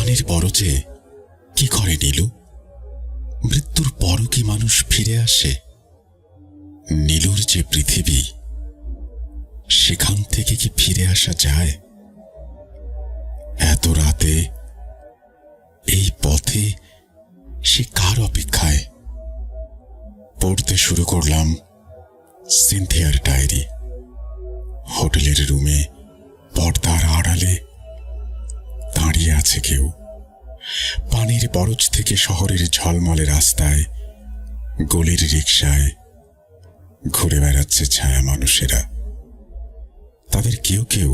পানির বরজে কি করে নীলু? মৃত্যুর পরও কি মানুষ ফিরে আসে? নীলুর যে পৃথিবী, সেখান থেকে কি ফিরে আসা যায়? এত রাতে এই পথে সে কার অপেক্ষায়? পড়তে শুরু করলাম সিনথিয়ার ডায়েরি। হোটেলের রুমে পর্দার আড়ালে দাঁড়িয়ে আছে কেউ। পানির বরজ থেকে শহরের ঝলমলে রাস্তায়, গলির রিকশায় ঘুরে বেড়াচ্ছে ছায়া মানুষেরা। তাদের কেউ কেউ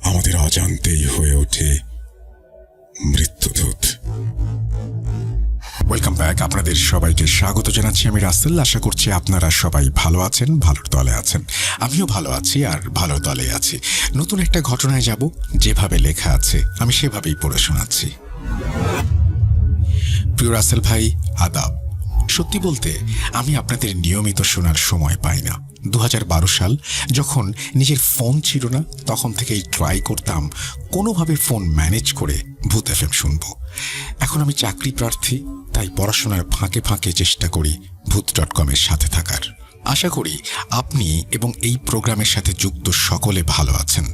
আমাদের অজান্তেই হয়ে ওঠে মৃত্যুদূত। Welcome back. আপনাদের সবাইকে স্বাগত জানাচ্ছি আমি রাসেল। আশা করছি আপনারা সবাই ভালো আছেন, ভালোর দলে আছেন। আমিও ভালো আছি আর ভালোর দলে আছি। নতুন একটা ঘটনায় যাব, যেভাবে লেখা আছে আমি সেভাবেই পড়ে শোনাচ্ছি। প্রিয় রাসেল ভাই, আদাব। সত্যি বলতে আমি আপনাদের নিয়মিত শোনার সময় পাই না। 2012 সাল যখন নিজের ফোন ছিল না, তখন থেকেই ট্রাই করতাম কোনোভাবে ফোন ম্যানেজ করে ভূত এফএম শুনব। এখন আমি চাকরি প্রার্থী, তাই পড়াশোনার ফাঁকে ফাঁকে চেষ্টা করি ভূত.com-এর সাথে থাকার। আশা করি আপনি এবং এই প্রোগ্রামের সাথে যুক্ত সকলে ভালো আছেন।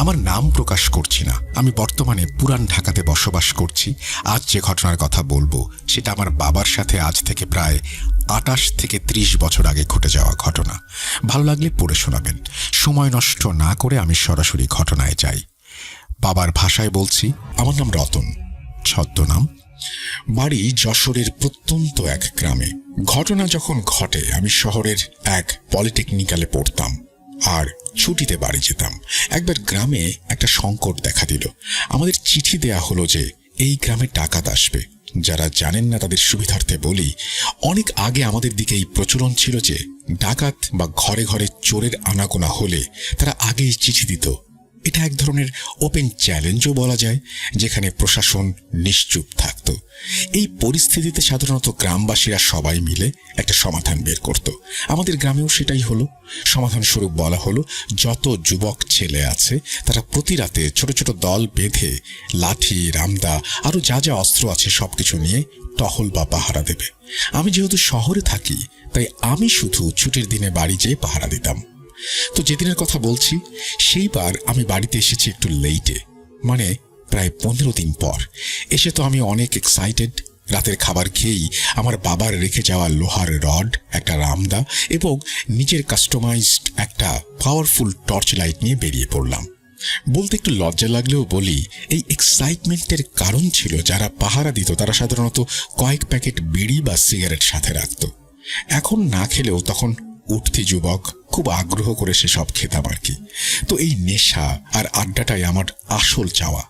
আমার নাম প্রকাশ করছি না। আমি বর্তমানে পুরান ঢাকাতে বসবাস করছি। আজ যে ঘটনার কথা বলবো সেটা আমার বাবার সাথে আজ থেকে প্রায় 28 থেকে 30 বছর আগে ঘটে যাওয়া ঘটনা। ভালো লাগলে পড়ে শোনাবেন। সময় নষ্ট না করে আমি সরাসরি ঘটনায় যাই। বাবার ভাষায় বলছি। আমার নাম রতন, ছদ্মনাম। বাড়ি যশোরের প্রত্যন্ত এক গ্রামে। ঘটনা যখন ঘটে আমি শহরের এক পলিটেকনিক্যালে পড়তাম আর ছুটিতে বাড়ি যেতাম। একবার গ্রামে একটা সংকট দেখা দিল। আমাদের চিঠি দেয়া হলো যে এই গ্রামে ডাকাত আসবে। যারা জানেন না তাদের সুবিধার্থে বলি, অনেক আগে আমাদের দিকে এই প্রচলন ছিল যে ডাকাত বা ঘরে ঘরে চোরের আনাগোনা হলে তারা আগেই চিঠি দিত। এটা এক ধরনের ওপেন চ্যালেঞ্জও বলা যায়, যেখানে প্রশাসন নিশ্চুপ থাকত। এই পরিস্থিতিতে সাধারণত গ্রামবাসীরা সবাই মিলে একটা সমাধান বের করত। আমাদের গ্রামেও সেটাই হলো। সমাধান স্বরূপ বলা হলো, যত যুবক ছেলে আছে তারা প্রতি রাতে ছোট ছোট দল বেঁধে লাঠি, রামদা আরো যা যা অস্ত্র আছে সবকিছু নিয়ে টহল বা পাহারা দেবে। আমি যেহেতু শহরে থাকি, তাই আমি শুধু ছুটির দিনে বাড়ি যেয়ে পাহারা দিতাম। তো যেদিনের কথা বলছি, সেইবার আমি বাড়িতে এসেছি একটু লেটে, মানে প্রায় 15 দিন পর। এসে তো আমি অনেক এক্সাইটেড। রাতের খাবার খেয়েই আমার বাবার রেখে যাওয়া লোহার রড, একটা রামদা এবং নিজের কাস্টমাইজড একটা পাওয়ারফুল টর্চ লাইট নিয়ে বেরিয়ে পড়লাম। বলতে একটু লজ্জা লাগলেও বলি, এই এক্সাইটমেন্টের কারণ ছিল যারা পাহারা দিত তারা সাধারণত কয়েক প্যাকেট বিড়ি বা সিগারেট সাথে রাখত। এখন না খেলেও তখন উঠতি যুবক খুব আগ্রহ করে সে সব খেতাম আর কি। তো এই নেশা আর আড্ডাটাই আমার আসল চাওয়া।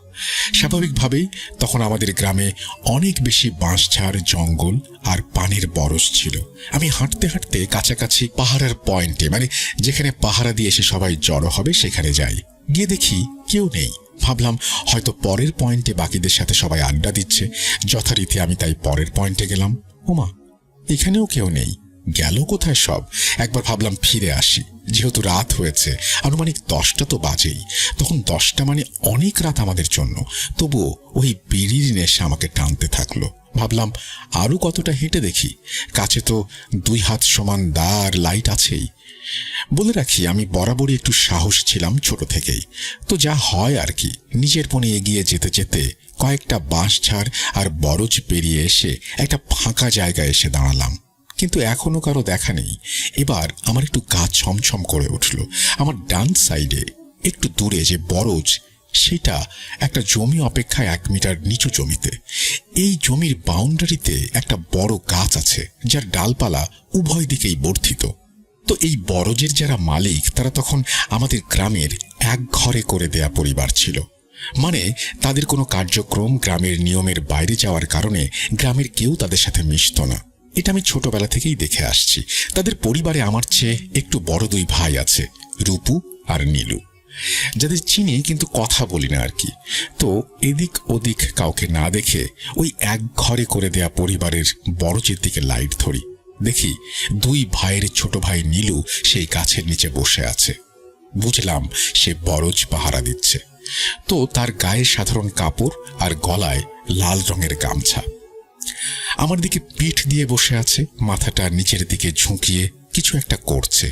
স্বাভাবিকভাবেই তখন আমাদের গ্রামে অনেক বেশি বাঁশঝাড়, জঙ্গল আর পানির বরজ ছিল। আমি হাঁটতে হাঁটতে কাছাকাছি পাহাড়ের পয়েন্টে, মানে যেখানে পাহারা দিয়ে এসে সবাই জড়ো হবে, সেখানে যাই। গিয়ে দেখি কেউ নেই। ভাবলাম হয়তো পরের পয়েন্টে বাকিদের সাথে সবাই আড্ডা দিচ্ছে। যথারীতি আমি তাই পরের পয়েন্টে গেলাম। ওমা, এখানেও কেউ নেই। গেল কোথায় সব? একবার ভাবলাম ফিরে আসি, যেহেতু রাত হয়েছে, আনুমানিক 10টা তো বাজেই। তখন 10টা মানে অনেক রাত আমাদের জন্য। তবুও ওই বিড়ির নেশা আমাকে টানতে থাকলো। ভাবলাম আরো কতটা হেঁটে দেখি, কাছে তো 2 হাত সমান দা আর লাইট আছেই। বলে রাখি, আমি বরাবরই একটু সাহস ছিলাম ছোট থেকেই। তো যা হয় আর কি, নিজের পণে এগিয়ে যেতে যেতে কয়েকটা বাঁশঝাড় আর বরজ পেরিয়ে এসে একটা ফাঁকা জায়গায় এসে দাঁড়ালাম। কিন্তু এখনো কারো দেখা নেই। এবার আমার একটু গা ছমছম করে উঠল। আমার ডান সাইডে একটু দূরে যে বরজ, সেটা একটা জমি অপেক্ষায় 1 মিটার নিচু জমিতে। এই জমির বাউন্ডারিতে একটা বড় গাছ আছে, যার ডালপালা উভয় দিকেই বর্ধিত। তো এই বরজের যারা মালিক, তারা তখন আমাদের গ্রামের এক ঘরে করে দেয়া পরিবার ছিল। মানে তাদের কোনো কার্যক্রম গ্রামের নিয়মের বাইরে যাওয়ার কারণে গ্রামের কেউ তাদের সাথে মিশত না। এটা আমি ছোটবেলা থেকেই দেখে আসছি। তাদের পরিবারে আমার চেয়ে একটু বড় 2 ভাই আছে, রূপু আর নীলু, যাদের চিনি কিন্তু কথা বলি না আর কি। তো এদিক ওদিক কাউকে না দেখে ওই এক ঘরে করে দেয়া পরিবারের বরজের দিকে লাইট ধরি। দেখি 2 ভাইয়ের ছোট ভাই নীলু সেই গাছের নিচে বসে আছে। বুঝলাম সে বরজ পাহারা দিচ্ছে। তো তার গায়ে সাধারণ কাপড় আর গলায় লাল রঙের গামছা। আমার দিকে পিঠ দিয়ে বসে আছে, মাথাটা নিচের দিকে ঝুঁকিয়ে কিছু একটা করছে।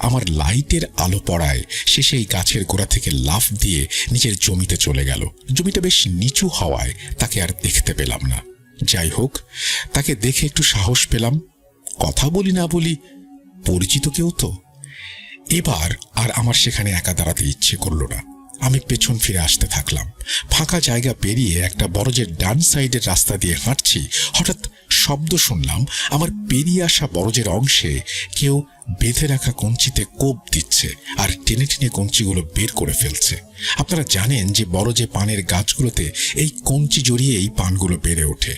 আমার লাইটের আলো পড়ায় সে সেই গাছের গোড়া থেকে লাফ দিয়ে নিজের জমিতে চলে গেল। জমিটা বেশ নিচু হওয়ায় তাকে আর দেখতে পেলাম না। যাই হোক, তাকে দেখে একটু সাহস পেলাম। কথা বলি না বলি, পরিচিত কেউ তো। এবার আর আমার সেখানে একা দাঁড়াতে ইচ্ছে করল না। আমি পেছন ফিরে আসতে থাকলাম। ফাঁকা জায়গা পেরিয়ে একটা বরজের ডান সাইডের রাস্তা দিয়ে হাঁটছি। হঠাৎ শব্দ শুনলাম। আমার পেরিয়ে আসা বরজের অংশে কেউ বেঁধে রাখা কঞ্চিতে কোপ দিচ্ছে আর টেনে টেনে কঞ্চিগুলো বের করে ফেলছে। আপনারা জানেন যে বরজে পানের গাছগুলোতে এই কঞ্চি জড়িয়েই পানগুলো বেড়ে ওঠে,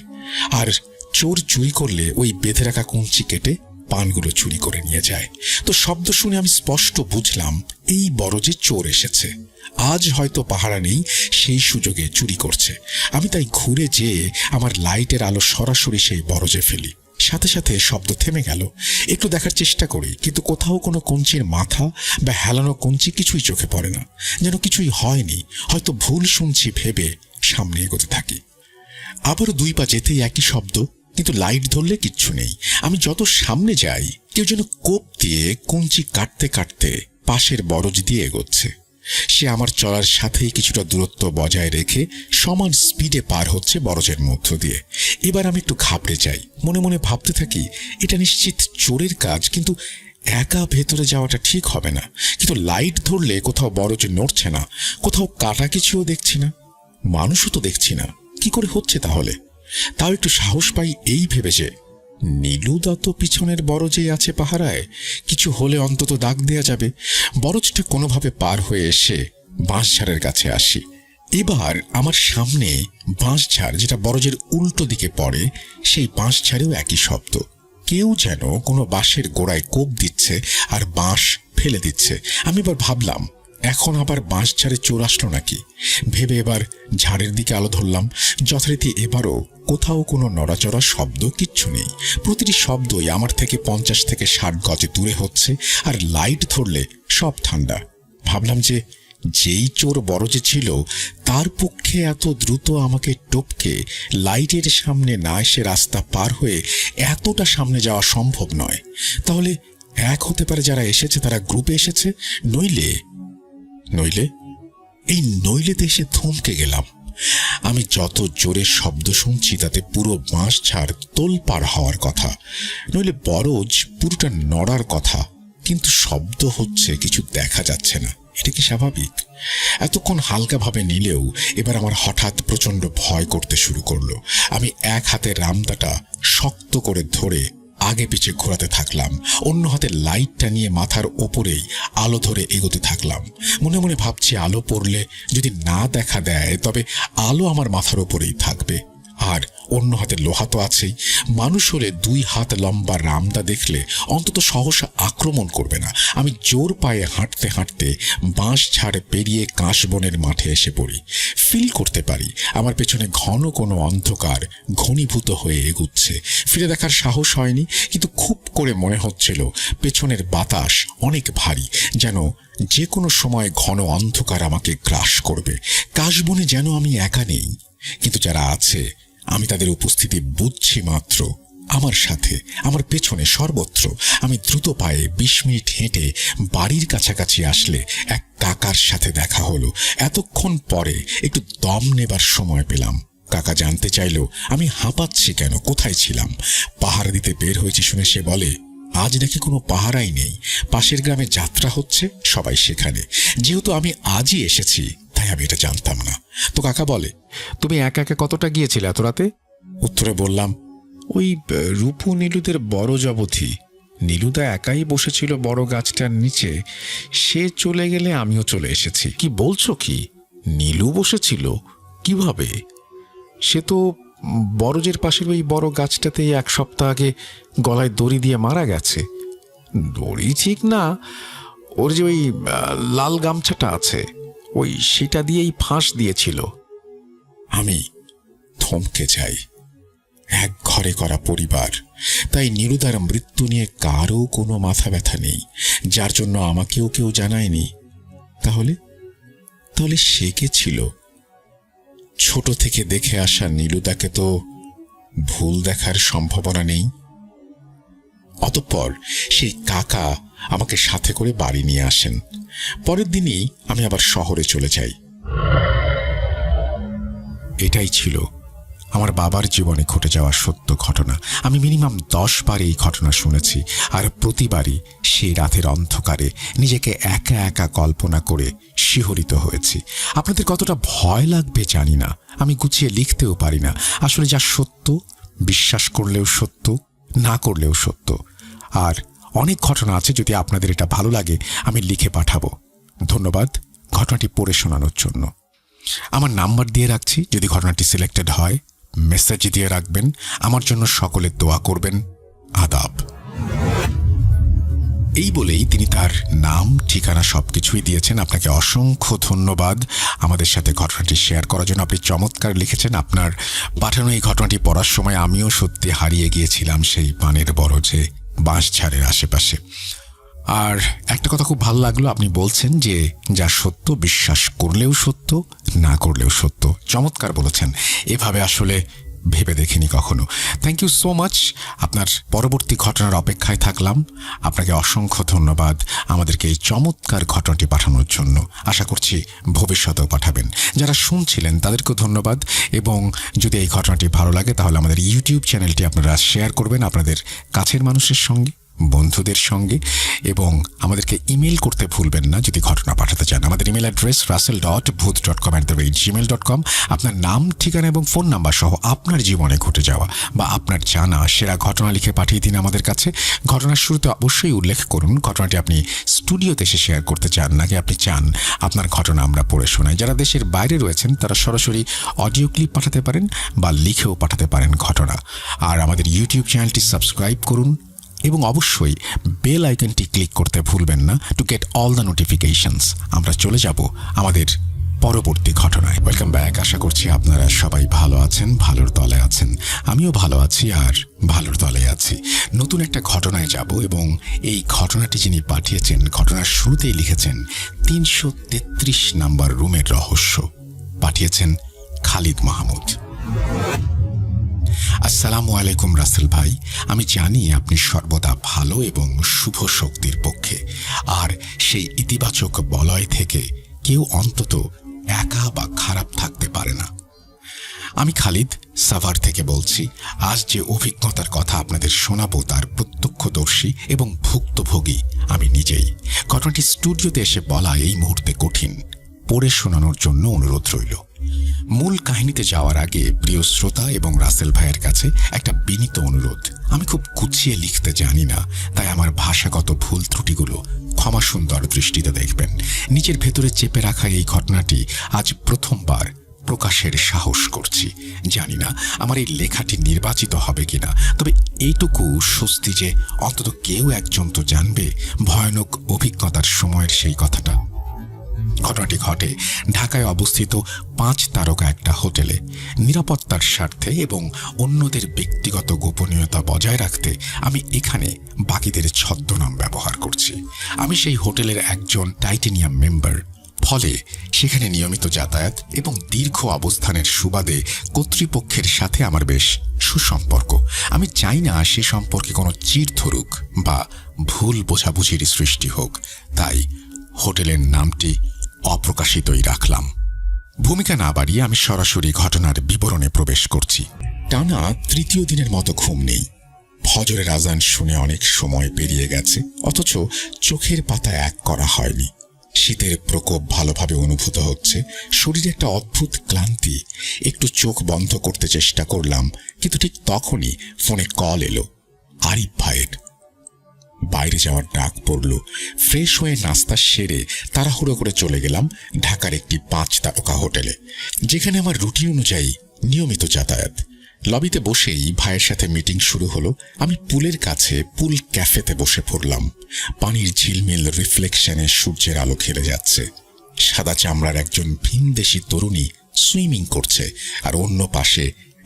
আর চোর চুরি করলে ওই বেঁধে রাখা কঞ্চি কেটে পানগুলো চুরি করে নিয়ে যায়। তো শব্দ শুনে আমি স্পষ্ট বুঝলাম এই বরজে চোর এসেছে। আজ হয়তো পাহারা নেই, সেই সুযোগে চুরি করছে। আমি তাই ঘুরে যেয়ে আমার লাইটের আলো সরাসরি সেই বরজে ফেলি। সাথে সাথে শব্দ থেমে গেল। একটু দেখার চেষ্টা করি, কিন্তু কোথাও কোনো কঞ্চির মাথা বা হেলানো কঞ্চি কিছুই চোখে পড়ে না, যেন কিছুই হয়নি। হয়তো ভুল শুনছি ভেবে সামনে এগোতে থাকি। আবারও 2 পা যেতেই একই শব্দ, কিন্তু লাইট ধরলে কিচ্ছু নেই। আমি যত সামনে যাই কেউ যেন কোপ দিয়ে কঞ্চি কাটতে কাটতে পাশের বরজ দিয়ে এগোচ্ছে। সে আমার চলার সাথেই কিছুটা দূরত্ব বজায় রেখে সমান স্পিডে পার হচ্ছে বরজের মধ্য দিয়ে। এবার আমি একটু ঘাবড়ে যাই। মনে মনে ভাবতে থাকি, এটা নিশ্চিত চোরের কাজ, কিন্তু একা ভেতরে যাওয়াটা ঠিক হবে না। কিন্তু লাইট ধরলে কোথাও বরজ নড়ছে না, কোথাও কাটা কিছুও দেখছি না, মানুষও তো দেখছি না। কি করে হচ্ছে তাহলে? তাও একটু সাহস পাই এই ভেবে যে নীলুদা তো পিছনের বরজেই আছে পাহারায়, কিছু হলে অন্তত ডাক দেয়া যাবে। বরজটা কোনোভাবে পার হয়ে এসে বাঁশঝাড়ের কাছে আসি। এবার আমার সামনে বাঁশঝাড়, যেটা বরজের উল্টো দিকে পড়ে, সেই বাঁশঝাড়েও একই শব্দ। কেউ যেন কোনো বাঁশের গোড়ায় কোপ দিচ্ছে আর বাঁশ ফেলে দিচ্ছে। আমি এবার ভাবলাম, এখন আবার বাঁশঝাড়ে চোর আসলো নাকি ভেবে এবার ঝাড়ের দিকে আলো ধরলাম। যথারীতি এবারও কোথাও কোনো নড়াচড়া শব্দ কিচ্ছু নেই। প্রতিটি শব্দই আমার থেকে 50 থেকে 60 গজে দূরে হচ্ছে, আর লাইট ধরলে সব ঠান্ডা। ভাবলাম যে যেই চোর বরজে ছিল তার পক্ষে এত দ্রুত আমাকে টপকে লাইটের সামনে না এসে রাস্তা পার হয়ে এতটা সামনে যাওয়া সম্ভব নয়। তাহলে এক হতে পারে যারা এসেছে তারা গ্রুপে এসেছে, নইলে এই নইলেতে এসে থমকে গেলাম। আমি যত জোরে শব্দ শুনছি তাতে পুরো বাঁশঝাড় তোলপাড় হওয়ার কথা, নইলে বরজ পুরোটা নড়ার কথা, কিন্তু শব্দ হচ্ছে, কিছু দেখা যাচ্ছে না। এটা কি স্বাভাবিক? এতক্ষণ হালকাভাবে নিলেও এবার আমার হঠাৎ প্রচন্ড ভয় করতে শুরু করলো। আমি এক হাতে রামদাটা শক্ত করে ধরে আগে পিছে ঘোরাতে থাকলাম, অন্য হাতে লাইটটা নিয়ে মাথার ওপরেই আলো ধরে এগোতে থাকলাম। মনে মনে ভাবছি, আলো পড়লে যদি না দেখা দেয় তবে আলো আমার মাথার ওপরেই থাকবে, আর অন্য হাতে লোহা তো আছেই। মানুষ হলে 2 হাত লম্বা রামদা দেখলে অন্তত সহসা আক্রমণ করবে না। আমি জোর পায়ে হাঁটতে হাঁটতে বাঁশঝাড় পেরিয়ে কাশবনের মাঠে এসে পড়ি। ফিল করতে পারি আমার পেছনে ঘন কোনো অন্ধকার ঘনীভূত হয়ে এগুচ্ছে। ফিরে দেখার সাহস হয়নি, কিন্তু খুব করে মনে হচ্ছিল পেছনের বাতাস অনেক ভারী, যেন যে কোনো সময় ঘন অন্ধকার আমাকে গ্রাস করবে। কাশবনে যেন আমি একা নেই, কিন্তু যারা আছে আমি তাদের উপস্থিতি বুঝছি মাত্র। আমার সাথে, আমার পেছনে, সর্বত্র। আমি দ্রুত পায়ে 20 মিনিট হেঁটে বাড়ির কাছাকাছি আসলে এক কাকার সাথে দেখা হলো। এতক্ষণ পরে একটু দম নেবার সময় পেলাম। কাকা জানতে চাইল আমি হাঁপাচ্ছি কেন, কোথায় ছিলাম। পাহারা দিতে বের হয়েছি শুনে সে বলে, আজ নাকি কোনো পাহারাই নেই, পাশের গ্রামে যাত্রা হচ্ছে, সবাই সেখানে। যেহেতু আমি আজই এসেছি তাই আমি এটা জানতাম না। তো কাকা বলে, তুমি একা একা কতটা গিয়েছিলে এত রাতে? উত্তরে বললাম, ওই রূপু নীলুদের বড় অবধি। নীলুদা একাই বসেছিল বড় গাছটার নিচে, সে চলে গেলে আমিও চলে এসেছি। কি বলছো কি? নীলু বসেছিল? কিভাবে? সে তো বরজের পাশের ওই বড় গাছটাতেই 1 সপ্তাহ আগে গলায় দড়ি দিয়ে মারা গেছে। দড়ি ঠিক না, ওর যে ওই লাল গামছাটা আছে, ওই সেটা দিয়েই ফাঁস দিয়েছিল। আমি থমকে যাই। এক ঘরে করা পরিবার, তাই নীলুদার মৃত্যু নিয়ে কারও কোনো মাথা ব্যথা নেই, যার জন্য আমাকেও কেউ জানায়নি। তাহলে তাহলে সে কে ছিল? ছোট থেকে দেখে আসা নীলুদাকে তো ভুল দেখার সম্ভাবনা নেই। অতঃপর সেই কাকা আমাকে সাথে করে বাড়ি নিয়ে আসেন। পরের দিনই আমি আবার শহরে চলে যাই। এটাই ছিল আমার বাবার জীবনে ঘটে যাওয়া সত্য ঘটনা। আমি মিনিমাম 10 বার এই ঘটনা শুনেছি, আর প্রতিবারই সেই রাতের অন্ধকারে নিজেকে একা একা কল্পনা করে শিহরিত হয়েছি। আপনাদের কতটা ভয় লাগবে জানি না, আমি গুছিয়ে লিখতেও পারি না। আসলে যা সত্য, বিশ্বাস করলেও সত্য, না করলেও সত্য। আর অনেক ঘটনা আছে, যদি আপনাদের এটা ভালো লাগে আমি লিখে পাঠাবো। ধন্যবাদ ঘটনাটি পড়ে শোনানোর জন্য। আমার নাম্বার দিয়ে রাখছি, যদি ঘটনাটি সিলেক্টেড হয় মেসেজ দিয়ে রাখবেন। আমার জন্য সকলে দোয়া করবেন। আদাব। এই বলেই তিনি তার নাম, ঠিকানা সবকিছুই দিয়েছেন। আপনাকে অসংখ্য ধন্যবাদ আমাদের সাথে ঘটনাটি শেয়ার করার জন্য। আপনি চমৎকার লিখেছেন। আপনার পাঠানো এই ঘটনাটি পড়ার সময় আমিও সত্যি হারিয়ে গিয়েছিলাম সেই পানের বরজে, বাঁশঝাড়ের আশেপাশে। আর একটা কথা খুব ভালো লাগলো, আপনি বলছেন যে যা সত্য বিশ্বাস করলেও সত্য, না করলেও সত্য। চমৎকার বলেছেন, এভাবে আসলে ভেবে দেখিনি কখনো। Thank you so much. আপনার পরবর্তী ঘটনার অপেক্ষায় থাকলাম। আপনাকে অসংখ্য ধন্যবাদ আমাদেরকে এই চমৎকার ঘটনাটি পাঠানোর জন্য। আশা করছি ভবিষ্যতেও পাঠাবেন। যারা শুনছিলেন তাদেরকেও ধন্যবাদ। এবং যদি এই ঘটনাটি ভালো লাগে তাহলে আমাদের ইউটিউব চ্যানেলটি আপনারা শেয়ার করবেন আপনাদের কাছের মানুষের সঙ্গে, বন্ধুদের সঙ্গে, এবং আমাদেরকে ইমেল করতে ভুলবেন না যদি ঘটনা পাঠাতে চান। আমাদের ইমেল অ্যাড্রেস russell.booth.com@gmail.com। আপনার নাম, ঠিকানা এবং ফোন নাম্বার সহ আপনার জীবনে ঘটে যাওয়া বা আপনার জানা সেরা ঘটনা লিখে পাঠিয়ে দিন আমাদের কাছে। ঘটনার শুরুতে অবশ্যই উল্লেখ করুন ঘটনাটি আপনি স্টুডিওতে এসে শেয়ার করতে চান, নাকি আপনি চান আপনার ঘটনা আমরা পড়ে শোনাই। যারা দেশের বাইরে রয়েছেন তারা সরাসরি অডিও ক্লিপ পাঠাতে পারেন বা লিখেও পাঠাতে পারেন ঘটনা। আর আমাদের ইউটিউব চ্যানেলটি সাবস্ক্রাইব করুন এবং অবশ্যই বেল আইকনটি ক্লিক করতে ভুলবেন না, to get all the notifications. আমরা চলে যাব আমাদের পরবর্তী ঘটনায়। Welcome back. আশা করছি আপনারা সবাই ভালো আছেন, ভালোর তলে আছেন। আমিও ভালো আছি আর ভালোর তলে আছি। নতুন একটা ঘটনায় যাব এবং এই ঘটনাটি যিনি পাঠিয়েছেন, ঘটনার শুরুতেই লিখেছেন 333 নাম্বার রুমের রহস্য। পাঠিয়েছেন খালিদ মাহমুদ। আসসালামু আলাইকুম রাসেল ভাই, আমি জানি আপনি সর্বদা ভালো এবং শুভ শক্তির পক্ষে, আর সেই ইতিবাচক বলয় থেকে কেউ অন্তত একা বা খারাপ থাকতে পারে না। আমি খালিদ সাভার থেকে বলছি। আজ যে অভিজ্ঞতার কথা আপনাদের শোনাবো তার প্রত্যক্ষদর্শী এবং ভুক্তভোগী আমি নিজেই। ঘটনাটি স্টুডিওতে এসে বলা এই মুহূর্তে কঠিন, পড়ে শোনানোর জন্য অনুরোধ রইল। মূল কাহিনীতে যাওয়ার আগে প্রিয় শ্রোতা এবং রাসেল ভাইয়ের কাছে একটা বিনীত অনুরোধ। আমি খুব গুছিয়ে লিখতে জানি না, তাই আমার ভাষাগত ভুল ত্রুটিগুলো ক্ষমা সুন্দর দৃষ্টিতে দেখবেন। নিজের ভেতরে চেপে রাখা এই ঘটনাটি আজ প্রথমবার প্রকাশের সাহস করছি। জানি না আমার এই লেখাটি নির্বাচিত হবে কিনা, তবে এইটুকু স্বস্তি যে অন্তত কেউ একজন তো জানবে ভয়ানক অভিজ্ঞতার সময়ের সেই কথাটা। ঘটনাটি ঘটে ঢাকায় অবস্থিত 5 তারকা একটা হোটেলে। নিরাপত্তার স্বার্থে এবং অন্যদের ব্যক্তিগত গোপনীয়তা বজায় রাখতে আমি এখানে বাকিদের ছদ্মনাম ব্যবহার করছি। আমি সেই হোটেলের একজন টাইটেনিয়াম মেম্বার, ফলে সেখানে নিয়মিত যাতায়াত এবং দীর্ঘ অবস্থানের সুবাদে কর্তৃপক্ষের সাথে আমার বেশ সুসম্পর্ক। আমি চাই না সে সম্পর্কে কোনো চির ধরুক বা ভুল বোঝাবুঝির সৃষ্টি হোক, তাই হোটেলের নামটি অপ্রকাশিতই রাখলাম। ভূমিকা না বাড়িয়ে আমি সরাসরি ঘটনার বিবরণে প্রবেশ করছি। টানা 3য় দিনের মতো ঘুম নেই। ফজরের আজান শুনে অনেক সময় পেরিয়ে গেছে, অথচ চোখের পাতা এক করা হয়নি। শীতের প্রকোপ ভালোভাবে অনুভূত হচ্ছে, শরীরে একটা অদ্ভুত ক্লান্তি। একটু চোখ বন্ধ করতে চেষ্টা করলাম, কিন্তু ঠিক তখনই ফোনে কল এলো আরিফ ভাইয়ের। বাইরে যাওয়ার ডাক পড়ল। ফ্রেশ হয়ে নাস্তা সেরে তাড়াহুড়ো করে চলে গেলাম ঢাকার একটি 5 তারকা হোটেলে, যেখানে আমার রুটিন অনুযায়ী নিয়মিত যাতায়াত। লবিতে বসেই ভাইয়ের সাথে মিটিং শুরু হলো। আমি পুলের কাছে পুল ক্যাফেতে বসে পড়লাম। পানির ঝিলমিল রিফ্লেকশনে সূর্যের আলো খেলে যাচ্ছে। সাদা চামড়ার একজন ভিনদেশি তরুণী সুইমিং করছে, আর অন্য পাশে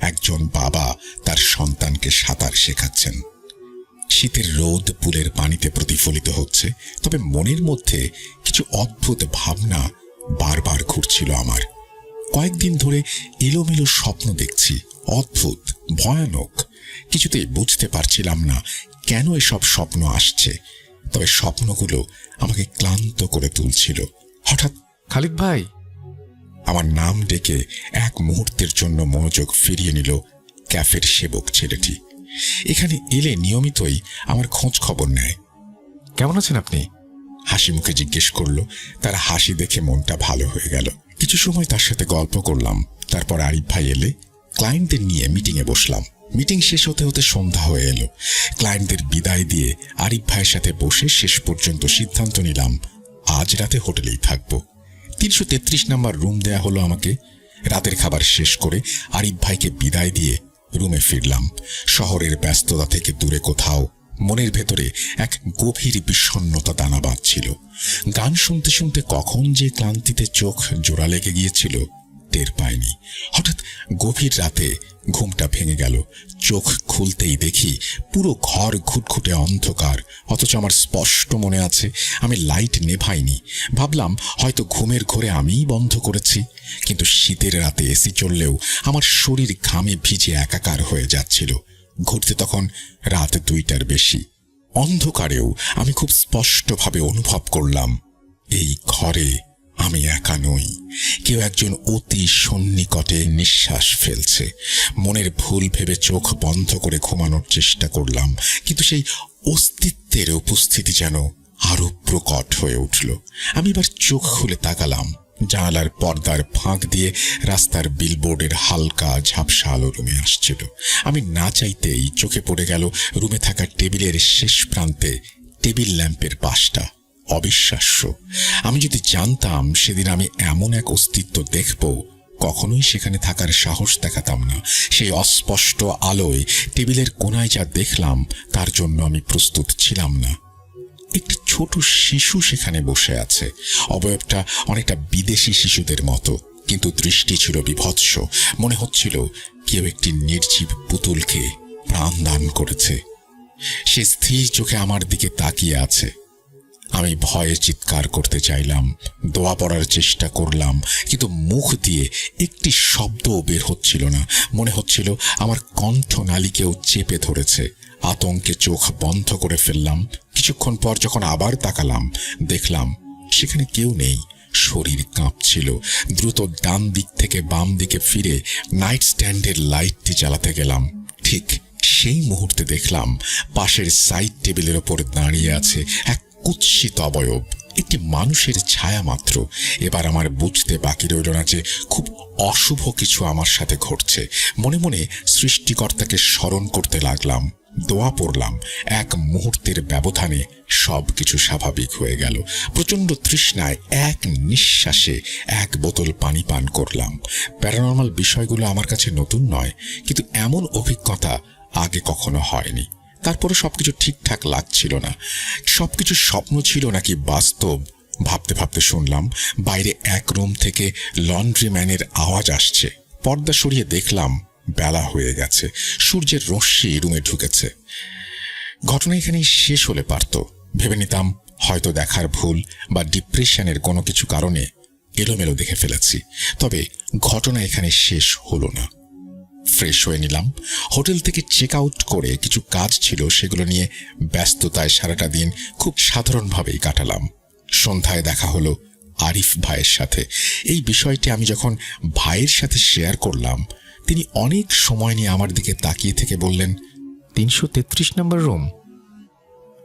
একজন বাবা তার সন্তানকে সাঁতার শেখাচ্ছেন। শীতের রোদ পুলের পানিতে প্রতিফলিত হচ্ছে, তবে মনের মধ্যে কিছু অদ্ভুত ভাবনা বারবার ঘুরছিল আমার। কয়েকদিন ধরে এলোমেলো স্বপ্ন দেখছি, অদ্ভুত, ভয়ানক। কিছুতেই বুঝতে পারছিলাম না কেন এসব স্বপ্ন আসছে, তবে স্বপ্নগুলো আমাকে ক্লান্ত করে তুলছিল। হঠাৎ খালিদ ভাই, আমার নাম ডেকে এক মুহূর্তের জন্য মনোযোগ ফিরিয়ে নিল ক্যাফের সেবক ছেলেটি। এখানে এলে নিয়মিতই আমার খোঁজ খবর নেয়। কেমন আছেন আপনি? হাসি মুখে জিজ্ঞেস করলো। তার হাসি দেখে মনটা ভালো হয়ে গেল। কিছু সময় তার সাথে গল্প করলাম। তারপর আরিফ ভাই এলে ক্লায়েন্টদের নিয়ে মিটিংয়ে বসলাম। মিটিং শেষ হতে হতে সন্ধ্যা হয়ে এলো। ক্লায়েন্টদের বিদায় দিয়ে আরিফ ভাইয়ের সাথে বসে শেষ পর্যন্ত সিদ্ধান্ত নিলাম আজ রাতে হোটেলেই থাকবো। 333 নম্বর রুম দেয়া হলো আমাকে। রাতের খাবার শেষ করে আরিফ ভাইকে বিদায় দিয়ে রুমে ফিরলাম। শহরের ব্যস্ততা থেকে দূরে কোথাও মনের ভেতরে এক গভীর বিষণ্ণতা দানা বাঁধছিল। গান শুনতে শুনতে কখন যে ক্লান্তিতে চোখ জোড়া লেগে গিয়েছিল টের পাইনি। হঠাৎ গভীর রাতে ঘুমটা ভেঙে গেল। চোখ খুলতেই দেখি পুরো ঘর ঘুটঘুটে অন্ধকার, অথচ আমার স্পষ্ট মনে আছে আমি লাইট নেভাইনি। ভাবলাম হয়তো ঘুমের ঘোরে আমিই বন্ধ করেছি। কিন্তু শীতের রাতে এসি চললেও আমার শরীর ঘামে ভিজে একাকার হয়ে যাচ্ছিল। ঘুরতে তখন রাত 2টার বেশি। অন্ধকারেও আমি খুব স্পষ্টভাবে অনুভব করলাম এই ঘরে আমি একা নই। কেউ একজন অতি সন্নিকটে নিঃশ্বাস ফেলছে। মনের ভুল ভেবে চোখ বন্ধ করে ঘুমানোর চেষ্টা করলাম, কিন্তু সেই অস্তিত্বের উপস্থিতি যেন আরো প্রকট হয়ে উঠল। আমি এবার চোখ খুলে তাকালাম। জানালার পর্দার ফাঁক দিয়ে রাস্তার বিলবোর্ডের হালকা ঝাপসা আলো রুমে আসছিল। আমি না চাইতেই চোখে পড়ে গেল রুমে থাকা টেবিলের শেষ প্রান্তে টেবিল ল্যাম্পের পাশটা। অবিশ্বাস্য। আমি যদি জানতাম সেদিন আমি এমন এক অস্তিত্ব দেখব, কখনোই সেখানে থাকার সাহস দেখাতাম না। সেই অস্পষ্ট আলোয় টেবিলের কোনায় যা দেখলাম তার জন্য আমি প্রস্তুত ছিলাম না। একটি ছোট শিশু সেখানে বসে আছে। অবয়বটা অনেকটা বিদেশি শিশুদের মতো, কিন্তু দৃষ্টি ছিল বিভৎস। মনে হচ্ছিল কেউ একটি নির্জীব পুতুলকে প্রাণ দান করেছে। সে স্থির চোখে আমার দিকে তাকিয়ে আছে। আমি ভয়ে চিৎকার করতে চাইলাম, দোয়া পড়ার চেষ্টা করলাম, কিন্তু মুখ দিয়ে একটি শব্দও বের হচ্ছিল না। মনে হচ্ছিল আমার কণ্ঠনালী কেউ চেপে ধরেছে। আতঙ্কে চোখ বন্ধ করে ফেললাম। কিছুক্ষণ পর যখন আবার তাকালাম, দেখলাম সেখানে কেউ নেই। শরীর কাঁপছিল। দ্রুত ডান দিক থেকে বাম দিকে ফিরে নাইট স্ট্যান্ডের লাইটটি জ্বালাতে গেলাম। ঠিক সেই মুহূর্তে দেখলাম পাশের সাইড টেবিলের ওপর দাঁড়িয়ে আছে এক কুৎসিত অবয়ব, একটি মানুষের ছায়া মাত্র। এবার আমার বুঝতে বাকি রইল না যে খুব অশুভ কিছু আমার সাথে ঘটছে। মনে মনে সৃষ্টিকর্তাকে স্মরণ করতে লাগলাম, দোয়া পড়লাম। এক মুহূর্তের ব্যবধানে সবকিছু স্বাভাবিক হয়ে গেল। প্রচন্ড তৃষ্ণায় এক নিঃশ্বাসে 1 বোতল পানি পান করলাম। প্যারানর্মাল বিষয়গুলো আমার কাছে নতুন নয়, কিন্তু এমন অভিজ্ঞতা আগে কখনো হয়নি। তারপরে সবকিছু ঠিকঠাক লাগছিল না। সবকিছু স্বপ্ন ছিল নাকি বাস্তব ভাবতে ভাবতে শুনলাম বাইরে এক রুম থেকে লন্ড্রিম্যানের আওয়াজ আসছে। পর্দা সরিয়ে দেখলাম বেলা হয়ে গেছে। সূর্যের রশ্মি রুমে ঢুকেছে। ঘটনা এখানেই শেষ হলে পারত। ভেবে নিতাম হয়তো দেখার ভুল বা ডিপ্রেশনের কোনো কিছু কারণে এলোমেলো দেখে ফেলেছি। তবে ঘটনা এখানে শেষ হলো না। ফ্রেশ হয়ে নিলাম। হোটেল থেকে চেক আউট করে কিছু কাজ ছিল, সেগুলো নিয়ে ব্যস্ততায় সারাটা দিন খুব সাধারণভাবেই কাটালাম। সন্ধ্যায় দেখা হলো আরিফ ভাইয়ের সাথে। এই বিষয়টি আমি যখন ভাইয়ের সাথে শেয়ার করলাম, তিনি অনেক সময় নিয়ে আমার দিকে তাকিয়ে থেকে বললেন, 333 নম্বর রুম?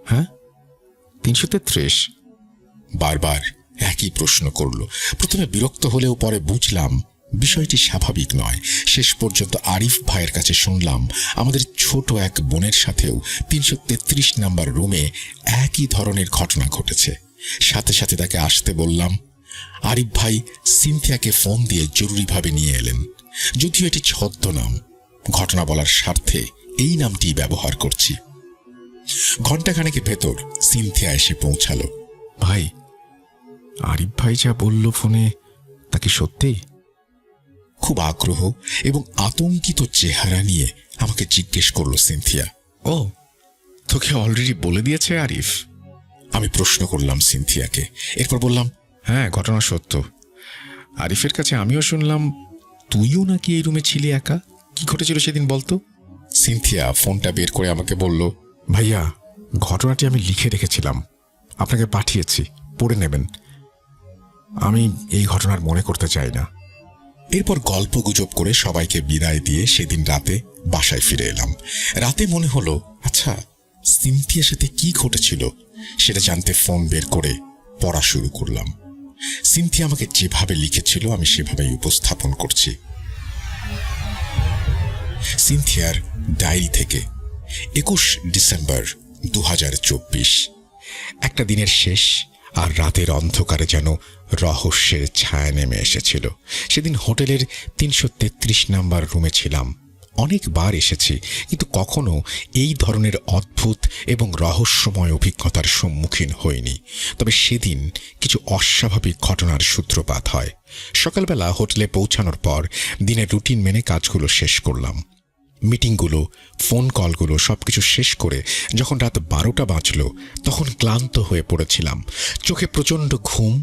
হ্যাঁ, 333। বারবার একই প্রশ্ন করল। প্রথমে বিরক্ত হলেও পরে বুঝলাম বিষয়টি স্বাভাবিক নয়। শেষ পর্যন্ত আরিফ ভাইয়ের কাছে শুনলাম আমাদের ছোট এক বোনের সাথেও 333 নম্বর রুমে একই ধরনের ঘটনা ঘটেছে। সাথে সাথে তাকে আসতে বললাম। আরিফ ভাই সিনথিয়াকে ফোন দিয়ে জরুরিভাবে নিয়ে এলেন। যদিও এটি ছদ্মনাম, ঘটনা বলার স্বার্থে এই নামটি ব্যবহার করছি। ঘণ্টাখানেকের ভেতর সিনথিয়া এসে পৌঁছালো। ভাই, আরিফ ভাই যা বলল ফোনে তা কি সত্যি? খুব আগ্রহ এবং আতঙ্কিত চেহারা নিয়ে আমাকে জিজ্ঞেস করলো সিনথিয়া। ও, তোকে অলরেডি বলে দিয়েছে আরিফ? আমি প্রশ্ন করলাম সিনথিয়াকে। এরপর বললাম, হ্যাঁ, ঘটনা সত্য। আরিফের কাছে আমিও শুনলাম তুইও নাকি এই রুমে ছিলি একা। কি ঘটেছিল সেদিন বলতো? সিনথিয়া ফোনটা বের করে আমাকে বলল, ভাইয়া, ঘটনাটি আমি লিখে রেখেছিলাম, আপনাকে পাঠিয়েছি, পড়ে নেবেন। আমি এই ঘটনার মনে করতে চাই না। এরপর গল্প গুজব করে সবাইকে বিদায় দিয়ে সেদিন রাতে বাসায় ফিরে এলাম। রাতে মনে হলো, আচ্ছা সিনথিয়ার সাথে কি ঘটেছিল সেটা জানতে ফোন বের করে পড়া শুরু করলাম। সিনথিয়া আমাকে যেভাবে লিখেছিল আমি সেভাবেই উপস্থাপন করছি। সিনথিয়ার ডায়েরি থেকে 21 ডিসেম্বর 2024। একটা দিনের শেষ আর রাতের অন্ধকারে যেন রহস্যের ছায়া নেমে এসেছিল। সেদিন হোটেলের 333 নম্বর রুমে ছিলাম। অনেকবার এসেছি, কিন্তু কখনো এই ধরনের অদ্ভুত এবং রহস্যময় অভিজ্ঞতার সম্মুখীন হইনি। তবে সেদিন কিছু অস্বাভাবিক ঘটনার সূত্রপাত হয়। সকালবেলা হোটেলে পৌঁছানোর পর দিনের রুটিন মেনে কাজগুলো শেষ করলাম। মিটিংগুলো, ফোন কলগুলো সবকিছু শেষ করে যখন রাত 12টা বাজল তখন ক্লান্ত হয়ে পড়েছিলাম। চোখে প্রচণ্ড ঘুম।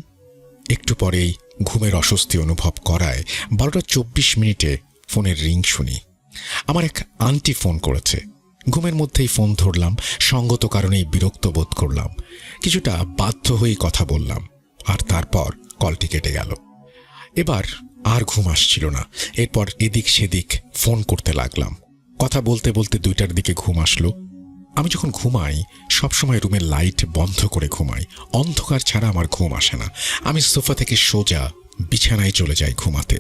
একটু পরেই ঘুমের অস্বস্তি অনুভব করায় 12:24 ফোনের রিং শুনি। আমার এক আন্টি ফোন করেছে। ঘুমের মধ্যেই ফোন ধরলাম। সঙ্গত কারণেই বিরক্ত বোধ করলাম। কিছুটা বাধ্য হয়েই কথা বললাম, আর তারপর কলটি কেটে গেল। এবার আর ঘুম আসছিল না। এরপর এদিক সেদিক ফোন করতে লাগলাম। কথা বলতে বলতে 2টার দিকে ঘুম আসলো। আমি যখন ঘুমাই সবসময় রুমের লাইট বন্ধ করে ঘুমাই। অন্ধকার ছাড়া আমার ঘুম আসে না। আমি সোফা থেকে সোজা বিছানায় চলে যাই ঘুমাতে।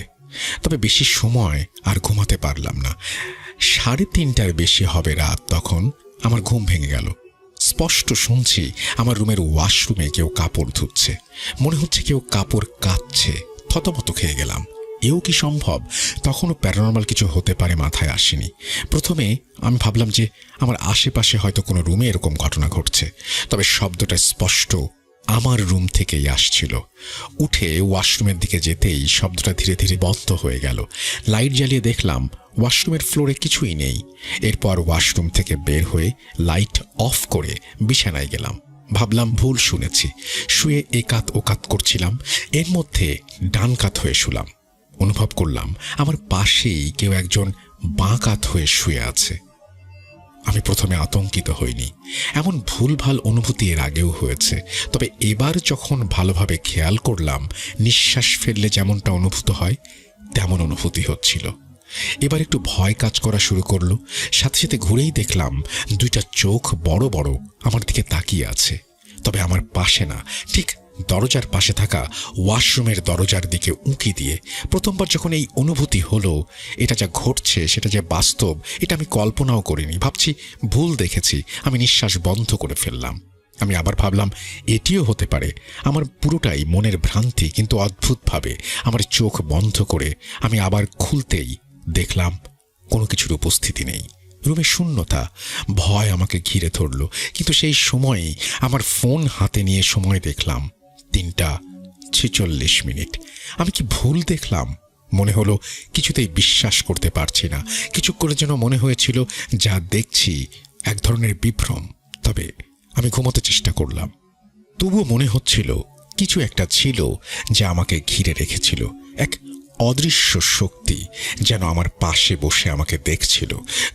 তবে বেশি সময় আর ঘুমাতে পারলাম না। 3:30টার বেশি হবে রাত। তখন আমার ঘুম ভেঙে গেল। স্পষ্ট শুনছি আমার রুমের ওয়াশরুমে কেউ কাপড় ধুচ্ছে। মনে হচ্ছে কেউ কাপড় কাচ্ছে। থতমত খেয়ে গেলাম। এও কি সম্ভব? তখনও প্যারানর্মাল কিছু হতে পারে মাথায় আসেনি। প্রথমে আমি ভাবলাম যে আমার আশেপাশে হয়তো কোনো রুমে এরকম ঘটনা ঘটছে। তবে শব্দটা স্পষ্ট আমার রুম থেকেই আসছিল। উঠে ওয়াশরুমের দিকে যেতেই শব্দটা ধীরে ধীরে বন্ধ হয়ে গেল। লাইট জ্বালিয়ে দেখলাম ওয়াশরুমের ফ্লোরে কিছুই নেই। এরপর ওয়াশরুম থেকে বের হয়ে লাইট অফ করে বিছানায় গেলাম। ভাবলাম ভুল শুনেছি। শুয়ে একাত ওকাত করছিলাম। এর মধ্যে ডান কাত হয়ে শুলাম। অনুভব করলাম আমার পাশেই কেউ একজন বাঁ কাত হয়ে শুয়ে আছে। আমি প্রথমে আতঙ্কিত হইনি। এমন ভুলভাল অনুভূতি এর আগেও হয়েছে। তবে এবার যখন ভালোভাবে খেয়াল করলাম, নিঃশ্বাস ফেললে যেমনটা অনুভূত হয় তেমন অনুভূতি হচ্ছিল। এবার একটু ভয় কাজ করা শুরু করলো। সাথে সাথে ঘুরেই দেখলাম 2টা চোখ বড় বড় আমার দিকে তাকিয়ে আছে। তবে আমার পাশে না, ঠিক দরজার পাশে থাকা ওয়াশরুমের দরজার দিকে উঁকি দিয়ে। প্রথমবার যখন এই অনুভূতি হলো, এটা যা ঘটছে সেটা যে বাস্তব এটা আমি কল্পনাও করিনি। ভাবছি ভুল দেখেছি। আমি নিঃশ্বাস বন্ধ করে ফেললাম। আমি আবার ভাবলাম এটিও হতে পারে আমার পুরোটাই মনের ভ্রান্তি। কিন্তু অদ্ভুতভাবে আমার চোখ বন্ধ করে আমি আবার খুলতেই দেখলাম কোনো কিছুর উপস্থিতি নেই। রুমে শূন্যতা। ভয় আমাকে ঘিরে ধরল। কিন্তু সেই সময়েই আমার ফোন হাতে নিয়ে সময় দেখলাম 3:46। আমি কি ভুল দেখলাম? মনে হলো কিছুতেই বিশ্বাস করতে পারছি না। কিছুক্ষণের জন্য মনে হয়েছিল যা দেখছি এক ধরনের বিভ্রম। তবে আমি ঘুমোতে চেষ্টা করলাম। তবুও মনে হচ্ছিল কিছু একটা ছিল যা আমাকে ঘিরে রেখেছিল। এক অদৃশ্য শক্তি যেন আমার পাশে বসে আমাকে দেখছিল।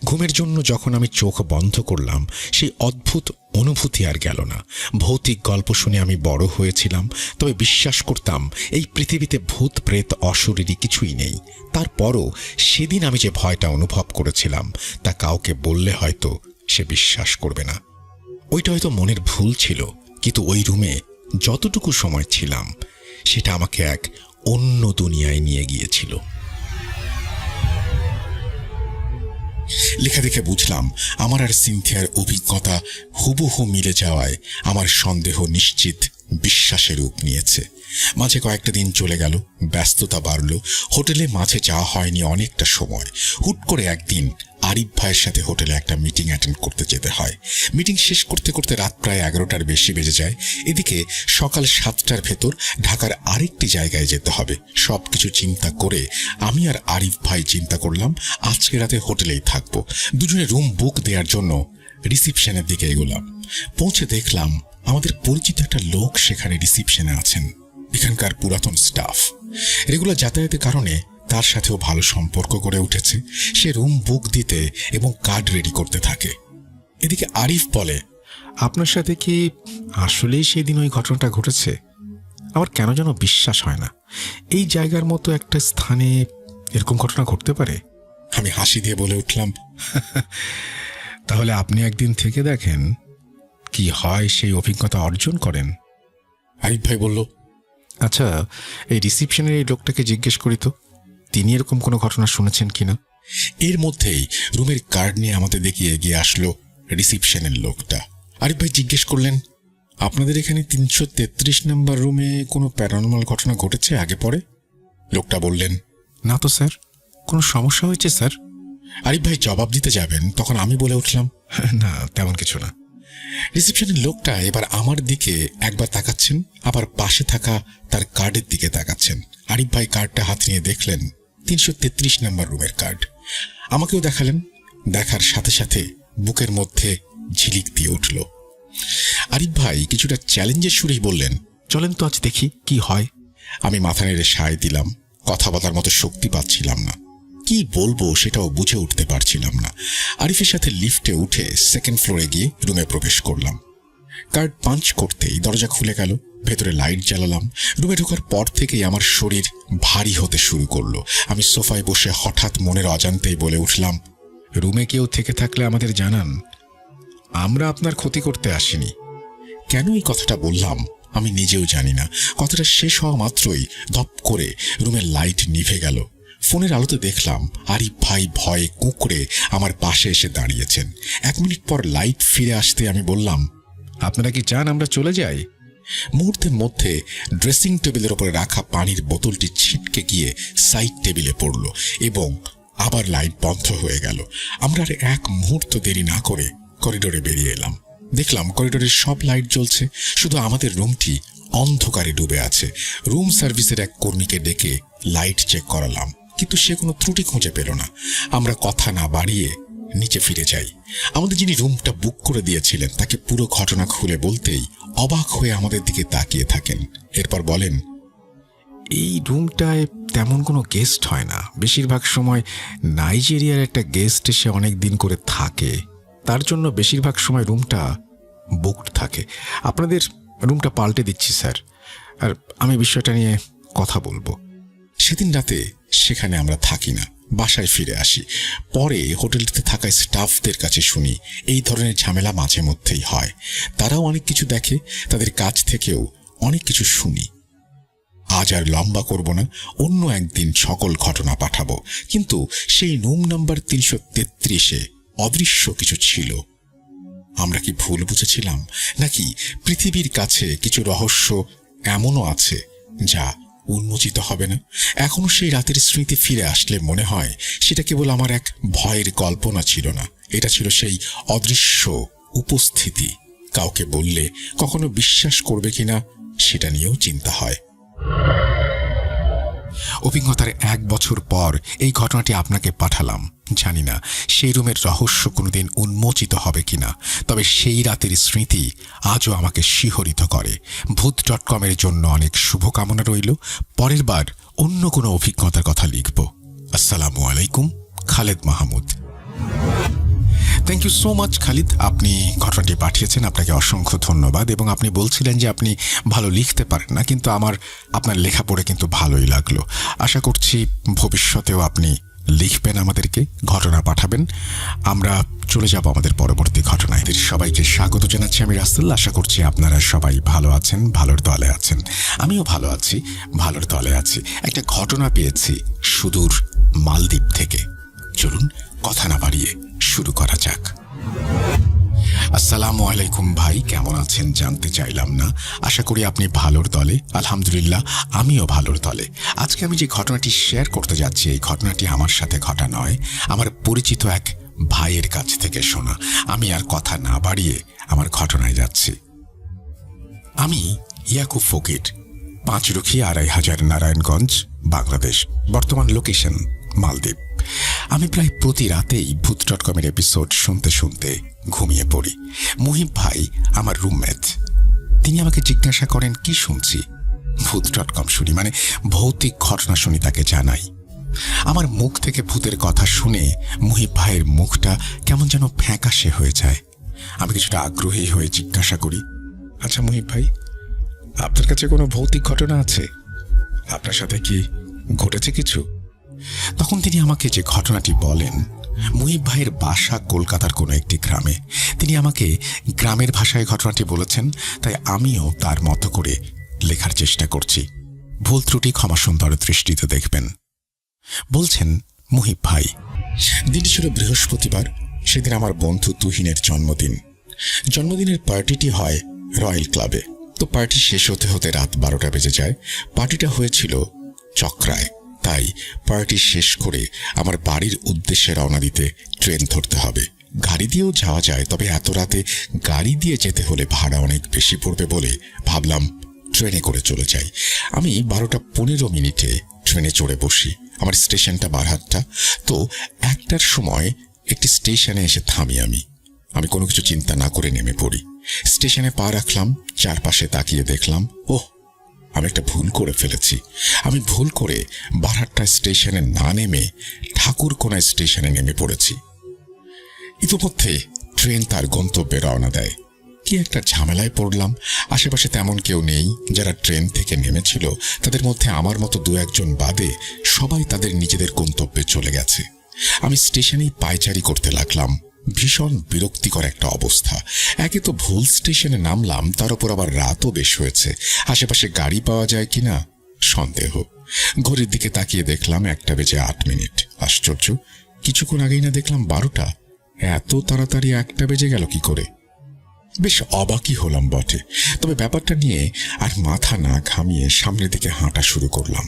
ঘুমের জন্য যখন আমি চোখ বন্ধ করলাম, সেই অদ্ভুত অনুভূতি আর গেল না। ভৌতিক গল্প শুনে আমি বড় হয়েছিলাম। তবে বিশ্বাস করতাম এই পৃথিবীতে ভূত প্রেত অশরীরী কিছুই নেই। তারপরও সেদিন আমি যে ভয়টা অনুভব করেছিলাম তা কাউকে বললে হয়তো সে বিশ্বাস করবে না। ওইটা হয়তো মনের ভুল ছিল, কিন্তু ওই রুমে যতটুকু সময় ছিলাম সেটা আমাকে এক অন্য দুনিয়ায় নিয়ে গিয়েছিল। লেখা দেখে বুঝলাম আমার আর সিনথিয়ার অভিজ্ঞতা হুবহু মিলে যাওয়ায় আমার সন্দেহ নিশ্চিত বিশ্বাসের রূপ নিয়েছে। মাঝে কয়েকটা দিন চলে গেল, ব্যস্ততা বাড়ল। হোটেলে মাঝে যাওয়া হয়নি অনেকটা সময়। হুট করে একদিন আরিফ ভাইয়ের সাথে হোটেলে একটা মিটিং অ্যাটেন্ড করতে যেতে হয়। মিটিং শেষ করতে করতে রাত প্রায় 11টার বেশি বেজে যায়। এদিকে সকাল 7টার ভেতর ঢাকার আরেকটি জায়গায় যেতে হবে। সবকিছু চিন্তা করে আমি আর আরিফ ভাই চিন্তা করলাম আজকে রাতে হোটেলেই থাকবো। দুজনে রুম বুক দেওয়ার জন্য রিসিপশনের দিকে এগোলাম। পৌঁছে দেখলাম আমাদের পরিচিত একটা লোক সেখানে রিসিপশনে আছেন। এখানকার পুরাতন স্টাফ। রেগুলার যাতায়াতের কারণে তার সাথেও ভালো সম্পর্ক গড়ে উঠেছে। সে রুম বুক দিতে এবং কার্ড রেডি করতে থাকে। এদিকে আরিফ বলে, আপনার সাথে কি আসলেই সেদিন ওই ঘটনাটা ঘটেছে? আমার কেন যেন বিশ্বাস হয় না এই জায়গার মতো একটা স্থানে এরকম ঘটনা ঘটতে পারে। আমি হাসি দিয়ে বলে উঠলাম, তাহলে আপনি একদিন থেকে দেখেন কি হয়, সেই অভিজ্ঞতা অর্জন করেন। আরিফ ভাই বলল, আচ্ছা, এই রিসিপশনের এই লোকটাকে জিজ্ঞেস করি তো, তিনি এরকম কোনো ঘটনা শুনেছেন কিনা। এর মধ্যেই রুমের কার্ড নিয়ে আমাদের দেখিয়ে এগিয়ে আসলো রিসিপশনের লোকটা। আরিফ ভাই জিজ্ঞেস করলেন, আপনাদের এখানে 333 নম্বর রুমে কোনো প্যারানর্মাল ঘটনা ঘটেছে আগে পরে? লোকটা বললেন, না তো স্যার, কোনো সমস্যা হয়েছে স্যার? আরিফ ভাই জবাব দিতে যাবেন, তখন আমি বলে উঠলাম, না, তেমন কিছু না। রিসিপশনের লোকটা এবার আমার দিকে একবার তাকাচ্ছেন, আবার পাশে থাকা তার কার্ডের দিকে তাকাচ্ছেন। আরিফ ভাই কার্ডটা হাতে নিয়ে দেখলেন 333 নম্বর রুমের কার্ড। আমাকেও দেখালেন। দেখার সাথে সাথে বুকের মধ্যে ঝিলিক দিয়ে উঠল। আরিফ ভাই কিছুটা চ্যালেঞ্জের সুরেই বললেন, চলেন তো আজ দেখি কি হয়। আমি মাথা নেড়ে সায় দিলাম। কথা বলার মতো শক্তি পাচ্ছিলাম না, কি বলবো সেটাও বুঝে উঠতে পারছিলাম না। আরিফের সাথে লিফটে উঠে সেকেন্ড ফ্লোরে গিয়ে রুমে প্রবেশ করলাম। কার্ড পাঞ্চ করতেই দরজা খুলে গেল। ভেতরে লাইট জ্বালালাম। রুমে ঢোকার পর থেকেই আমার শরীর ভারী হতে শুরু করলো। আমি সোফায় বসে হঠাৎ মনের অজান্তেই বলে উঠলাম, রুমে কেউ থেকে থাকলে আমাদের জানান, আমরা আপনার ক্ষতি করতে আসিনি। কেন এই কথাটা বললাম আমি নিজেও জানি না। কথাটা শেষ হওয়া মাত্রই ধপ করে রুমের লাইট নিভে গেল। ফোনের আলোতে দেখলাম আরিফ ভাই ভয়ে কুঁকড়ে আমার পাশে এসে দাঁড়িয়েছেন। 1 মিনিট পর লাইট ফিরে আসতে আমি বললাম, আপনারা কি চান আমরা চলে যাই? মুহূর্তের মধ্যে ড্রেসিং টেবিলের ওপরে রাখা পানির বোতলটি ছিটকে গিয়ে সাইড টেবিলে পড়ল এবং আবার লাইট বন্ধ হয়ে গেল। আমরা আর এক মুহূর্ত দেরি না করে করিডোরে বেরিয়ে এলাম। দেখলাম করিডোরের সব লাইট জ্বলছে, শুধু আমাদের রুমটি অন্ধকারে ডুবে আছে। রুম সার্ভিসের এক কর্মীকে ডেকে লাইট চেক করালাম, কিন্তু সে কোনো ত্রুটি খুঁজে পেল না। আমরা কথা না বাড়িয়ে নিচে ফিরে যাই। আমাদের যিনি রুমটা বুক করে দিয়েছিলেন তাকে পুরো ঘটনা খুলে বলতেই অবাক হয়ে আমাদের দিকে তাকিয়ে থাকেন। এরপর বলেন, এই রুমটায় তেমন কোনো গেস্ট হয় না। বেশিরভাগ সময় নাইজেরিয়ার একটা গেস্ট এসে অনেক দিন করে থাকে, তার জন্য বেশিরভাগ সময় রুমটা বুকড থাকে। আপনাদের রুমটা পাল্টে দিচ্ছি স্যার, আর আমি বিষয়টা নিয়ে কথা বলবো। সেদিন রাতে সেখানে আমরা থাকি না, বাসায় ফিরে আসি। পরে হোটেলটিতে থাকা স্টাফদের কাছে শুনি এই ধরনের ঝামেলা মাঝে মধ্যেই হয়। তারাও অনেক কিছু দেখে, তাদের কাছ থেকেও অনেক কিছু শুনি। আজ আর লম্বা করব না, অন্য একদিন সকল ঘটনা পাঠাবো। কিন্তু সেই রুম নাম্বার 333-এ অদৃশ্য কিছু ছিল। আমরা কি ভুল বুঝেছিলাম, নাকি পৃথিবীর কাছে কিছু রহস্য এমনও আছে যা উন্মোচিত হবে না? এখনো সেই রাতের স্মৃতি ফিরে আসলে মনে হয় সেটা কেবল আমার এক ভয়ের কল্পনা ছিল না, এটা ছিল সেই অদৃশ্য উপস্থিতি। কাউকে বললে কখনো বিশ্বাস করবে কিনা সেটা নিয়েও চিন্তা হয়। অভিজ্ঞতার 1 বছর পর এই ঘটনাটি আপনাকে পাঠালাম। জানি না সেই রুমের রহস্য কোনোদিন উন্মোচিত হবে কিনা, তবে সেই রাতের স্মৃতি আজও আমাকে শিহরিত করে। ভূত.com-এর জন্য অনেক শুভকামনা রইল। পরের বার অন্য কোনো অভিজ্ঞতার কথা লিখব। আসসালামু আলাইকুম, Khaled Mahmud. Thank you so much Khalid, আপনি ঘটনাটি পাঠিয়েছেন, আপনাকে অসংখ্য ধন্যবাদ। এবং আপনি বলছিলেন যে আপনি ভালো লিখতে পারেন না, কিন্তু আপনার লেখা পড়ে কিন্তু ভালোই লাগলো। আশা করছি ভবিষ্যতেও আপনি লিখবেন, আমাদেরকে ঘটনা পাঠাবেন। আমরা চলে যাব আমাদের পরবর্তী ঘটনায়। সবাইকে স্বাগত জানাচ্ছি, আমি রাসেল। আশা করছি আপনারা সবাই ভালো আছেন, ভালোর দলে আছেন। আমিও ভালো আছি, ভালোর দলে আছি। একটা ঘটনা পেয়েছি সুদূর মালদ্বীপ থেকে। চলুন কথা না বাড়িয়ে শুরু করা যাক। আসসালামু আলাইকুম ভাই, কেমন আছেন জানতে চাইলাম না? আশা করি আপনি ভালোর দলে। আলহামদুলিল্লাহ, আমিও ভালোর দলে। আজকে আমি যে ঘটনাটি শেয়ার করতে যাচ্ছি, এই ঘটনাটি আমার সাথে ঘটা নয়, আমার পরিচিত এক ভাইয়ের কাছ থেকে শোনা। আমি আর কথা না বাড়িয়ে আমার ঘটনায় যাচ্ছি। আমি ইয়াকুব ফকির, 5 রুখি 2500 নারায়ণগঞ্জ, বাংলাদেশ। বর্তমান লোকেশন মালদ্বীপ। আমি প্রায় প্রতি রাতেই ভূত.com-এর এপিসোড শুনতে শুনতে ঘুমিয়ে পড়ি। মুহিব ভাই আমার রুমমেট, তিনি আমাকে জিজ্ঞাসা করেন কি শুনছি। ভূত.com শুনি, মানে ভৌতিক ঘটনা শুনি, তাকে জানাই। আমার মুখ থেকে ভূতের কথা শুনে মুহিব ভাইয়ের মুখটা কেমন যেন ফ্যাকাশে হয়ে যায়। আমি কিছুটা আগ্রহী হয়ে জিজ্ঞাসা করি, আচ্ছা মুহিব ভাই, আপনার কাছে কোনো ভৌতিক ঘটনা আছে? আপনার সাথে কি ঘটেছে কিছু? তখন তিনি আমাকে যে ঘটনাটি বলেন, মুহিব ভাইয়ের বাসা কলকাতার কোনো একটি গ্রামে। তিনি আমাকে গ্রামের ভাষায় ঘটনাটি বলেছেন, তাই আমিও তার মতো করে লেখার চেষ্টা করছি। ভুল ত্রুটি ক্ষমা সুন্দর দৃষ্টিতে দেখবেন। বলছেন মুহিব ভাই, দিনটি ছিল বৃহস্পতিবার। সেদিন আমার বন্ধু তুহিনের জন্মদিন। জন্মদিনের পার্টিটি হয় রয়্যাল ক্লাবে। তো পার্টি শেষ হতে হতে রাত 12টা বেজে যায়। পার্টিটা হয়েছিল চক্রায়, তাই পার্টি শেষ করে আমার বাড়ির উদ্দেশ্যে রওনা দিতে ট্রেন ধরতে হবে। গাড়ি দিয়েও যাওয়া যায়, তবে এত রাতে গাড়ি দিয়ে যেতে হলে ভাড়া অনেক বেশি পড়বে বলে ভাবলাম ট্রেনে করে চলে যাই। আমি 12:15 ট্রেনে চড়ে বসি। আমার স্টেশনটা বারহাট্টা। তো 1টার সময় একটি স্টেশনে এসে থামি। আমি কোনো কিছু চিন্তা না করে নেমে পড়ি। স্টেশনে পা রাখলাম, চারপাশে তাকিয়ে দেখলাম, ওহ, আমি একটা ভুল করে ফেলেছি। আমি ভুল করে বারহাট্টা স্টেশনে না নেমে ঠাকুরকোনা স্টেশনে নেমে পড়েছি। ইতিমধ্যে ট্রেন তার গন্তব্যে রওনা দেয়। কি একটা ঝামেলায় পড়লাম। আশেপাশে তেমন কেউ নেই। যারা ট্রেন থেকে নেমেছিল তাদের মধ্যে আমার মতো 2-1 বাদে সবাই তাদের নিজেদের গন্তব্যে চলে গেছে। আমি স্টেশনেই পায়চারি করতে লাগলাম। ভীষণ বিরক্তিকর একটা অবস্থা। একে তো ভুল স্টেশনে নামলাম, তার উপর আবার রাতও বেশ হয়েছে। আশেপাশে গাড়ি পাওয়া যায় কিনা সন্দেহ। ঘড়ির দিকে তাকিয়ে দেখলাম 1:08। আশ্চর্য, কিছুক্ষণ আগেই না দেখলাম 12টা। এত তাড়াতাড়ি 1টা বেজে গেল কি করে? বেশ অবাকই হলাম বটে। তবে ব্যাপারটা নিয়ে আর মাথা না ঘামিয়ে সামনের দিকে হাঁটা শুরু করলাম।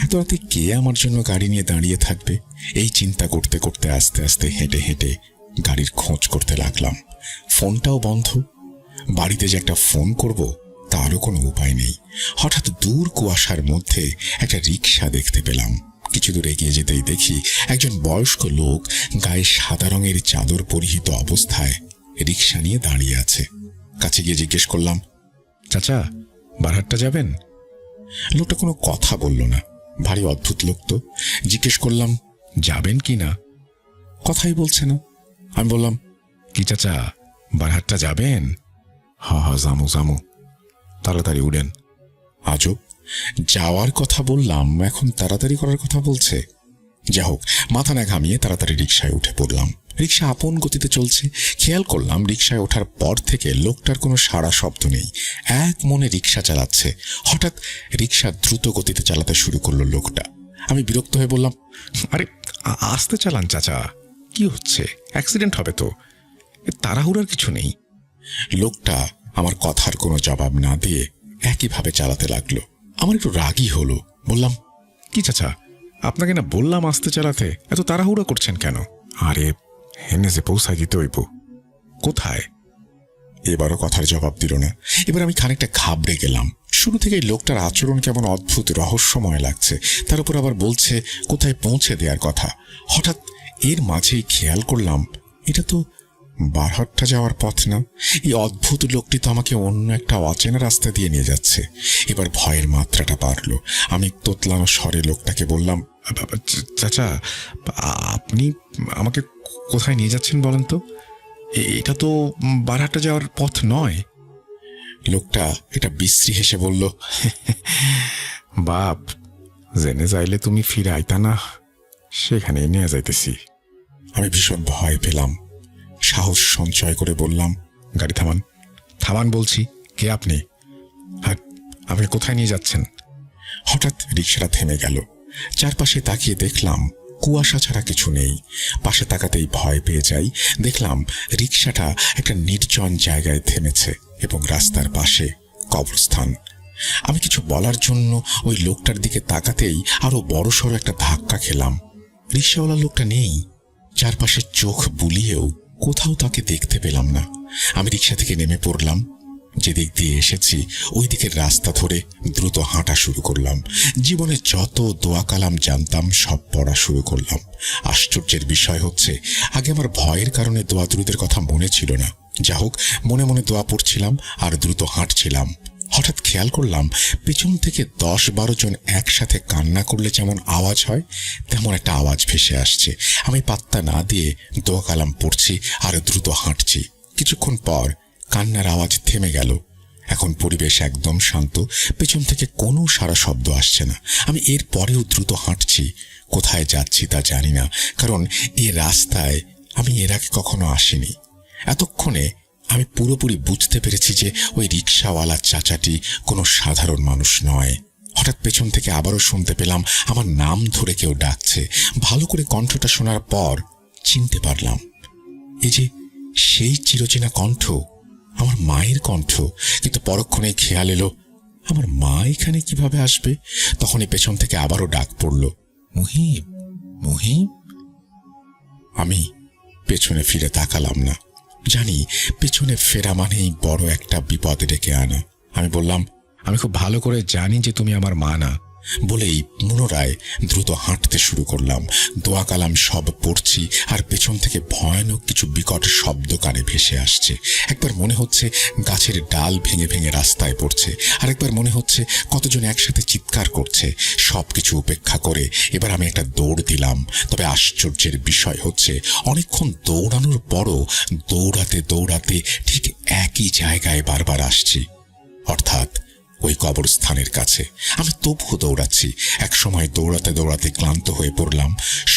এত রাতে কে আমার জন্য গাড়ি নিয়ে দাঁড়িয়ে থাকবে, এই চিন্তা করতে করতে আস্তে আস্তে হেঁটে হেঁটে গাড়ির খোঁজ করতে লাগলাম। ফোনটাও বন্ধ। বাড়িতে যে একটা ফোন করব তারও কোনো উপায় নেই। হঠাৎ দূর কুয়াশার মধ্যে একটা রিক্সা দেখতে পেলাম। কিছু দূর এগিয়ে যেতেই দেখি একজন বয়স্ক লোক গায়ে সাদা রঙের চাদর পরিহিত অবস্থায় রিক্সা নিয়ে দাঁড়িয়ে আছে। কাছে গিয়ে জিজ্ঞেস করলাম, চাচা, বারহাট্টা যাবেন? লোকটা কোনো কথা বলল না। ভারী অদ্ভুত লোক তো। জিজ্ঞেস করলাম, যাবেন কি না? কথাই বলছে না। আমি বললাম, কি চাচা, বারহাট্টা যাবেন? হা জামু, তাড়াতাড়ি উঠেন। আজব, যাওয়ার কথা বললাম, এখন তাড়াতাড়ি করার কথা বলছে। যা হোক, মাথা না ঘামিয়ে তাড়াতাড়ি রিক্সায় উঠে পড়লাম। রিক্সা আপন গতিতে চলছে। খেয়াল করলাম রিক্সায় ওঠার পর থেকে লোকটার কোনো সাড়া শব্দ নেই। এক মনে রিক্সা চালাচ্ছে। হঠাৎ রিক্সা দ্রুত গতিতে চালাতে শুরু করলো লোকটা। আমি বিরক্ত হয়ে বললাম, আরে আস্তে চালান চাচা, কি হচ্ছে? অ্যাক্সিডেন্ট হবে তো, তাড়াহুড়ার কিছু নেই। লোকটা আমার কথার কোনো জবাব না দিয়ে একইভাবে চালাতে লাগলো। আমার একটু রাগই হলো। বললাম, কি চাচা, আপনাকে না বললাম আস্তে চালাতে, এত তাড়াহুড়া করছেন কেন? আরে হেনে যে পৌঁছায় দিতে হইব। কোথায়? এবারও কথার জবাব দিল না। এবার আমি খানিকটা ঘাবড়ে গেলাম। শুরু থেকেই লোকটার আচরণ কেমন অদ্ভুত, রহস্যময় লাগছে। তার উপর আবার বলছে কোথায় পৌঁছে দেওয়ার কথা। হঠাৎ এর মাঝেই খেয়াল করলাম এটা তো বারহাট্টা যাওয়ার পথ না। এই অদ্ভুত লোকটি তো আমাকে অন্য একটা অচেনা রাস্তা দিয়ে নিয়ে যাচ্ছে। এবার ভয়ের মাত্রাটা বাড়ল। আমি তোতলানো স্বরে লোকটাকে বললাম, চাচা, আপনি আমাকে কোথায় নিয়ে যাচ্ছেন বলেন তো? এটা তো বারহাট্টা যাওয়ার পথ নয়। লোকটা এটা বিশ্রী হেসে বলল, বাপ, জেনে যাইলে তুমি ফিরে আইতা না, সেখানে নিয়ে যাইতেছি। আমি ভীষণ ভয় পেলাম। সাহস সঞ্চয় করে বললাম, গাড়ি থামান। থামান বলছি। কে আপনি? হ্যাঁ, আপনি কোথায় নিয়ে যাচ্ছেন? হঠাৎ রিক্সাটা থেমে গেল। চারপাশে তাকিয়ে দেখলাম কুয়াশা ছাড়া কিছু নেই। পাশে তাকাতেই ভয় পেয়ে যাই। দেখলাম রিক্সাটা একটা নির্জন জায়গায় থেমেছে এবং রাস্তার পাশে কবরস্থান। আমি কিছু বলার জন্য ওই লোকটার দিকে তাকাতেই আরো বড়সড় একটা ধাক্কা খেলাম। রিক্সাওয়ালা লোকটা নেই। চারপাশে চোখ বুলিয়েও কোথাও তাকে দেখতে পেলাম না। আমি রিক্সা থেকে নেমে পড়লাম। যেদিক দিয়ে এসেছি ওই দিকের রাস্তা ধরে দ্রুত হাঁটা শুরু করলাম। জীবনে যত দোয়া কালাম জানতাম সব পড়া শুরু করলাম। আশ্চর্যের বিষয় হচ্ছে, আগে আমার ভয়ের কারণে দোয়া দ্রুতের কথা মনে ছিল না। যা হোক, মনে মনে দোয়া পড়ছিলাম আর দ্রুত হাঁটছিলাম। হঠাৎ খেয়াল করলাম পেছন থেকে 10-12 জন একসাথে কান্না করলে যেমন আওয়াজ হয়, তেমন একটা আওয়াজ ভেসে আসছে। আমি পাত্তা না দিয়ে দোয়া কালাম পড়ছি আর দ্রুত হাঁটছি। কিছুক্ষণ পর কান্নার আওয়াজ থেমে গেল। এখন পরিবেশ একদম শান্ত, পেছন থেকে কোনো সারা শব্দ আসছে না। আমি এর পরেও দ্রুত হাঁটছি। কোথায় যাচ্ছি তা জানি না, কারণ এই রাস্তায় আমি এর আগে কখনো আসিনি। এতক্ষণে আমি পুরোপুরি বুঝতে পেরেছি যে ওই রিকশাওয়ালা চাচাটি কোনো সাধারণ মানুষ নয়। হঠাৎ পেছন থেকে আবারও শুনতে পেলাম আমার নাম ধরে কেউ ডাকছে। ভালো করে কণ্ঠটা শোনার পর চিনতে পারলাম, এই যে সেই চিরচেনা কণ্ঠ, আমার মায়ের কণ্ঠ। কিন্তু পরক্ষণে খেয়াল এলো, আমার মা এখানে কিভাবে আসবে? তখনই পেছন থেকে আবারও ডাক পড়ল, মুহিব, মুহিব। আমি পেছনে ফিরে তাকালাম না। জানি পেছনে ফেরা মানেই বড় একটা বিপদ ডেকে আনা। আমি বললাম, আমি খুব ভালো করে জানি যে তুমি আমার মা না, বলেই পুনরায় দ্রুত হাঁটতে শুরু করলাম। দোয়া কালাম সব পড়ছি আর পেছন থেকে ভয়ানক কিছু বিকট শব্দ কানে ভেসে আসছে। একবার মনে হচ্ছে গাছের ডাল ভেঙে ভেঙে রাস্তায় পড়ছে, আরেকবার মনে হচ্ছে কতজন একসাথে চিৎকার করছে। সবকিছু উপেক্ষা করে এবার আমি একটা দৌড় দিলাম। তবে আশ্চর্যের বিষয় হচ্ছে, অনেকক্ষণ দৌড়ানোর পরও দৌড়াতে দৌড়াতে ঠিক একই জায়গায় বারবার আসছি, অর্থাৎ ওই কবরস্থানের কাছে। আমি তবুও দৌড়াচ্ছি। এক সময় দৌড়াতে দৌড়াতে ক্লান্ত হয়ে পড়লাম।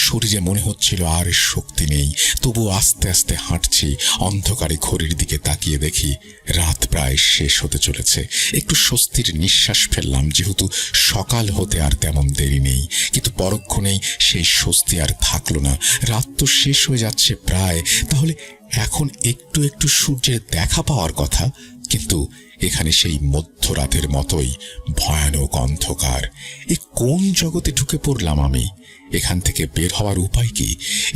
শরীরে মনে হচ্ছিল আর শক্তি নেই, তবুও আস্তে আস্তে হাঁটছি। অন্ধকারে ঘড়ির দিকে তাকিয়ে দেখি রাত প্রায় শেষ হতে চলেছে। একটু স্বস্তির নিঃশ্বাস ফেললাম, যেহেতু সকাল হতে আর তেমন দেরি নেই। কিন্তু পরক্ষণেই সেই স্বস্তি আর থাকলো না। রাত তো শেষ হয়ে যাচ্ছে প্রায়, তাহলে এখন একটু একটু সূর্যের দেখা পাওয়ার কথা, কিন্তু এখানে সেই মধ্যরাতের মতোই ভয়ানক অন্ধকার। এ কোন জগতে ঢুকে পড়লাম আমি? এখান থেকে বের হওয়ার উপায় কি?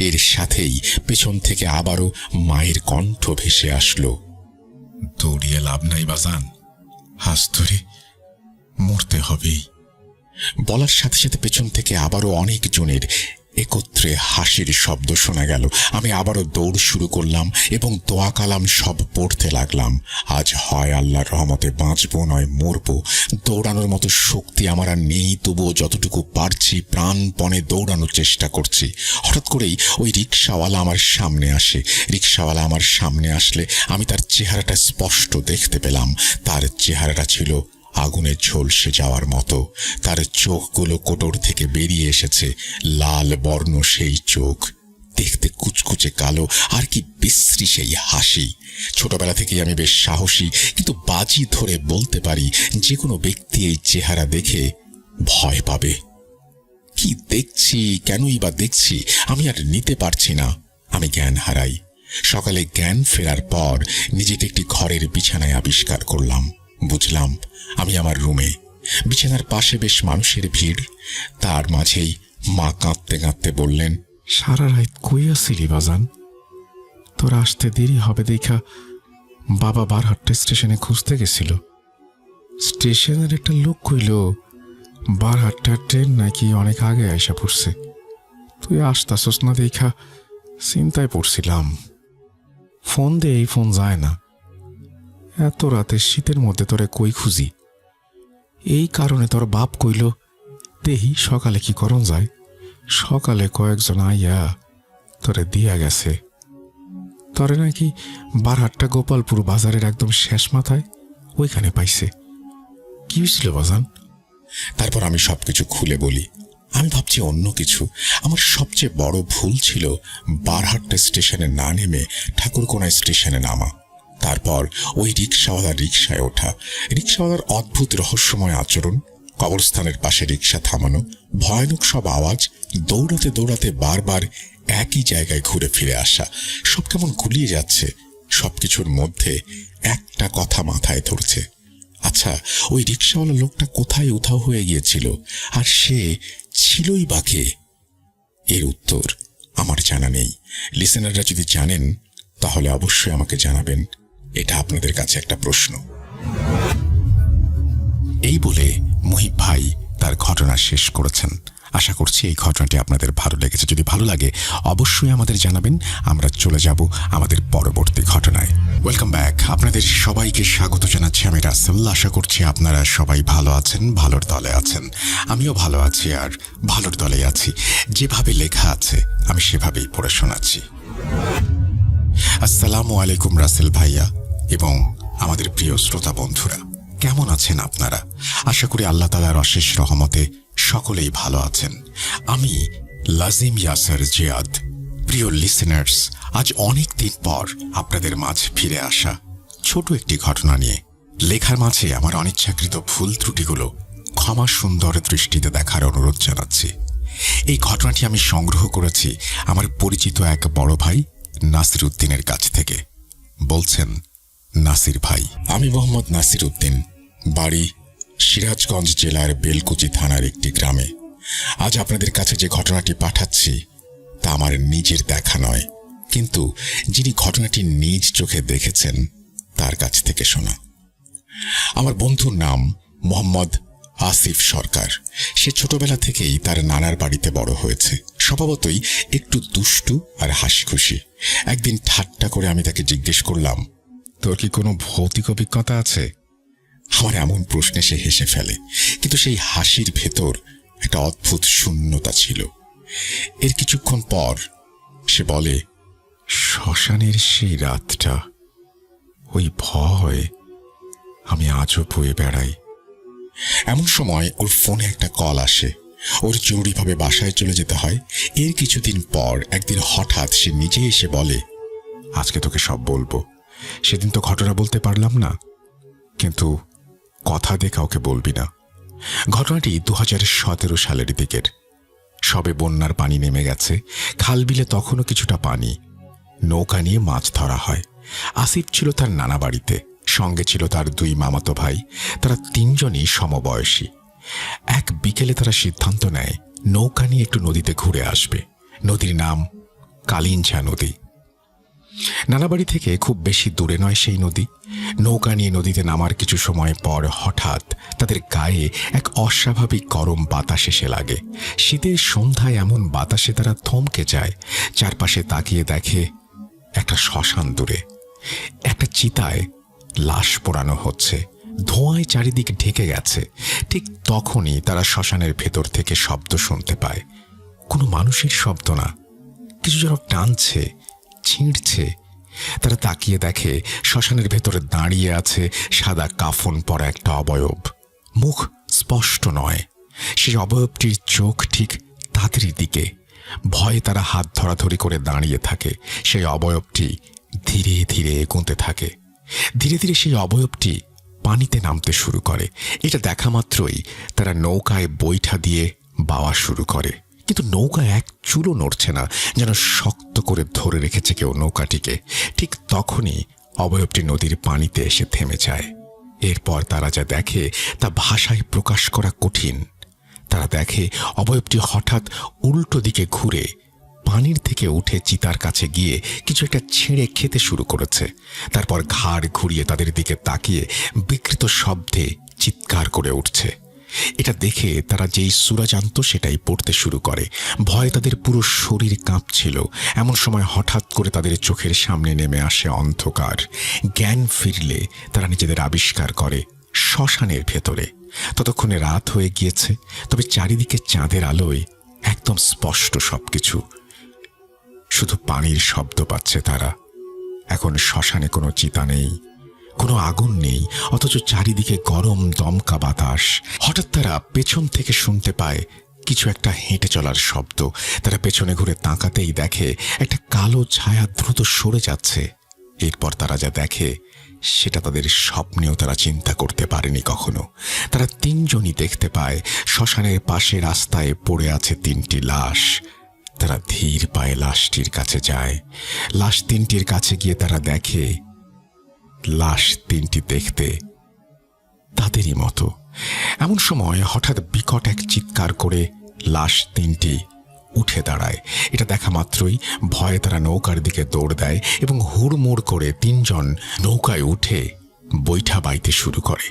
এর সাথেই পেছন থেকে আবারও মায়ের কণ্ঠ ভেসে আসলো, দৌড়িয়ে লাভ নাই বাজান, হাস ধরে মরতে হবেই। বলার সাথে সাথে পেছন থেকে আবারও অনেক জনের একত্রে হাসির শব্দ শোনা গেল। আমি আবারও দৌড় শুরু করলাম এবং দোয়া কালাম সব পড়তে লাগলাম। আজ হয় আল্লাহর রহমতে বাঁচবো নয় মরবো। দৌড়ানোর মতো শক্তি আমার আর নেই, তবুও যতটুকু পারছি প্রাণপণে দৌড়ানোর চেষ্টা করছি। হঠাৎ করেই ওই রিকশাওয়ালা আমার সামনে আসে। রিকশাওয়ালা আমার সামনে আসলে আমি তার চেহারাটা স্পষ্ট দেখতে পেলাম। তার চেহারাটা ছিল আগুনে ঝলসে যাওয়ার মতো। তার চোখগুলো কোটর থেকে বেরিয়ে এসেছে, লাল বর্ণ সেই চোখ, দেখতে কুচকুচে কালো, আর কি বিশ্রী সেই হাসি। ছোটবেলা থেকেই আমি বেশ সাহসী, কিন্তু বাজি ধরে বলতে পারি যে কোনো ব্যক্তি এই চেহারা দেখে ভয় পাবে। কি দেখছি, কেনই বা দেখছি, আমি আর নিতে পারছি না। আমি জ্ঞান হারাই। সকালে জ্ঞান ফেরার পর নিজেকে একটি ঘরের বিছানায় আবিষ্কার করলাম। বুঝলাম আমি আমার রুমে। বিছানার পাশে বেশ মানুষের ভিড়। তার মাঝেই মা কাঁদতে কাঁদতে বললেন, সারা রাত কই আসিলি বাজান? তোর আসতে দেরি হবে দেখা বাবা বারহাট্টা স্টেশনে খুঁজতে গেছিল। স্টেশনের একটা লোক কইল বারহাট্টার ট্রেন নাকি অনেক আগে আইসা পড়ছে। তুই আসতাছস না দেখা চিন্তায় পড়ছিলাম। ফোন দিয়ে এই ফোন যায় না। এত রাতে শীতের মধ্যে তোরে কই খুঁজি। এই কারণে তোর বাপ কইল দেহি সকালে কি করণ যায়। সকালে কয়েকজন আইয়া তোরে দিয়া গেছে। তরে নাকি বারহাট্টা গোপালপুর বাজারের একদম শেষ মাথায় ওইখানে পাইছে। কি হয়েছিল বাজান? তারপর আমি সবকিছু খুলে বলি। আমি ভাবছি অন্য কিছু। আমার সবচেয়ে বড় ভুল ছিল বারহাট্টা স্টেশনে না নেমে ঠাকুরকোনা স্টেশনে নামা, তারপর ওই রিকশাওয়ালার রিকশায় ওঠা। রিকশাওয়ালার অদ্ভুত রহস্যময় আচরণ, কবরস্থানের পাশে রিকশা থামানো, ভয়ানক সব আওয়াজ, দৌড়াতে দৌড়াতে বারবার একই জায়গায় ঘুরে ফিরে আসা, সব কেমন গুলিয়ে যাচ্ছে। সবকিছুর মধ্যে একটা কথা মাথায় ধরছে, আচ্ছা ওই রিকশাওয়ালা লোকটা কোথায় উধাও হয়ে গিয়েছিল, আর সে ছিলই বা কে? এর উত্তর আমার জানা নেই। লিসেনাররা যদি জানেন তাহলে অবশ্যই আমাকে জানাবেন। এটা আপনাদের কাছে একটা প্রশ্ন। এই বলে মুহিব ভাই তার ঘটনা শেষ করেছেন। আশা করছি এই ঘটনাটি আপনাদের ভালো লেগেছে। যদি ভালো লাগে অবশ্যই আমাদের জানাবেন। আমরা চলে যাব আমাদের পরবর্তী ঘটনায়। Welcome back. আপনাদের সবাইকে স্বাগত জানাচ্ছি আমি রাসেল। আশা করছি আপনারা সবাই ভালো আছেন, ভালোর দলে আছেন। আমিও ভালো আছি আর ভালোর দলেই আছি। যেভাবে লেখা আছে আমি সেভাবেই পড়ে শোনাচ্ছি। আসসালামু আলাইকুম রাসেল ভাইয়া এবং আমাদের প্রিয় শ্রোতা বন্ধুরা, কেমন আছেন আপনারা? আশা করি আল্লাহ তাআলার অশেষ রহমতে সকলেই ভালো আছেন। আমি লাজিম ইয়াসার জিয়াদ। প্রিয় লিসেনার্স, আজ অনেক দিন পর আপনাদের মাঝে ফিরে আসা ছোট একটি ঘটনা নিয়ে। লেখার মাঝে আমার অনিচ্ছাকৃত ভুল ত্রুটিগুলো ক্ষমা সুন্দর দৃষ্টিতে দেখার অনুরোধ জানাচ্ছি। এই ঘটনাটি আমি সংগ্রহ করেছি আমার পরিচিত এক বড় ভাই নাসির উদ্দিনের কাছ থেকে। বলছেন নাসির ভাই। আমি মোহাম্মদ নাসির উদ্দিন, বাড়ি সিরাজগঞ্জ জেলার বেলকুচি থানার একটি গ্রামে। আজ আপনাদের কাছে যে ঘটনাটি পাঠাচ্ছি তা আমার নিজের দেখা নয়, কিন্তু যিনি ঘটনাটি নিজ চোখে দেখেছেন তার কাছ থেকে শোনা। আমার বন্ধুর নাম মোহাম্মদ আসিফ সরকার। সে ছোটবেলা থেকেই তার নানার বাড়িতে বড় হয়েছে। স্বভাবতই একটু দুষ্টু আর হাসিখুশি। একদিন ঠাট্টা করে আমি তাকে জিজ্ঞেস করলাম, তোর কি কোনো ভৌতিক অভিজ্ঞতা আছে? আমার এমন প্রশ্নে সে হেসে ফেলে, কিন্তু সেই হাসির ভেতর একটা অদ্ভুত শূন্যতা ছিল। এর কিছুক্ষণ পর সে বলে, শ্মশানের সেই রাতটা, ওই ভয় আমি আজও বয়ে বেড়াই। এমন সময় ওর ফোনে একটা কল আসে। ওর জরুরিভাবে বাসায় চলে যেতে হয়। এর কিছুদিন পর একদিন হঠাৎ সে নিজে এসে বলে, আজকে তোকে সব বলবো। সেদিন তো ঘটনা বলতে পারলাম না, কিন্তু কথা দিয়ে কাউকে বলবি না। ঘটনাটি 2017 সালের দিকের। সবে বন্যার পানি নেমে গেছে। খাল বিলে তখনও কিছুটা পানি। নৌকা নিয়ে মাছ ধরা হয়। আসিফ ছিল তার নানা বাড়িতে, সঙ্গে ছিল তার 2 মামাতো ভাই। তারা 3 জনই সমবয়সী। এক বিকেলে তারা সিদ্ধান্ত নেয় নৌকা নিয়ে একটু নদীতে ঘুরে আসবে। নদীর নাম কালিঞ্চা নদী। নানাবাড়ি থেকে খুব বেশি দূরে নয় সেই নদী। নৌকা নিয়ে নদীতে নামার কিছু সময় পর হঠাৎ তাদের গায়ে এক অস্বাভাবিক গরম বাতাস এসে লাগে। শীতের সন্ধ্যায় এমন বাতাসে তারা থমকে যায়। চারপাশে তাকিয়ে দেখে একটা শ্মশান দূরে। একটা চিতায় লাশ পোড়ানো হচ্ছে। ধোঁয়ায় চারিদিক ঢেকে গেছে। ঠিক তখনই তারা শ্মশানের ভেতর থেকে শব্দ শুনতে পায়। কোনো মানুষের শব্দ না, কিছু যেন টানছে, ছিঁড়ছে। তারা তাকিয়ে দেখে শ্মশানের ভেতরে দাঁড়িয়ে আছে সাদা কাফন পরা একটা অবয়ব। মুখ স্পষ্ট নয়। সেই অবয়বটির চোখ ঠিক তাদেরই দিকে। ভয়ে তারা হাত ধরাধরি করে দাঁড়িয়ে থাকে। সেই অবয়বটি ধীরে ধীরে এগোতে থাকে। ধীরে ধীরে সেই অবয়বটি পানিতে নামতে শুরু করে। এটা দেখা মাত্রই তারা নৌকায় বৈঠা দিয়ে বাওয়া শুরু করে, কিন্তু নৌকা এক চুলও নড়ছে না, যেন শক্ত করে ধরে রেখেছে কেউ নৌকাটিকে। ঠিক তখনই অবয়বটি নদীর পানিতে এসে থেমে যায়। এরপর তারা যা দেখে তা ভাষায় প্রকাশ করা কঠিন। তারা দেখে অবয়বটি হঠাৎ উল্টো দিকে ঘুরে পানির থেকে উঠে চিতার কাছে গিয়ে কিছু একটা ছেড়ে খেতে শুরু করেছে। তারপর ঘাড় ঘুরিয়ে তাদের দিকে তাকিয়ে বিকৃত শব্দে চিৎকার করে উঠছে। এটা দেখে তারা যেই সূরা জানত সেটাই পড়তে শুরু করে। ভয়ে তাদের পুরো শরীর কাঁপছিল। এমন সময় হঠাৎ করে তাদের চোখের সামনে নেমে আসে অন্ধকার। জ্ঞান ফিরলে তারা নিজেদের আবিষ্কার করে শ্মশানের ভেতরে। ততক্ষণে রাত হয়ে গিয়েছে, তবে চারিদিকে চাঁদের আলোয় একদম স্পষ্ট সবকিছু। শুধু পানির শব্দ পাচ্ছে তারা। এখন শ্মশানে কোনো চিতা নেই, কোনো আগুন নেই, অথচ চারিদিকে গরম দমকা বাতাস। হঠাৎ তারা পেছন থেকে শুনতে পায় কিছু একটা হেঁটে চলার শব্দ। তারা পেছনে ঘুরে তাকাতেই দেখে একটা কালো ছায়া দ্রুত সরে যাচ্ছে। এরপর তারা যা দেখে সেটা তাদের স্বপ্নেও তারা চিন্তা করতে পারেনি কখনো। তারা 3 জনই দেখতে পায় শ্মশানের পাশে রাস্তায় পড়ে আছে 3টি লাশ। তারা ধীর পায়ে লাশটির কাছে যায়। লাশ 3টির কাছে গিয়ে তারা দেখে লাশ 3টি দেখতে তাদেরই মতো। এমন সময় হঠাৎ বিকট এক চিৎকার করে লাশ 3টি উঠে দাঁড়ায়। এটা দেখা মাত্রই ভয়ে তারা নৌকার দিকে দৌড় দেয় এবং হুড়মুড় করে 3 জন নৌকায় উঠে বৈঠা বাইতে শুরু করে।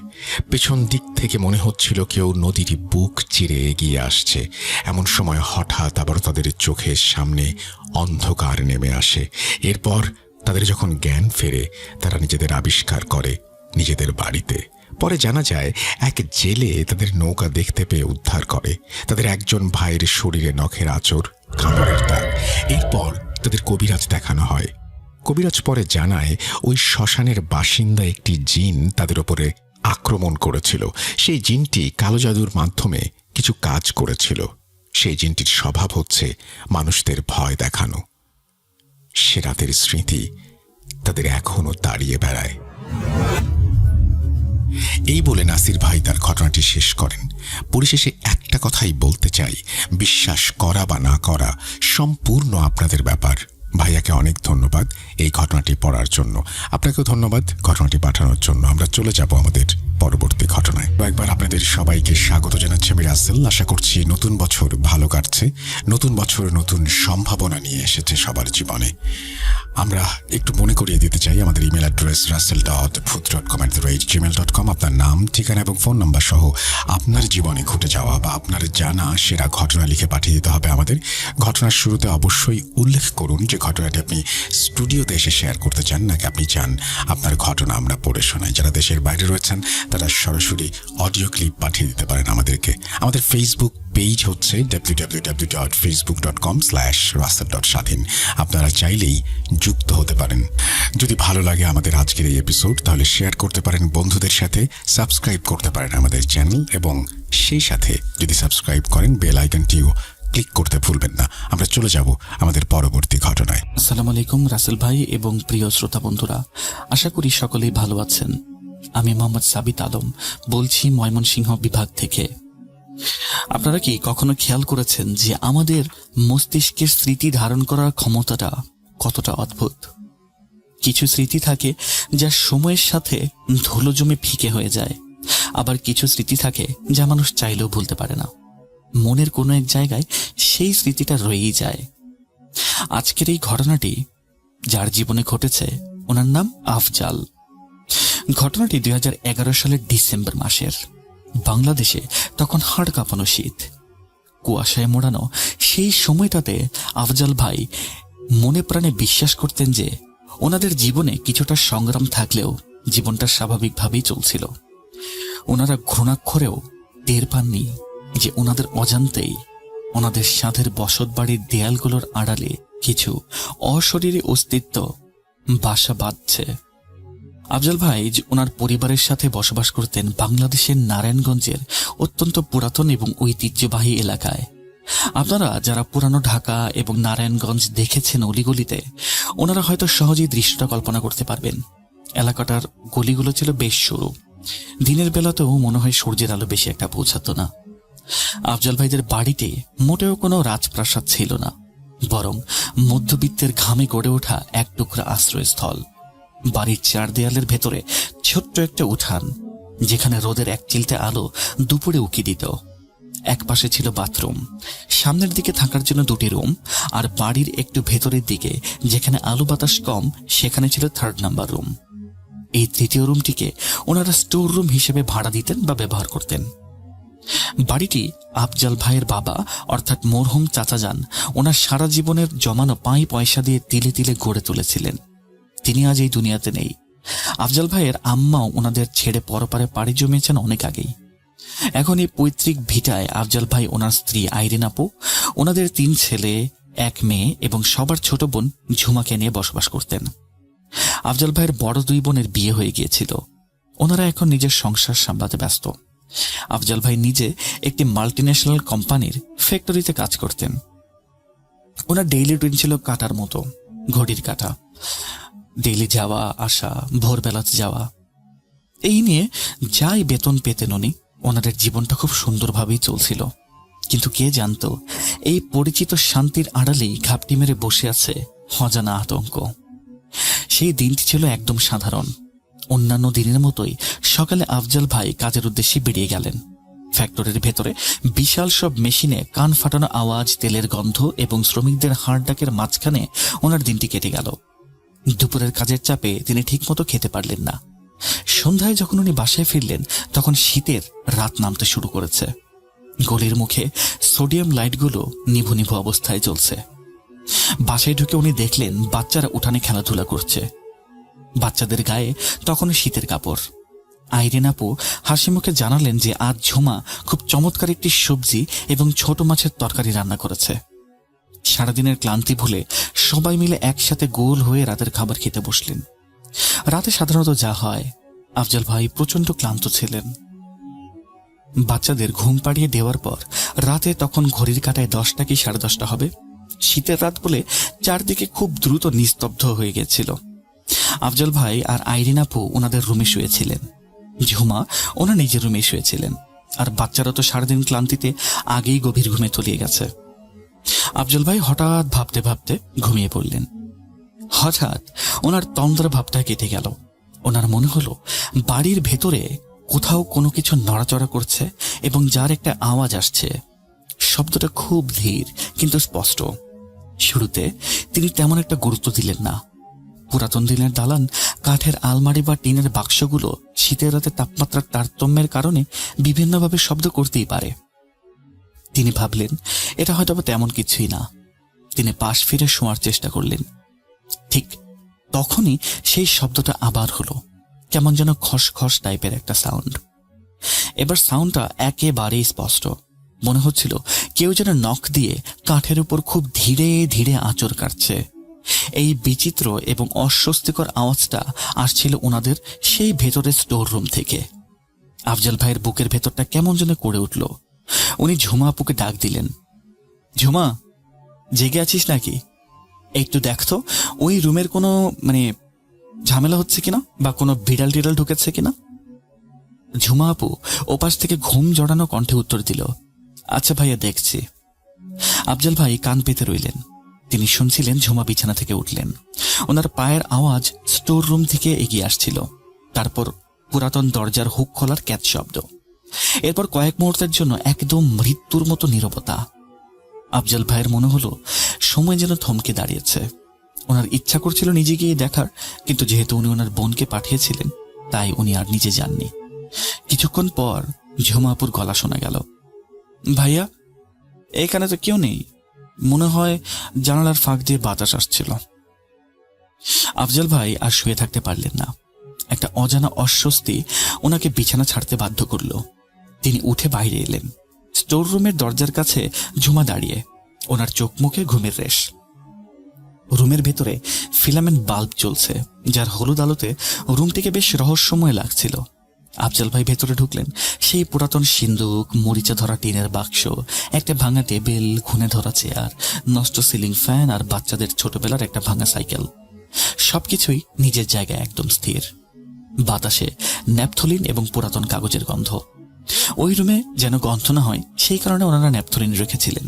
পেছন দিক থেকে মনে হচ্ছিল কেউ নদীর বুক চিরে এগিয়ে আসছে। এমন সময় হঠাৎ আবার তাদের চোখের সামনে অন্ধকার নেমে আসে। এরপর তাদের যখন জ্ঞান ফেরে, তারা নিজেদের আবিষ্কার করে নিজেদের বাড়িতে। পরে জানা যায় এক জেলে তাদের নৌকা দেখতে পেয়ে উদ্ধার করে। তাদের একজন ভাইয়ের শরীরে নখের আঁচড়, কামড়ের দাগ। এরপর তাদের কবিরাজ দেখানো হয়। কবিরাজ পরে জানায় ওই শ্মশানের বাসিন্দা একটি জিন তাদের ওপরে আক্রমণ করেছিল। সেই জিনটি কালো জাদুর মাধ্যমে কিছু কাজ করেছিল। সেই জিনটির স্বভাব হচ্ছে মানুষদের ভয় দেখানো। সে রাতের স্মৃতি তাদের এখনো তাড়িয়ে বেড়ায়। এই বলে নাসির ভাই তার ঘটনাটি শেষ করেন। পরিশেষে একটা কথাই বলতে চাই, বিশ্বাস করা বা না করা সম্পূর্ণ আপনাদের ব্যাপার। ভাইয়াকে অনেক ধন্যবাদ এই ঘটনাটি পড়ার জন্য। আপনাকেও ধন্যবাদ ঘটনাটি পাঠানোর জন্য। আমরা চলে যাব আমাদের পরবর্তী ঘটনায়। একবার আপনাদের সবাইকে স্বাগত জানাচ্ছি আমি রাসেল। আশা করছি নতুন বছর ভালো কাটছে। নতুন বছর নতুন সম্ভাবনা নিয়ে এসেছে সবার জীবনে। আমরা একটু মনে করিয়ে দিতে চাই আমাদের ইমেল অ্যাড্রেস rasel.bhuth.com@gmail.com। আপনার নাম, ঠিকানা এবং ফোন নাম্বার সহ আপনার জীবনে ঘটে যাওয়া বা আপনার জানা সেরা ঘটনা লিখে পাঠিয়ে দিতে হবে আমাদের। ঘটনার শুরুতে অবশ্যই উল্লেখ করুন যে ঘটনাটি আপনি স্টুডিওতে এসে শেয়ার করতে চান, নাকি আপনি চান আপনার ঘটনা আমরা পড়ে শোনাই। যারা দেশের বাইরে রয়েছেন তারা সরাসরি অডিও ক্লিপ পাঠিয়ে দিতে পারেন আমাদেরকে। আমাদের ফেসবুক পেজ হচ্ছে www.facebook.com/rasel.স্বাধীন। আপনারা চাইলেই যুক্ত হতে পারেন। যদি ভালো লাগে আমাদের আজকের এই এপিসোড, তাহলে শেয়ার করতে পারেন বন্ধুদের সাথে, সাবস্ক্রাইব করতে পারেন আমাদের চ্যানেল, এবং সেই সাথে যদি সাবস্ক্রাইব করেন বেল আইকনটিও ক্লিক করতে ভুলবেন না। আমরা চলে যাব আমাদের পরবর্তী ঘটনায়। আসসালামু আলাইকুম রাসেল ভাই এবং প্রিয় শ্রোতা বন্ধুরা, আশা করি সকলেই ভালো আছেন। আমি মোহাম্মদ সাবিত আলম বলছি ময়মনসিংহ বিভাগ থেকে। আপনারা কি কখনো খেয়াল করেছেন যে আমাদের মস্তিষ্কের স্মৃতি ধারণ করার ক্ষমতাটা কতটা অদ্ভুত? কিছু স্মৃতি থাকে যা সময়ের সাথে ধুলো জমে ফিকে হয়ে যায়, আবার কিছু স্মৃতি থাকে যা মানুষ চাইলেও ভুলতে পারে না। মনের কোনো এক জায়গায় সেই স্মৃতিটা রয়েই যায়। আজকের এই ঘটনাটি যার জীবনে ঘটেছে, ওনার নাম আফজাল। ঘটনাটি 2011 সালের ডিসেম্বর মাসের। বাংলাদেশে তখন হাড় কাঁপানো শীত, কুয়াশায় মোড়ানো সেই সময়টাতে আফজাল ভাই মনে প্রাণে বিশ্বাস করতেন যে ওনাদের জীবনে কিছুটা সংগ্রাম থাকলেও জীবনটা স্বাভাবিকভাবেই চলছিল। ওনারা ঘৃণাক্ষরেও টের পাননি যে ওনাদের অজান্তেই ওনাদের সাধের বসত বাড়ির দেয়ালগুলোর আড়ালে কিছু অশরীরী অস্তিত্ব বাসা বাঁধছে। আফজাল ভাই ওনার পরিবারের সাথে বসবাস করতেন বাংলাদেশের নারায়ণগঞ্জের অত্যন্ত পুরাতন এবং ঐতিহ্যবাহী এলাকায়। আপনারা যারা পুরানো ঢাকা এবং নারায়ণগঞ্জ দেখেছেন অলিগলিতে, ওনারা হয়তো সহজেই দৃশ্যটা কল্পনা করতে পারবেন। এলাকাটার গলিগুলো ছিল বেশ সরু। দিনের বেলাতেও মনে হয় সূর্যের আলো বেশি একটা পৌঁছাতো না। আফজাল ভাইদের বাড়িতে মোটেও কোনো রাজপ্রাসাদ ছিল না, বরং মধ্যবিত্তের ঘামে গড়ে ওঠা এক টুকরা আশ্রয়স্থল। বাড়ির চার দেয়ালের ভেতরে ছোট্ট একটা উঠান, যেখানে রোদের এক চিলতে আলো দুপুরে উকি দিত। এক পাশে ছিল বাথরুম, সামনের দিকে থাকার জন্য 2টি রুম, আর বাড়ির একটু ভেতরের দিকে যেখানে আলো বাতাস কম সেখানে ছিল 3rd নাম্বার রুম। এই 3য় রুমটিকে ওনারা স্টোর রুম হিসেবে ভাড়া দিতেন বা ব্যবহার করতেন। বাড়িটি আফজাল ভাইয়ের বাবা অর্থাৎ মরহুম চাচাজান ওনার সারা জীবনের জমানো পাই পয়সা দিয়ে তিলে তিলে গড়ে তুলেছিলেন। তিনি আজ এই দুনিয়াতে নেই। আফজাল ভাইয়ের আম্মাও ওনাদের ছেড়ে পরপারে পাড়ি জমিয়েছেন অনেক আগেই। এখন এই পৈতৃক ভিটায় আফজাল ভাই, ওনার স্ত্রী আইরিন আপু, ওনাদের 3 ছেলে 1 মেয়ে এবং সবার ছোট বোন ঝুমাকে নিয়ে বসবাস করতেন। আফজাল ভাইয়ের বড় 2 বোনের বিয়ে হয়ে গিয়েছিল। ওনারা এখন নিজের সংসার সামলাতে ব্যস্ত। আফজাল ভাই নিজে একটি মাল্টিন্যাশনাল কোম্পানির ফ্যাক্টরিতে কাজ করতেন। ওনার ডেইলি রুটিন ছিল কাটার মতো, ঘড়ির কাটা। ডেইলি যাওয়া আসা, ভোরবেলাতে যাওয়া, এই নিয়ে যাই বেতন পেতেন উনি, ওনাদের জীবনটা খুব সুন্দরভাবেই চলছিল। কিন্তু কে জানতো এই পরিচিত শান্তির আড়ালেই ঘাপটি মেরে বসে আছে অজানা আতঙ্ক। সেই দিনটি ছিল একদম সাধারণ। অন্যান্য দিনের মতোই সকালে আফজাল ভাই কাজের উদ্দেশ্যে বেরিয়ে গেলেন। ফ্যাক্টরির ভেতরে বিশাল সব মেশিনে কান ফাটানো আওয়াজ, তেলের গন্ধ এবং শ্রমিকদের হাড় ডাকের মাঝখানে ওনার দিনটি কেটে গেল। দুপুরের কাজের চাপে তিনি ঠিকমতো খেতে পারলেন না। সন্ধ্যায় যখন উনি বাসায় ফিরলেন তখন শীতের রাত নামতে শুরু করেছে। গলির মুখে সোডিয়াম লাইটগুলো নিভু নিভু অবস্থায় জ্বলছে। বাসায় ঢুকে উনি দেখলেন বাচ্চারা উঠানে খেলাধুলা করছে। বাচ্চাদের গায়ে তখন শীতের কাপড়। আইরিন আপু হাসি মুখে জানালেন যে আজ ঝুমা খুব চমৎকার একটি সবজি এবং ছোট মাছের তরকারি রান্না করেছে। সারাদিনের ক্লান্তি ভুলে সবাই মিলে একসাথে গোল হয়ে রাতের খাবার খেতে বসলেন। রাতে সাধারণত যা হয়, আফজাল ভাই প্রচন্ড ক্লান্ত ছিলেন। বাচ্চাদের ঘুম পাড়িয়ে দেওয়ার পর রাতে তখন ঘড়ির কাঁটায় 10টা কি 10:30 হবে। শীতের রাত বলে চারদিকে খুব দ্রুত নিস্তব্ধ হয়ে গেছিল। আফজাল ভাই আর আইরিন আপু ওনাদের রুমে শুয়েছিলেন, ঝুমা ওনার নিজের রুমে শুয়েছিলেন, আর বাচ্চারা তো সারাদিন ক্লান্তিতে আগেই গভীর ঘুমে তলিয়ে গেছে। আফজাল ভাই হঠাৎ ভাবতে ভাবতে ঘুমিয়ে পড়লেন। হঠাৎ ওনার তন্দ্রা ভাবটা কেটে গেল। ওনার মনে হলো বাড়ির ভেতরে কোথাও কোনো কিছু নড়াচড়া করছে এবং যার একটা আওয়াজ আসছে। শব্দটা খুব ধীর কিন্তু স্পষ্ট। শুরুতে তিনি তেমন একটা গুরুত্ব দিলেন না। পুরাতন দিনের দালান, কাঠের আলমারি বা টিনের বাক্সগুলো শীতের রাতে তাপমাত্রার তারতম্যের কারণে বিভিন্নভাবে শব্দ করতেই পারে। তিনি ভাবলেন এটা হয়তো তেমন কিছুই না। তিনি পাশ ফিরে শোয়ার চেষ্টা করলেন। ঠিক তখনই সেই শব্দটা আবার হলো, কেমন যেন খসখস টাইপের একটা সাউন্ড। এবার সাউন্ডটা একেবারেই স্পষ্ট। মনে হচ্ছিল কেউ যেন নখ দিয়ে কাঠের উপর খুব ধীরে ধীরে আঁচড় কাটছে। এই বিচিত্র এবং অস্বস্তিকর আওয়াজটা আসছিল ওনাদের সেই ভেতরের স্টোর রুম থেকে। আফজাল ভাইয়ের বুকের ভেতরটা কেমন যেন করে উঠল। উনি ঝুমা আপুকে ডাক দিলেন, ঝুমা, জেগে আছিস নাকি? একটু দেখতো ওই রুমের কোনো ঝামেলা হচ্ছে কিনা বা কোনো বিড়াল টিড়াল ঢুকেছে কিনা। ঝুমা আপু ওপাশ থেকে ঘুম জড়ানো কণ্ঠে উত্তর দিল, আচ্ছা ভাইয়া, দেখছি। আফজাল ভাই কান পেতে রইলেন। তিনি শুনছিলেন ঝুমা বিছানা থেকে উঠলেন। ওনার পায়ের আওয়াজ স্টোর রুম থেকে এগিয়ে আসছিল। তারপর পুরাতন দরজার হুক খোলার ক্যাচ শব্দ। এরপর কয়েক মুহূর্তের জন্য একদম মৃত্যুর মতো নীরবতা। আফজাল ভাইয়ের মনে হলো সময় যেন থমকে দাঁড়িয়েছে। ওনার ইচ্ছা করছিল নিজে গিয়ে দেখার, কিন্তু যেহেতু উনি ওনার বোনকে পাঠিয়েছিলেন তাই উনি আর নিজে যাননি। কিছুক্ষণ পর ঝুমাপুর গলা শোনা গেল, ভাইয়া, এখানে তো কেউ নেই, মনে হয় জানালার ফাঁক দিয়ে বাতাস আসছিল। আফজাল ভাই আর শুয়ে থাকতে পারলেন না। একটা অজানা অস্বস্তি ওনাকে বিছানা ছাড়তে বাধ্য করল। তিনি উঠে বাইরে এলেন। স্টোর রুমের দরজার কাছে ঝুমা দাঁড়িয়ে, ওনার চোখ মুখে ঘুমের রেশ। রুমের ভেতরে ফিলামেন্ট বাল্ব জ্বলছে, যার হলুদ আলোতে রুমটিকে বেশ রহস্যময় লাগছিল। আফজাল ভাই ভেতরে ঢুকলেন। সেই পুরাতন সিন্দুক, মরিচা ধরা টিনের বাক্স, একটা ভাঙা টেবিল, ঘুনে ধরা চেয়ার, নষ্ট সিলিং ফ্যান আর বাচ্চাদের ছোটবেলার একটা ভাঙা সাইকেল, সবকিছুই নিজের জায়গায় একদম স্থির। বাতাসে ন্যাপথলিন এবং পুরাতন কাগজের গন্ধ। ওই রুমে যেন গন্ধ না হয় সেই কারণে ওনারা ন্যাপথলিন রেখেছিলেন।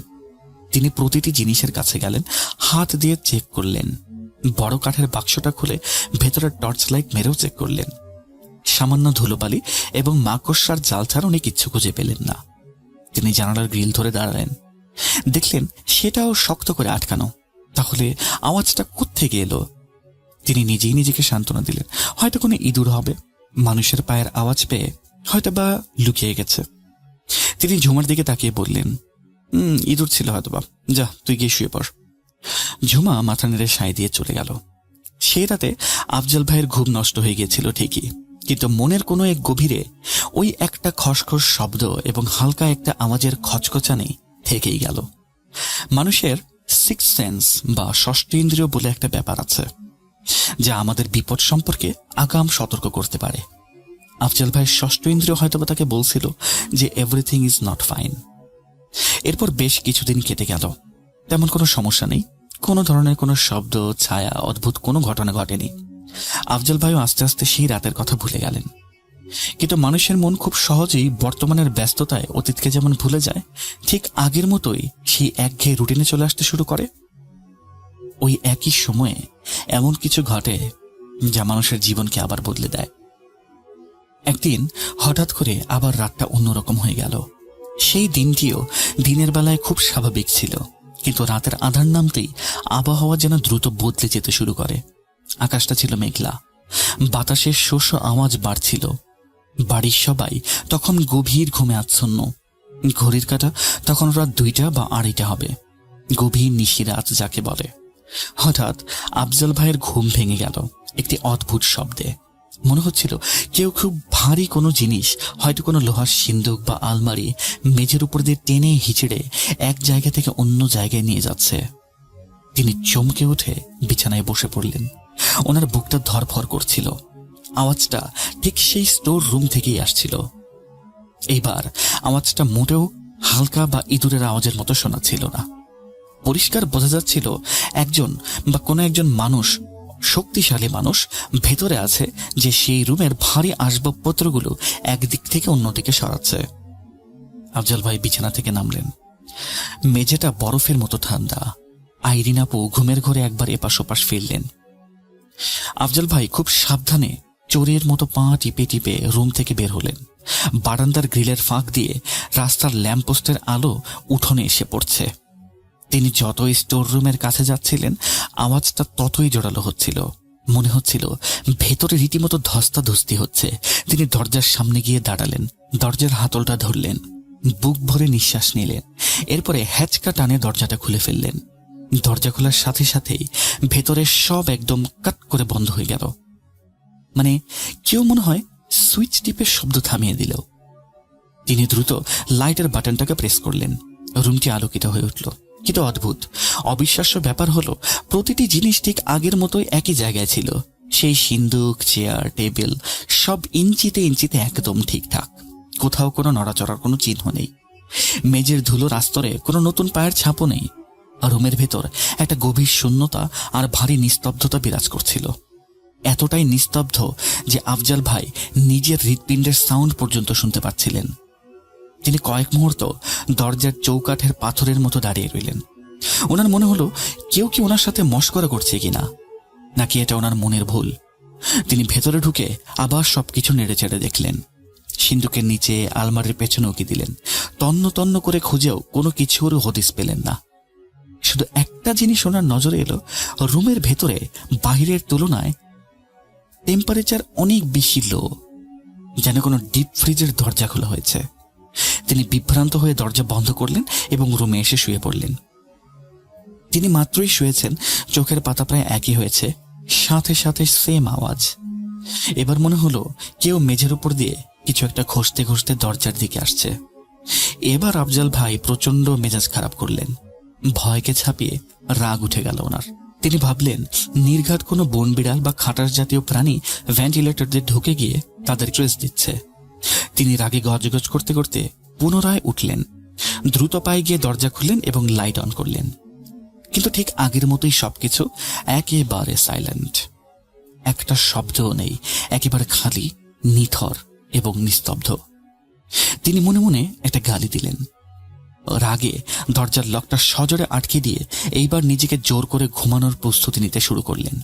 তিনি প্রতিটি জিনিসের কাছে গেলেন, হাত দিয়ে চেক করলেন। বড় কাঠের বাক্সটা খুলে ভেতরের টর্চ লাইট মেরেও চেক করলেন। সামান্য ধুলোবালি এবং মাকড়সার জাল ছাড়া উনি কিচ্ছু খুঁজে পেলেন না। তিনি জানালার গ্রিল ধরে দাঁড়ালেন। দেখলেন সেটাও শক্ত করে আটকানো। তাহলে আওয়াজটা কোত্থেকে এলো? তিনি নিজেই নিজেকে সান্ত্বনা দিলেন, হয়তো কোনো ইঁদুর হবে। মানুষের পায়ের আওয়াজ পেয়ে হয়তো বা লুকিয়ে গেছে। তিনি ঝুমার দিকে তাকিয়ে বললেন, ইঁদুর ছিল হয়তোবা, যা তুই গিয়ে শুয়ে পড়। ঝুমা মাথা নেড়ে সায় দিয়ে চলে গেল। সেই রাতে আফজাল ভাইয়ের ঘুম নষ্ট হয়ে গিয়েছিল ঠিকই, কিন্তু মনের কোনো এক গভীরে ওই একটা খসখস শব্দ এবং হালকা একটা আওয়াজের খচখচানি থেকেই গেল। মানুষের সিক্স সেন্স বা ষষ্ঠ ইন্দ্রিয় বলে একটা ব্যাপার আছে, যা আমাদের বিপদ সম্পর্কে আগাম সতর্ক করতে পারে। আফজাল ভাইয়ের ষষ্ঠ ইন্দ্রিয় হয়তো তাকে বলছিল যে এভরিথিং ইজ নট ফাইন। এরপর বেশ কিছুদিন কেটে গেল। তেমন কোনো সমস্যা নেই, কোনো ধরনের কোনো শব্দ, ছায়া, অদ্ভুত কোনো ঘটনা ঘটেনি। আফজাল ভাইও আস্তে আস্তে সেই রাতের কথা ভুলে গেলেন। কিন্তু মানুষের মন খুব সহজেই বর্তমানের ব্যস্ততায় অতীতকে যেমন ভুলে যায়, ঠিক আগের মতোই সেই একঘেয়ে রুটিনে চলে আসতে শুরু করে। ওই একই সময়ে এমন কিছু ঘটে যা মানুষের জীবনকে আবার বদলে দেয়। একদিন হঠাৎ করে আবার রাতটা অন্যরকম হয়ে গেল। সেই দিনটিও দিনের বেলায় খুব স্বাভাবিক ছিল, কিন্তু রাতের আঁধার নামতেই আবহাওয়া যেন দ্রুত বদলে যেতে শুরু করে। আকাশটা ছিল মেঘলা, বাতাসের শোষ আওয়াজ বাড়ছিল। বাড়ির সবাই তখন গভীর ঘুমে আচ্ছন্ন। ঘড়ির কাঁটা তখন রাত 2টা বা 2:30 হবে, গভীর নিশিরাত যাকে বলে। হঠাৎ আফজাল ভাইয়ের ঘুম ভেঙে গেল একটি অদ্ভুত শব্দে। মনে হচ্ছিল কেউ খুব ভারী কোনো জিনিস, হয়তো কোনো লোহার সিন্দুক বা আলমারি, মেঝের উপর দিয়ে টেনে হিচড়ে এক জায়গা থেকে অন্য জায়গায় নিয়ে যাচ্ছে। তিনি চমকে উঠে বিছানায় বসে পড়লেন। ওনার বুকটা ধরফর করছিল। আওয়াজটা ঠিক সেই স্টোর রুম থেকেই আসছিল। এইবার আওয়াজটা মোটেও হালকা বা ইঁদুরের আওয়াজের মতো শোনাচ্ছিল না। পরিষ্কার বোঝা যাচ্ছিল একজন বা কোনো একজন মানুষ, শক্তিশালী মানুষ ভেতরে আছে, যে সেই রুমের ভারী আসবাবপত্রগুলো একদিক থেকে অন্যদিকে সরাচ্ছে। আফজাল ভাই বিছানা থেকে নামলেন। মেঝেটা বরফের মতো ঠান্ডা। আইরিন আপু ঘুমের ঘরে একবার এপাশ ওপাশ ফিরলেন। আফজাল ভাই খুব সাবধানে চোরের মতো পা টিপে টিপে রুম থেকে বের হলেন। বারান্দার গ্রিলের ফাঁক দিয়ে রাস্তার ল্যাম্পপোস্টের আলো উঠোনে এসে পড়ছে। তিনি যতই স্টোর রুমের কাছে যাচ্ছিলেন, আওয়াজটা ততই জোরালো হচ্ছিল। মনে হচ্ছিল ভেতরে রীতিমতো ধস্তাধস্তি হচ্ছে। তিনি দরজার সামনে গিয়ে দাঁড়ালেন, দরজার হাতলটা ধরলেন, বুক ভরে নিঃশ্বাস নিলেন। এরপরে হ্যাচকা টানে দরজাটা খুলে ফেললেন। দরজা খোলার সাথে সাথেই ভেতরের সব একদম কাট করে বন্ধ হয়ে গেল। মানে কেউ মনে হয় সুইচ টিপের শব্দ থামিয়ে দিল। তিনি দ্রুত লাইটের বাটনটাকে প্রেস করলেন। রুমটি আলোকিত হয়ে উঠল। কিন্তু অদ্ভুত, অবিশ্বাস্য ব্যাপার হলো, প্রতিটি জিনিস ঠিক আগের মতোই একই জায়গায় ছিল। সেই সিন্দুক, চেয়ার, টেবিল সব ইঞ্চিতে ইঞ্চিতে একদম ঠিকঠাক। কোথাও কোনো নড়াচড়ার কোনো চিহ্ন নেই। মেঝের ধুলোর আস্তরে কোনো নতুন পায়ের ছাপও নেই। আর রুমের ভেতর একটা গভীর শূন্যতা আর ভারী নিস্তব্ধতা বিরাজ করছিল। এতটাই নিস্তব্ধ যে আফজাল ভাই নিজের হৃৎপিণ্ডের সাউন্ড পর্যন্ত শুনতে পাচ্ছিলেন। তিনি কয়েক মুহূর্ত দরজার চৌকাঠের পাথরের মতো দাঁড়িয়ে রইলেন। ওনার মনে হলো কেউ কি ওনার সাথে মশকরা করছে কিনা, নাকি এটা ওনার মনের ভুল। তিনি ভেতরে ঢুকে আবার সবকিছু নেড়ে চেড়ে দেখলেন। সিন্দুকের নিচে, আলমারির পেছনে উকি দিলেন। তন্ন তন্ন করে খুঁজেও কোনো কিছুর হদিস পেলেন না। শুধু একটা জিনিস ওনার নজরে এলো, রুমের ভেতরে বাহিরের তুলনায় টেম্পারেচার অনেক বেশি লো, যেন কোনো ডিপ ফ্রিজের দরজা খোলা হয়েছে। তিনি বিভ্রান্ত হয়ে দরজা বন্ধ করলেন এবং রুমে এসে শুয়ে পড়লেন। তিনি মাত্রই শুয়েছেন, চোখের পাতা প্রায় একই হয়েছে, সাথে সাথে সেম আওয়াজ। এবার মনে হলো কেউ মেঝের উপর দিয়ে কিছু একটা ঘষতে ঘষতে দরজার দিকে আসছে। এবার আফজাল ভাই প্রচন্ড মেজাজ খারাপ করলেন। ভয়কে ছাপিয়ে রাগ উঠে গেল ওনার। তিনি ভাবলেন নির্ঘাত কোনো বন বিড়াল বা খাটাস জাতীয় প্রাণী ভেন্টিলেটর দিয়ে ঢুকে গিয়ে তাদের ট্রেস দিচ্ছে। তিনি রাগে গজগজ করতে করতে পুনরায় উঠলেন। দ্রুত পায়ে গিয়ে দরজা খুললেন এবং লাইট অন করলেন। কিন্তু ঠিক আগের মতোই সবকিছু একেবারে সাইলেন্ট। একটা শব্দও নেই, একেবারে খালি, নিথর এবং নিস্তব্ধ। তিনি মনে মনে একটা গালি দিলেন। রাগে দরজার লকটা সজোরে আটকে দিয়ে এইবার নিজেকে জোর করে ঘুমানোর প্রস্তুতি নিতে শুরু করলেন।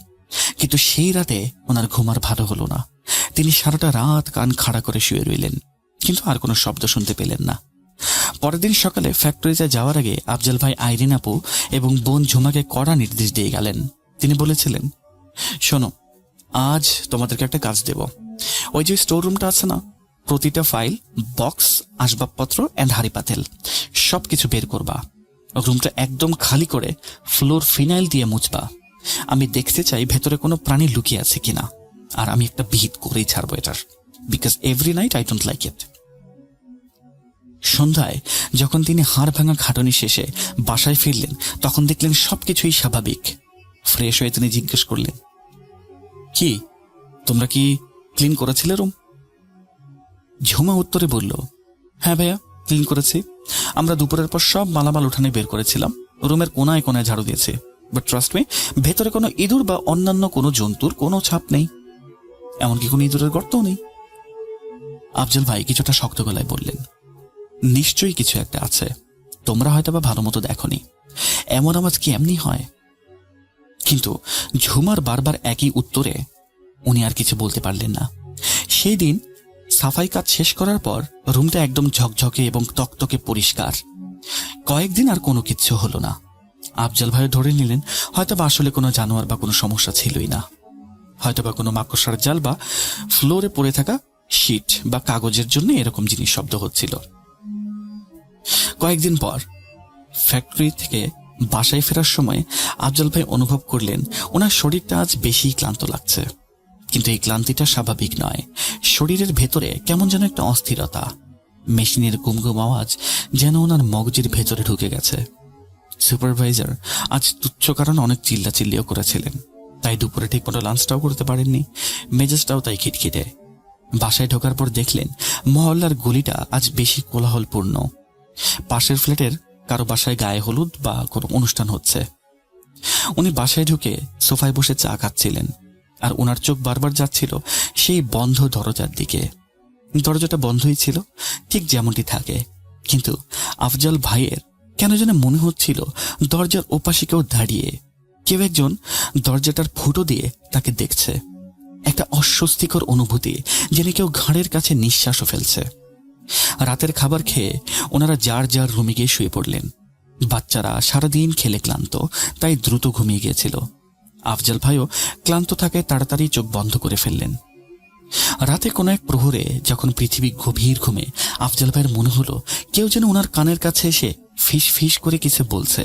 কিন্তু সেই রাতে ওনার ঘুমার ভালো হলো না। তিনি সারাটা রাত কান খাড়া করে শুয়ে রইলেন, কিন্তু আর কোনো শব্দ শুনতে পেলেন না। পরের দিন সকালে ফ্যাক্টরিতে যাওয়ার আগে আফজাল ভাই আইরিন আপু এবং বোন ঝুমাকে কড়া নির্দেশ দিয়ে গেলেন। তিনি বলেছিলেন, শোনো, আজ তোমাদেরকে একটা কাজ দেব। ওই যে স্টোর রুমটা আছে না, প্রতিটা ফাইল, বক্স, আসবাবপত্র এন্ড হাড়ি পাতেল সবকিছু বের করবা। রুমটা একদম খালি করে ফ্লোর ফিনাইল দিয়ে মুছবা। আমি দেখতে চাই ভেতরে কোনো প্রাণী লুকিয়ে আছে কিনা। আর আমি একটা বিহিত করেই ছাড়বো এটার, because every night I don't like it. সন্ধ্যায় যখন তিনি হাড় ভাঙা খাটনি শেষে বাসায় ফিরলেন, তখন দেখলেন সবকিছুই স্বাভাবিক। ফ্রেশ হয়ে তিনি জিজ্ঞেস করলেন, কি তোমরা কি ক্লিন করেছিলে রুম? ঝুমা উত্তরে বলল, হ্যাঁ ভাইয়া, ক্লিন করেছি। আমরা দুপুরের পর সব মালামাল উঠানে বের করেছিলাম। রুমের কোনায় কোনায় ঝাড়ু দিয়েছি। বাট ট্রাস্ট মি, ভেতরে কোনো ইঁদুর বা অন্যান্য কোনো জন্তুর কোনো ছাপ নেই, এমনকি কোনো ইঁদুরের গর্তও নেই। আফজাল ভাই কিছুটা শক্ত গলায় বললেন, নিশ্চয়ই কিছু একটা আছে, তোমরা হয়তো বা ভালো মতো দেখোনি। এমন আওয়াজ কি এমনি হয়? কিন্তু ঝুমার বারবার একই উত্তরে উনি আর কিছু বলতে পারলেন না। সেই দিন সাফাই কাজ শেষ করার পর রুমটা একদম ঝকঝকে এবং তকতকে পরিষ্কার। কয়েকদিন আর কোনো কিচ্ছু হলো না। আফজাল ভাই ধরে নিলেন হয়তো বা আসলে কোনো জানোয়ার বা কোনো সমস্যা ছিলই না। হয়তোবা কোনো মাকড়সার জাল বা ফ্লোরে পড়ে থাকা শীট বা কাগজের জন্য এরকম জিনিস শব্দ হচ্ছিল। কয়েকদিন পর ফ্যাক্টরি থেকে বাসায় ফেরার সময় আফজাল ভাই অনুভব করলেন ওনার শরীরটা আজ বেশি ক্লান্ত লাগছে। কিন্তু এই ক্লান্তিটা স্বাভাবিক নয়, শরীরের ভেতরে কেমন যেন একটা অস্থিরতা। মেশিনের গুমগুম আওয়াজ যেন ওনার মগজের ভেতরে ঢুকে গেছে। সুপারভাইজার আজ তুচ্ছ কারণে অনেক চিল্লাচিল্লিও করেছিলেন, তাই দুপুরে ঠিকমতো লাঞ্চটাও করতে পারেননি। মেজাজটাও তাই খিটখিটে। বাসায় ঢোকার পর দেখলেন মহল্লার গলিটা আজ বেশি কোলাহলপূর্ণ। পাশের ফ্ল্যাটের কারো বাসায় গায়ে হলুদ বা কোনো অনুষ্ঠান হচ্ছে। উনি বাসায় ঢুকে সোফায় বসে চা খাচ্ছিলেন, আর ওনার চোখ বারবার যাচ্ছিল সেই বন্ধ দরজার দিকে। দরজাটা বন্ধই ছিল, ঠিক যেমনটি থাকে, কিন্তু আফজাল ভাইয়ের কেন যেন মনে হচ্ছিল দরজার ওপাশে কেউ দাঁড়িয়ে, কেউ একজন দরজাটার ফুটো দিয়ে তাকে দেখছে। একটা অস্বস্তিকর অনুভূতি, যেন কেউ ঘাড়ের কাছে নিঃশ্বাসও ফেলছে। রাতের খাবার খেয়ে ওনারা যার যার রুমে গিয়ে শুয়ে পড়লেন। বাচ্চারা সারাদিন খেলে ক্লান্ত, তাই দ্রুত ঘুমিয়ে গিয়েছিল। আফজাল ভাইও ক্লান্ত থাকায় তাড়াতাড়ি চোখ বন্ধ করে ফেললেন। রাতে কোনো এক প্রহরে যখন পৃথিবী গভীর ঘুমে, আফজাল ভাইয়ের মনে হলো কেউ যেন ওনার কানের কাছে এসে ফিস ফিস করে কিছু বলছে।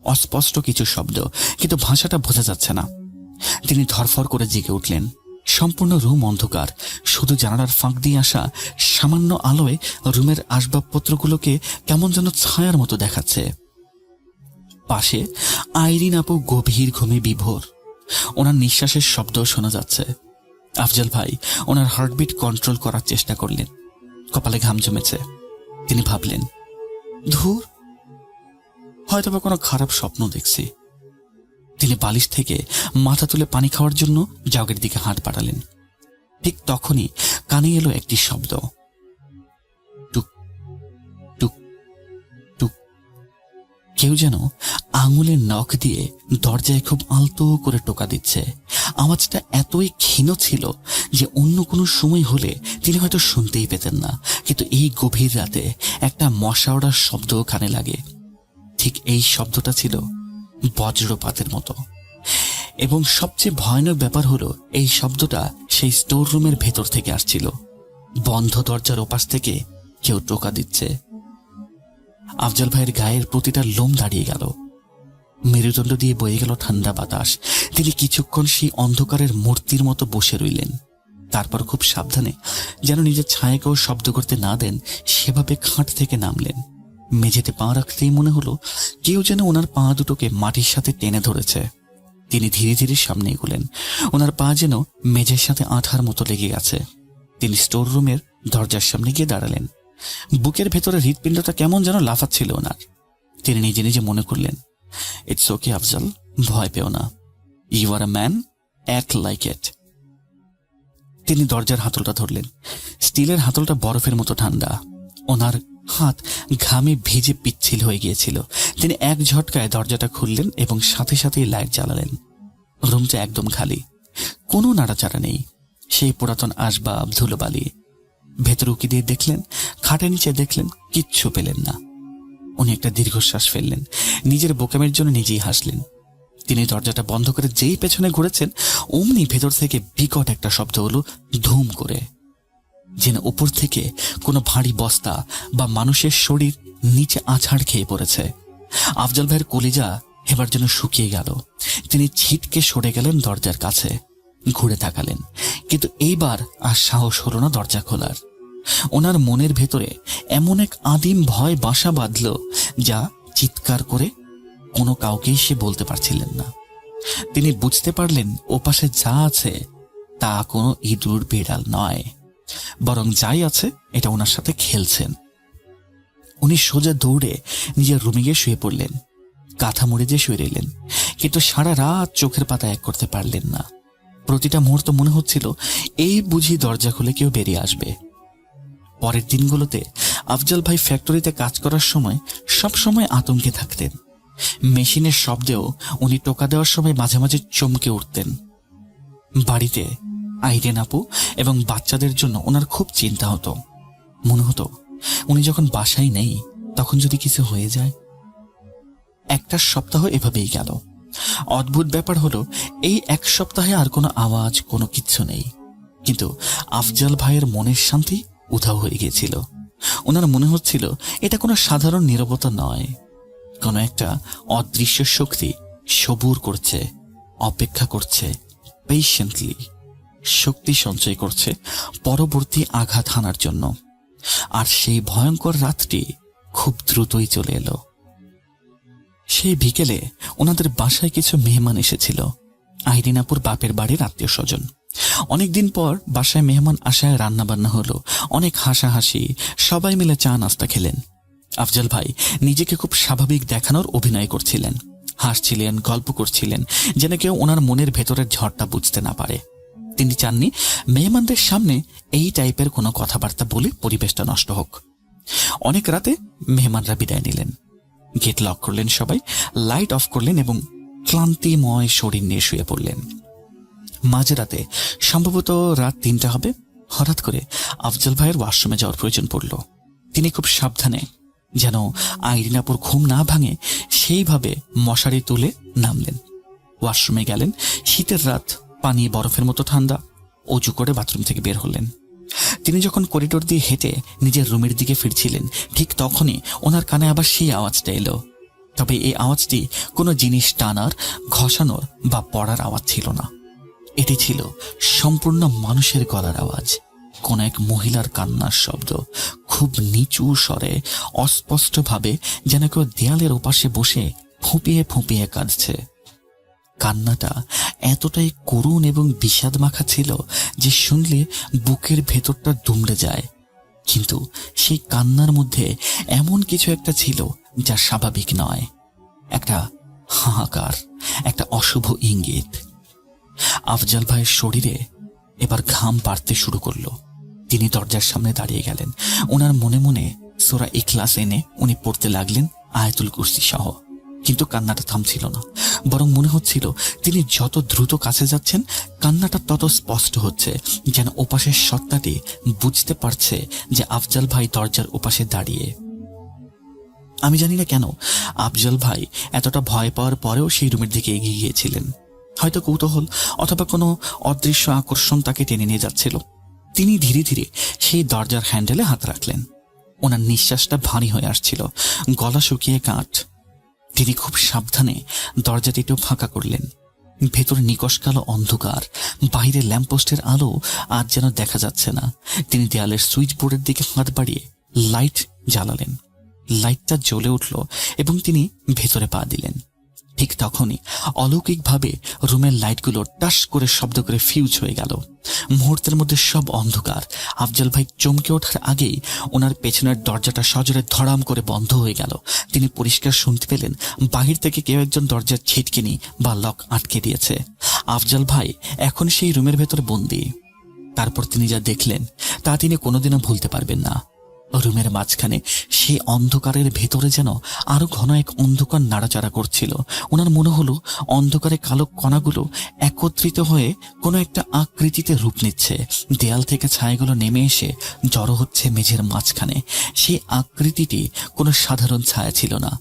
অস্পষ্ট কিছু শব্দ, কিন্তু ভাষাটা বোঝা যাচ্ছে না। তিনি ধরফর করে জেগে উঠলেন। সম্পূর্ণ রুম অন্ধকার, শুধু জানালার ফাঁক দিয়ে আসা সামান্য আলোয় রুমের আসবাবপত্রগুলোকে কেমন যেন ছায়ার মতো দেখাচ্ছে। পাশে আইরিন আপু গভীর ঘুমে বিভোর, ওনার নিঃশ্বাসের শব্দ শোনা যাচ্ছে। আফজাল ভাই ওনার হার্টবিট কন্ট্রোল করার চেষ্টা করলেন। কপালে ঘাম জমেছে। তিনি ভাবলেন, ধুর, হয়তোবা কোনো খারাপ স্বপ্ন দেখছি। তিনি বালিশ থেকে মাথা তুলে পানি খাওয়ার জন্য জাগের দিকে হাত বাড়ালেন। ঠিক তখনই কানে এলো একটি শব্দ, টুক টুক টুক। কেউ যেন আঙুলের নখ দিয়ে দরজায় খুব আলতো করে টোকা দিচ্ছে। আওয়াজটা এতই ক্ষীণ ছিল যে অন্য কোনো সময় হলে তিনি হয়তো শুনতেই পেতেন না, কিন্তু এই গভীর রাতে একটা মশা ওড়ার শব্দ কানে লাগে। ঠিক এই শব্দটা ছিল বজ্রপাতের মতো। এবং সবচেয়ে ভয়ানক ব্যাপার হলো, এই শব্দটা সেই স্টোর রুমের ভেতর থেকে আসছিল। বন্ধ দরজার ওপাশ থেকে কেউ টোকা দিচ্ছে। আফজাল ভাইয়ের গায়ের প্রতিটা লোম দাঁড়িয়ে গেল। মেরুদণ্ড দিয়ে বয়ে গেল ঠান্ডা বাতাস। তিনি কিছুক্ষণ সেই অন্ধকারের মূর্তির মতো বসে রইলেন। তারপর খুব সাবধানে, যেন নিজের ছায়াকেও শব্দ করতে না দেন, সেভাবে খাট থেকে নামলেন। মেঝেতে পা রাখতেই মনে হলো কেউ যেন ওনার পা দুটোকে মাটির সাথে টেনে ধরেছে। তিনি ধীরে ধীরে সামনে এগোলেন। ওনার পা যেন মেঝের সাথে আঠার মতো লেগে গেছে। তিনি স্টোর রুমের দরজার সামনে গিয়ে দাঁড়ালেন। বুকের ভেতরে হৃৎপিণ্ডটা কেমন যেন লাফাচ্ছিল ওনার। তিনি নিজে নিজে মনে করলেন, ইটস ওকে আফজাল, ভয় পেও না। You are a man, act like it. তিনি দরজার হাতলটা ধরলেন। স্টিলের হাতলটা বরফের মতো ঠান্ডা। ওনার হাত ঘামে ভিজে পিচ্ছিল হয়ে গিয়েছিল। তিনি এক ঝটকায় দরজাটা খুললেন এবং সাথে সাথেই লাইট জ্বালালেন। রুমটা একদম খালি, কোনো নাড়াচাড়া নেই। সেই পুরাতন আসবাব, ধুলোবালি। ভেতর উকি দিয়ে দেখলেন, খাটের নিচে দেখলেন, কিচ্ছু পেলেন না। উনি একটা দীর্ঘশ্বাস ফেললেন। নিজের বোকামের জন্য নিজেই হাসলেন। তিনি দরজাটা বন্ধ করে যেই পেছনে ঘুরেছেন, অমনি ভেতর থেকে বিকট একটা শব্দ হলো, ধুম করে, যেন উপর থেকে কোনো ভারী বস্তা বা মানুষের শরীর নিচে আছাড় খেয়ে পড়েছে। আফজাল ভাইয়ের কলিজা এবার যেন শুকিয়ে গেল। তিনি ছিটকে সরে গেলেন দরজার কাছে, ঘুরে তাকালেন, কিন্তু এইবার আর সাহস হলো না দরজা খোলার। ওনার মনের ভেতরে এমন এক আদিম ভয় বাসা বাঁধল, যা চিৎকার করে কোনো কাউকেই সে বলতে পারছিলেন না। তিনি বুঝতে পারলেন ওপাশে যা আছে তা কোনো ইঁদুর বিড়াল নয়, বরং যাই আছে এটা ওনার সাথে খেলছেন। উনি সোজা দৌড়ে নিজের রুমে গিয়ে শুয়ে পড়লেন। কাঁথা মুড়ে দিয়ে শুয়ে রইলেন, কিন্তু সারা রাত চোখের পাতা এক করতে পারলেন না। প্রতিটা মুহূর্ত মনে হচ্ছিল এই বুঝি দরজা খুলে কেউ বেরিয়ে আসবে। পরের দিনগুলোতে আফজাল ভাই ফ্যাক্টরিতে কাজ করার সময় সব সময় আতঙ্কে থাকতেন। মেশিনের শব্দেও উনি টোকা দেওয়ার সময় মাঝে মাঝে চমকে উঠতেন। বাড়িতে আইরিন আপু এবং বাচ্চাদের জন্য ওনার খুব চিন্তা হতো। মনে হতো উনি যখন বাসায় নেই তখন যদি কিছু হয়ে যায়। একটা সপ্তাহ এভাবেই গেল। অদ্ভুত ব্যাপার হলো, এই এক সপ্তাহে আর কোনো আওয়াজ, কোনো কিচ্ছু নেই। কিন্তু আফজাল ভাইয়ের মনের শান্তি উধাও হয়ে গিয়েছিল। ওনার মনে হচ্ছিল এটা কোনো সাধারণ নীরবতা নয়, কোনো একটা অদৃশ্য শক্তি সবুর করছে, অপেক্ষা করছে, পেশেন্টলি শক্তি সঞ্চয় করছে পরবর্তী আঘাত হানার জন্য। আর সেই ভয়ঙ্কর রাতটি খুব দ্রুতই চলে এলো। সেই বিকেলে ওনাদের বাসায় কিছু মেহমান এসেছিল। আইরিনাপুর বাপের বাড়ির আত্মীয় স্বজন। অনেকদিন পর বাসায় মেহমান আসায় রান্না বান্না হলো, অনেক হাসাহাসি, সবাই মিলে চা নাস্তা খেলেন। আফজাল ভাই নিজেকে খুব স্বাভাবিক দেখানোর অভিনয় করছিলেন, হাসছিলেন, গল্প করছিলেন, যেন কেউ ওনার মনের ভেতরের ঝড়টা বুঝতে না পারে। তিনি চাননি মেহমানদের সামনে এই টাইপের কোনো কথাবার্তা বলে পরিবেশটা নষ্ট হোক। অনেক রাতে মেহমানরা বিদায় নিলেন, গেট লক করলেন, সবাই লাইট অফ করলেন এবং ক্লান্তিময় শরীর নিয়ে শুয়ে পড়লেন। মাঝরাতে, সম্ভবত রাত 3টা হবে, হঠাৎ করে আফজাল ভাইয়ের ওয়াশরুমে যাওয়ার প্রয়োজন পড়ল। তিনি খুব সাবধানে, যেন আইরিনাপুর ঘুম না ভাঙে সেইভাবে মশারি তুলে নামলেন। ওয়াশরুমে গেলেন। শীতের রাত, পানি বরফের মতো ঠান্ডা। অজু করে বাথরুম থেকে বের হলেন। তিনি যখন করিডোর দিয়ে হেঁটে নিজের রুমের দিকে ফিরছিলেন, ঠিক তখনই ওনার কানে আবার সেই আওয়াজটা এলো। তবে এই আওয়াজটি কোনো জিনিস টানার, ঘষানোর বা পড়ার আওয়াজ ছিল না। এটি ছিল সম্পূর্ণ মানুষের গলার আওয়াজ, কোন এক মহিলার কান্নার শব্দ, খুব নিচু স্বরে, অস্পষ্টভাবে, যেন কেউ দেয়ালের ওপাশে বসে ফুঁপিয়ে ফুঁপিয়ে কাঁদছে। কান্নাটা এতটাই করুণ এবং বিষাদ মাখা ছিল যে শুনলে বুকের ভেতরটা দুমড়ে যায়। কিন্তু সেই কান্নার মধ্যে এমন কিছু একটা ছিল যা স্বাভাবিক নয়, একটা হাহাকার, একটা অশুভ ইঙ্গিত। আফজাল ভাইয়ের শরীরে এবার ঘাম পাড়তে শুরু করলো। তিনি দরজার সামনে দাঁড়িয়ে গেলেন। ওনার মনে মনে সূরা ইখলাস এনে উনি পড়তে লাগলেন, আয়াতুল কুরসি সহ। কিন্তু কান্নাটা থামছিল না, বরং মনে হচ্ছিল তিনি যত দ্রুত কাছে যাচ্ছেন কান্নাটা তত স্পষ্ট হচ্ছে, যেন ওপাশের সত্তাটি বুঝতে পারছে যে আফজাল ভাই দরজার ওপাশে দাঁড়িয়ে। আমি জানি না কেন আফজাল ভাই এতটা ভয় পাওয়ার পরেও সেই রুমের দিকে এগিয়ে গিয়েছিলেন। হয়তো কৌতূহল অথবা কোনো অদৃশ্য আকর্ষণ তাকে টেনে নিয়ে যাচ্ছিল। তিনি ধীরে ধীরে সেই দরজার হ্যান্ডেলে হাত রাখলেন। ওনার নিঃশ্বাসটা ভারী হয়ে আসছিল, গলা শুকিয়ে কাঠ। তিনি খুব সাবধানে দরজাটি একটু ফাঁকা করলেন। ভেতরে নিকষ কালো অন্ধকার, বাইরে ল্যাম্পপোস্টের আলো আজ যেন দেখা যাচ্ছে না। তিনি দেয়ালের সুইচ বোর্ডের দিকে হাত বাড়িয়ে লাইট জ্বালালেন। লাইটটা জ্বলে উঠল এবং তিনি ভেতরে পা দিলেন। ঠিক তখনই অলৌকিকভাবে রুমের লাইটগুলো টাস করে শব্দ করে ফিউজ হয়ে গেল। মুহূর্তের মধ্যে সব অন্ধকার। আফজাল ভাই চমকে ওঠার আগেই ওনার পেছনের দরজাটা সজোরে ধড়াম করে বন্ধ হয়ে গেল। তিনি পরিষ্কার শুনতে পেলেন বাহির থেকে কেউ একজন দরজার ছিটকিনি বা লক আটকে দিয়েছে। আফজাল ভাই এখন সেই রুমের ভেতরে বন্দী। তারপর তিনি যা দেখলেন তা তিনি কোনোদিনও ভুলতে পারবেন না। রুমের মাঝখানে সেই অন্ধকারের ভেতরে যেন আরো ঘন এক অন্ধকার নাড়াচাড়া করছিল। ওনার মনে হলো অন্ধকারে কালো কণাগুলো একত্রিত হয়ে কোনো একটা আকৃতিতে রূপ নিচ্ছে। দেয়াল থেকে ছায়াগুলো নেমে এসে জড়ো হচ্ছে মেঝের মাঝখানে। সেই আকৃতিটি কোনো সাধারণ ছায়া ছিল না,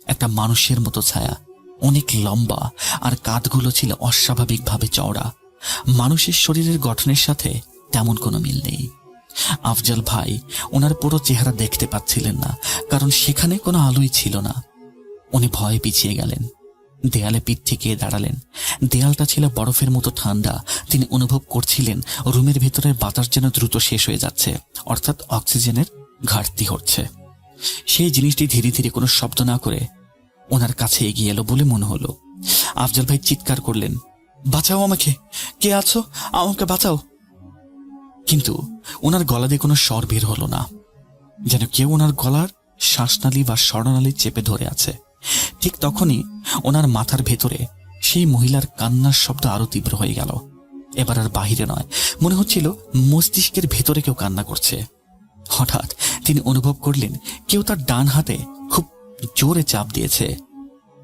একটা মানুষের মতো ছায়া, অনেক লম্বা, আর কাঁধগুলো ছিল অস্বাভাবিকভাবে চওড়া। মানুষের শরীরের গঠনের সাথে তেমন কোনো মিল নেই। আফজাল ভাই ওনার পুরো চেহারা দেখতে পাচ্ছিলেন না, কারণ সেখানে কোনো আলোই ছিল না। উনি ভয়ে পিছিয়ে গেলেন, দেয়ালে পিঠ ঠেকিয়ে দাঁড়ালেন। দেয়ালটা ছিল বরফের মতো ঠান্ডা। তিনি অনুভব করছিলেন রুমের ভেতরের বাতাস যেন দ্রুত শেষ হয়ে যাচ্ছে, অর্থাৎ অক্সিজেনের ঘাটতি হচ্ছে। সেই জিনিসটি ধীরে ধীরে কোনো শব্দ না করে ওনার কাছে এগিয়ে এলো বলে মনে হলো। আফজাল ভাই চিৎকার করলেন, বাঁচাও আমাকে, কে আছো, আমাকে বাঁচাও। কিন্তু ওনার গলা দিয়ে কোনো স্বর বের হলো না, যেন কেউ ওনার গলার শ্বাসনালী বা স্বরনালী চেপে ধরে আছে। ঠিক তখনই ওনার মাথার ভেতরে সেই মহিলার কান্নার শব্দ আরো তীব্র হয়ে গেল। এবার আর বাহিরে নয়, মনে হচ্ছিল মস্তিষ্কের ভেতরে কেউ কান্না করছে। হঠাৎ তিনি অনুভব করলেন কেউ তার ডান হাতে খুব জোরে চাপ দিয়েছে।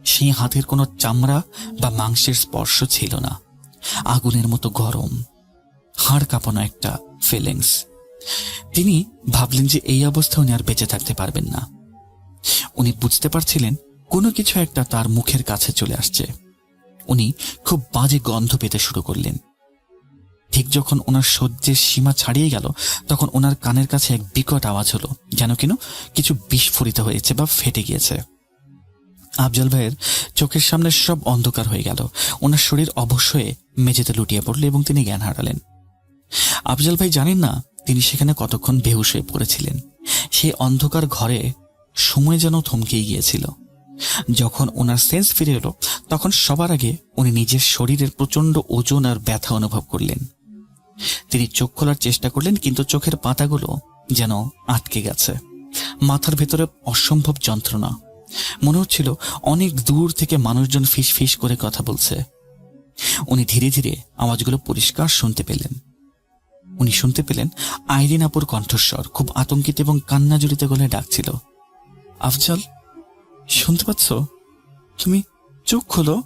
সেই হাতের কোনো চামড়া বা মাংসের স্পর্শ ছিল না, আগুনের মতো গরম, হাড় কাঁপানো একটা ফিলিংস। তিনি ভাবলেন যে এই অবস্থায় উনি আর বেঁচে থাকতে পারবেন না। উনি বুঝতে পারছিলেন কোনো কিছু একটা তার মুখের কাছে চলে আসছে। উনি খুব বাজে গন্ধ পেতে শুরু করলেন। ঠিক যখন ওনার সহ্যের সীমা ছাড়িয়ে গেল, তখন ওনার কানের কাছে এক বিকট আওয়াজ হলো, যেন কেন কিছু বিস্ফোরিত হয়েছে বা ফেটে গিয়েছে। আফজাল ভাইয়ের চোখের সামনে সব অন্ধকার হয়ে গেল। ওনার শরীর অবশ হয়ে মেঝেতে লুটিয়ে পড়ল এবং তিনি জ্ঞান হারালেন। আফজাল ভাই জানেন না তিনি সেখানে কতক্ষণ বেহুশ হয়ে পড়েছিলেন। সেই অন্ধকার ঘরে সময় যেন থমকেই গিয়েছিল। যখন ওনার সেন্স ফিরে এলো, তখন সবার আগে উনি নিজের শরীরের প্রচন্ড ওজন আর ব্যথা অনুভব করলেন। তিনি চোখ খোলার চেষ্টা করলেন, কিন্তু চোখের পাতাগুলো যেন আটকে গেছে। মাথার ভেতরে অসম্ভব যন্ত্রণা। মনে হচ্ছিল অনেক দূর থেকে মানুষজন ফিস ফিস করে কথা বলছে। উনি ধীরে ধীরে আওয়াজগুলো পরিষ্কার শুনতে পেলেন। উনি শুনতে পেলেন আইরিন আপুর কণ্ঠস্বর খুব আতঙ্কিত এবং কান্না জড়িত গলায় ডাকছিল, আফজাল, শুনতে পাচ্ছ? তুমি চোখ খোলো।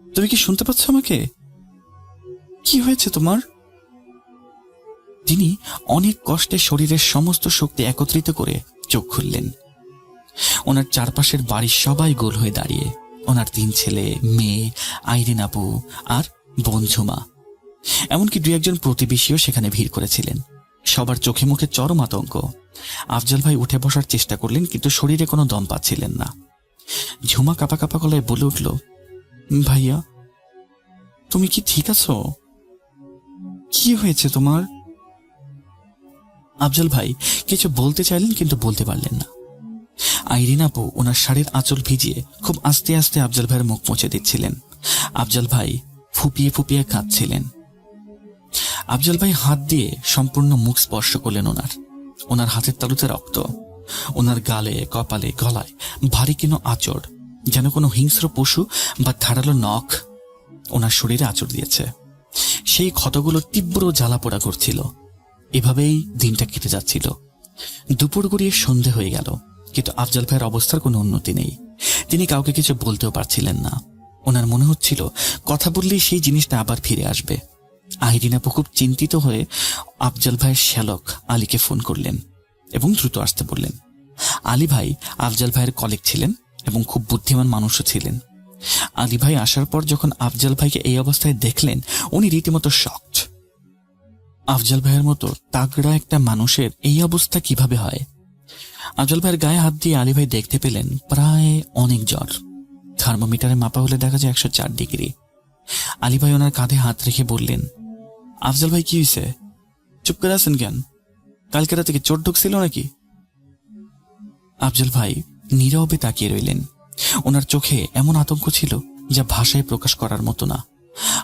তুমি কি শুনতে পাচ্ছ আমাকে? কি হয়েছে তোমার? তিনি অনেক কষ্টে শরীরের সমস্ত শক্তি একত্রিত করে চোখ খুললেন। ওনার চারপাশের বাড়ির সবাই গোল হয়ে দাঁড়িয়ে। ওনার 3 ছেলে, মেয়ে, আইরিন আপু আর বোন ঝুমা, এমনকি 2-1 প্রতিবেশীও সেখানে ভিড় করেছিলেন। সবার চোখে মুখে চরম আতঙ্ক। আফজাল ভাই উঠে বসার চেষ্টা করলেন, কিন্তু শরীরে কোনো দম পাচ্ছিলেন না। ঝুমা কাঁপা কাঁপা গলায় বলে উঠল, ভাইয়া, তুমি কি ঠিক আছো? কি হয়েছে তোমার? আফজাল ভাই কিছু বলতে চাইলেন, কিন্তু বলতে পারলেন না। আইরিন আপু ওনার শাড়ির আঁচল ভিজিয়ে খুব আস্তে আস্তে আফজাল ভাইয়ের মুখ মুছে দিচ্ছিলেন। আফজাল ভাই ফুপিয়ে ফুপিয়ে কাঁদছিলেন। আফজাল ভাই হাত দিয়ে সম্পূর্ণ মুখ স্পর্শ করলেন ওনার হাতের তালুতে রক্ত। ওনার গালে, কপালে, গলায় ভারী কিনো আঁচড়, যেন কোনো হিংস্র পশু বা ধারালো নখ ওনার শরীরে আঁচড় দিয়েছে। সেই ক্ষতগুলো তীব্র জ্বালা পোড়া করছিল। এভাবেই দিনটা কেটে যাচ্ছিল। দুপুর গড়িয়ে সন্ধে হয়ে গেল, কিন্তু আফজাল ভাইয়ের অবস্থার কোনো উন্নতি নেই। তিনি কাউকে কিছু বলতেও পারছিলেন না। ওনার মনে হচ্ছিল কথা বললেই সেই জিনিসটা আবার ফিরে আসবে। আইরিন আপু খুব চিন্তিত হয়ে আফজাল ভাইয়ের শ্যালক আলীকে ফোন করলেন এবং দ্রুত আসতে বললেন। আলী ভাই আফজাল ভাইয়ের কলিগ ছিলেন এবং খুব বুদ্ধিমান মানুষও ছিলেন। আলী ভাই আসার পর যখন আফজাল ভাইকে এই অবস্থায় দেখলেন, উনি রীতিমতো শকড। আফজাল ভাইয়ের মতো তাগড়া একটা মানুষের এই অবস্থা কিভাবে হয়? আফজাল ভাইয়ের গায়ে হাত দিয়ে আলী ভাই দেখতে পেলেন প্রায় অনেক জ্বর। থার্মোমিটারে মাপা হলে দেখা যায় 104 ডিগ্রি। আলী ভাই ওনার কাঁধে হাত রেখে বললেন, আফজাল ভাই, কি হয়েছে? চুপ করে আছেন কেন? কালকে রাতে কি চোট ঢুকছিল নাকি? আফজাল ভাই নীরবে তাকিয়ে রইলেন। ওনার চোখে এমন আতঙ্ক ছিল যা ভাষায় প্রকাশ করার মতো না।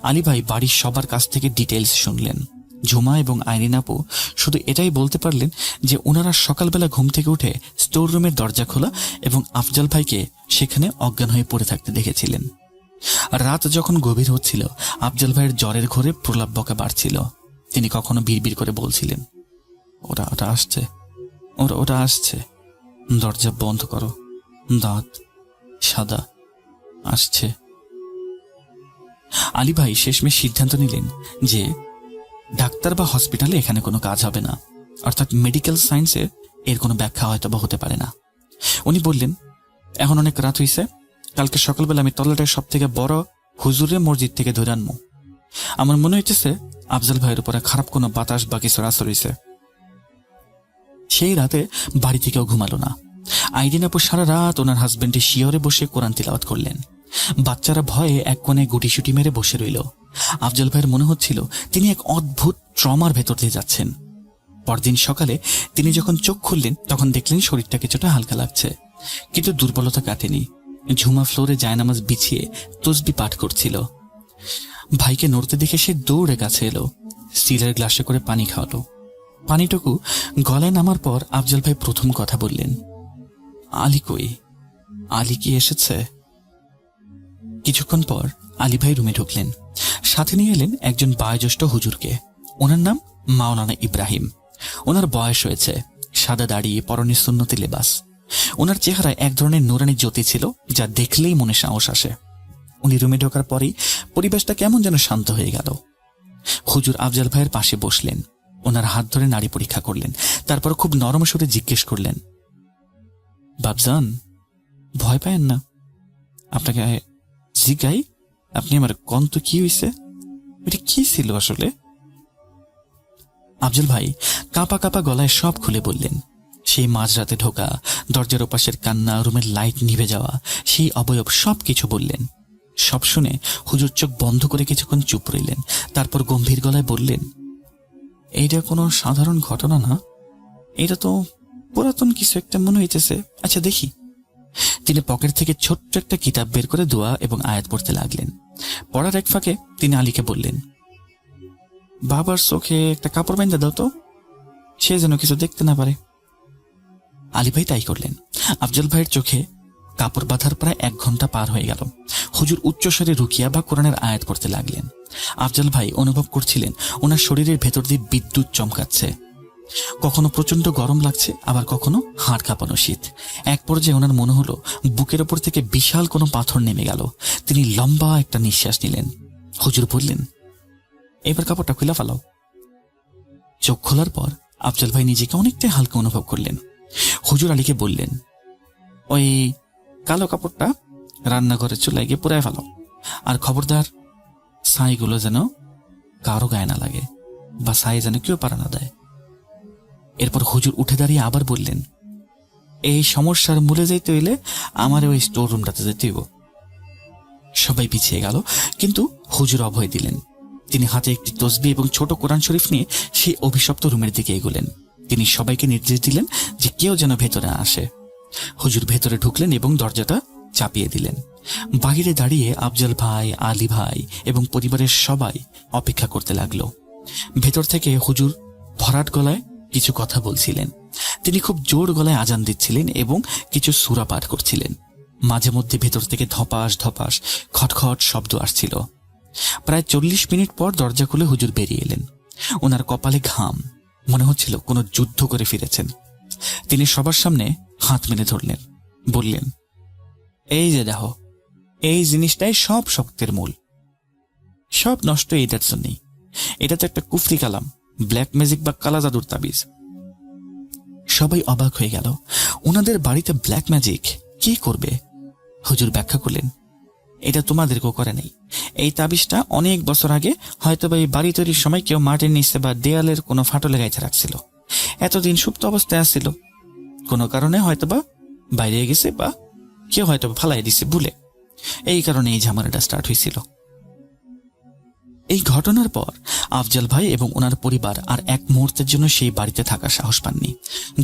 আলী ভাই বাড়ির সবার কাছ থেকে ডিটেইলস শুনলেন। ঝুমা এবং আইরিন আপু শুধু এটাই বলতে পারলেন যে ওনারা সকালবেলা ঘুম থেকে উঠে স্টোর রুমের দরজা খোলা এবং আফজাল ভাইকে সেখানে অজ্ঞান হয়ে পড়ে থাকতে দেখেছিলেন। রাত যখন গভীর হচ্ছিল, আফজাল ভাইয়ের জ্বরের ঘোরে প্রলাপ বকা বাড়ছিল। তিনি কখনো বিড়বিড় করে বলছিলেন, ওটা আসছে, ওটা আসছে, দরজা বন্ধ করো, দাঁত সাদা, আসছে। আলী ভাই শেষমেশ সিদ্ধান্ত নিলেন যে ডাক্তার বা হসপিটালে এখানে কোনো কাজ হবে না, অর্থাৎ মেডিকেল সায়েন্সে এর কোনো ব্যাখ্যা হয়তো বা হতে পারে না। উনি বললেন, এখন অনেক রাত হয়েছে, কালকে সকালবেলা আমি তল্লাটের সব থেকে বড় হুজুরের মসজিদ থেকে ধরে আনবো। আমার মনে হইতেছে আফজাল ভাইয়ের উপরে খারাপ কোনো বাতাস বা কিছু আসর হইছে। সেই রাতে বাড়ি থেকেও ঘুমালো না। আইরিন আপু সারা রাত ওনার হাজবেন্ডের শিয়রে বসে কোরআন তিলাওয়াত করলেন। বাচ্চারা ভয়ে এক কোণে গুটিসুটি মেরে বসে রইল। আফজাল ভাইয়ের মনে হচ্ছিল তিনি এক অদ্ভুত ট্রমার ভেতর দিয়ে যাচ্ছেন। পরদিন সকালে তিনি যখন চোখ খুললেন, তখন দেখলেন শরীরটা কিছুটা হালকা লাগছে, কিন্তু দুর্বলতা কাটেনি। ঝুমা ফ্লোরে জায়নামাজ বিছিয়ে তসবি পাঠ করছিল। ভাইকে নড়তে দেখে সে দৌড়ে কাছে এলো, স্টিলের গ্লাসে করে পানি খাওয়ালো। পানিটুকু গলায় নামার পর আফজাল ভাই প্রথম কথা বললেন, আলী কই? আলী কি এসেছে? কিছুক্ষণ পর আলী ভাই রুমে ঢুকলেন। সাথে নিয়ে এলেন একজন বয়োজ্যেষ্ঠ হুজুরকে। ওনার নাম মাওলানা ইব্রাহিম। ওনার বয়স হয়েছে, সাদা দাড়ি, পরনে সুন্নতি লেবাস। ওনার চেহারায় এক ধরনের নুরানি জ্যোতি ছিল, যা দেখলেই মনে সাহস আসে। উনি রুমে ঢোকার পরেই পরিবেশটা কেমন যেন শান্ত হয়ে গেল। হুজুর আফজাল ভাইয়ের পাশে বসলেন, ওনার হাত ধরে নাড়ি পরীক্ষা করলেন, তারপর খুব নরম সুরে জিজ্ঞেস করলেন, বাবজান, ভয় পায়েন না? আপনাকে জিজ্ঞাই, আপনি আমার কন তো কি হয়েছে, এটা কি ছিল আসলে? আফজল ভাই কাঁপা কাঁপা গলায় সব খুলে বললেন। সেই মাঝরাতে ঢোকা, দরজার ওপাশের কান্না, রুমের লাইট নিভে যাওয়া, সেই অবয়ব সব কিছু বললেন। সব শুনে হুজুর চোখ বন্ধ করে কিছুক্ষণ চুপ রইলেন। তারপর গম্ভীর গলায় বললেন, এইটা কোনো সাধারণ ঘটনা না, এটা তো পুরাতন কিছু একটা মনে হইতেছে। আচ্ছা দেখি। তিনি পকেট থেকে ছোট্ট একটা কিতাব বের করে দোয়া এবং আয়াত পড়তে লাগলেন। পড়ার এক ফাঁকে তিনি আলীকে বললেন, বাবার চোখে একটা কাপড় বাঁধা দাও তো, সে যেন কিছু দেখতে না পারে। আলী ভাই তাই করলেন। আফজল ভাইয়ের চোখে কাপড় বাঁধার প্রায় 1 ঘন্টা পার হয়ে গেল। হুজুর উচ্চস্বরে রুকিয়া বা কোরআনের আয়াত পড়তে লাগলেন। আফজল ভাই অনুভব করছিলেন ওনার শরীরের ভেতর দিয়ে বিদ্যুৎ চমকাচ্ছে। কখনো প্রচন্ড গরম লাগছে, আবার কখনো হাড় কাঁপানো শীত। এক পর্যায়ে ওনার মনে হলো বুকের ওপর থেকে বিশাল কোনো পাথর নেমে গেল। তিনি লম্বা একটা নিঃশ্বাস নিলেন। হুজুর বললেন, এবার কাপড়টা খুলে ফেলাও। চোখ খোলার পর আফজল ভাই নিজেকে অনেকটাই হালকা অনুভব করলেন। হুজুর আলীকে বললেন, ওই কালো কাপড়টা রান্নাঘরের চুলায় গিয়ে পুরায় ফেলো, আর খবরদার ছাইগুলো যেন কারো গায়ে না লাগে, বা ছাই যেন কেউ পারা না দেয়। এরপর হুজুর উঠে দাঁড়িয়ে আবার বললেন, এই সমস্যার মূলে যাইতে হইলে আমার ওই স্টোর রুমটাতে যেতে হইব। সবাই পিছিয়ে গেল, কিন্তু হুজুর অভয় দিলেন। তিনি হাতে একটি তসবিহ এবং ছোট কোরআন শরীফ নিয়ে সেই অভিশপ্ত রুমের দিকে এগোলেন। তিনি সবাইকে নির্দেশ দিলেন যে কেউ যেন ভেতরে আসে। হুজুর ভেতরে ঢুকলেন এবং দরজাটা চাপিয়ে দিলেন। বাহিরে দাঁড়িয়ে আফজল ভাই, আলী ভাই এবং পরিবারের সবাই অপেক্ষা করতে লাগলো। ভেতর থেকে হুজুর ভরাট গলায় কিছু কথা বলছিলেন। তিনি খুব জোর গলায় আজান দিচ্ছিলেন এবং কিছু সূরা পাঠ করছিলেন। মাঝে মধ্যে ভেতর থেকে ধপাস ধপাস খটখট শব্দ আসছিল। প্রায় 40 মিনিট পর দরজা খুলে হুজুর বেরিয়ে এলেন। ওনার কপালে ঘাম, মনে হচ্ছিল কোনো যুদ্ধ করে ফিরেছেন। তিনি সবার সামনে হাত মেলে ধরলেন, বললেন, এই যে দেখো, এই জিনিসটাই সব শক্তির মূল, সব নষ্ট এটার জন্যই। এটা তো একটা কুফরি কালাম, ব্ল্যাক ম্যাজিক বা কালা জাদুর তাবিজ। সবাই অবাক হয়ে গেল। ওনাদের বাড়িতে ব্ল্যাক ম্যাজিক কি করবে? হুজুর ব্যাখ্যা করলেন, এটা তোমাদেরকেও করে নাই। এই তাবিজটা অনেক বছর আগে হয়তোবা এই বাড়ি তৈরির সময় কেউ মাটির নিচে বা দেয়ালের কোনো ফাটলে গাইতে রাখছিল। এতদিন সুপ্ত অবস্থায় আসছিল, কোনো কারণে হয়তোবা বাইরে গেছে বা কেউ হয়তো ফালাই দিছে ভুলে। এই কারণে এই ঝামেলাটা স্টার্ট হয়েছিল। এই ঘটনার পর আফজল ভাই এবং ওনার পরিবার আর এক মুহূর্তের জন্য সেই বাড়িতে থাকার সাহস পাননি।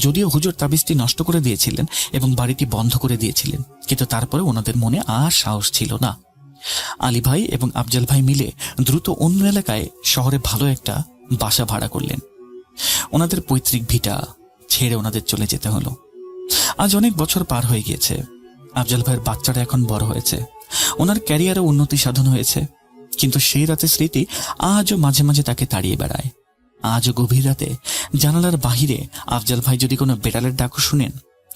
যদিও হুজুর তাবিজটি নষ্ট করে দিয়েছিলেন এবং বাড়িটি বন্ধ করে দিয়েছিলেন, কিন্তু তারপরে ওনাদের মনে আর সাহস ছিল না। আলী ভাই এবং আফজল ভাই মিলে দ্রুত অন্য এলাকায় শহরে ভালো একটা বাসা ভাড়া করলেন। ওনাদের পৈতৃক ভিটা ছেড়ে ওনাদের চলে যেতে হলো। আজ অনেক বছর পার হয়ে গিয়েছে। আফজল ভাইয়ের বাচ্চাটা এখন বড় হয়েছে, ওনার ক্যারিয়ারে উন্নতি সাধন হয়েছে, কিন্তু সেই রাতের স্মৃতি আজও মাঝে মাঝে তাকে তাড়িয়ে বেড়ায়। আজও গভীর রাতে জানালার বাহিরে আফজল ভাই যদি কোনো বেড়ালের ডাক শুনেন,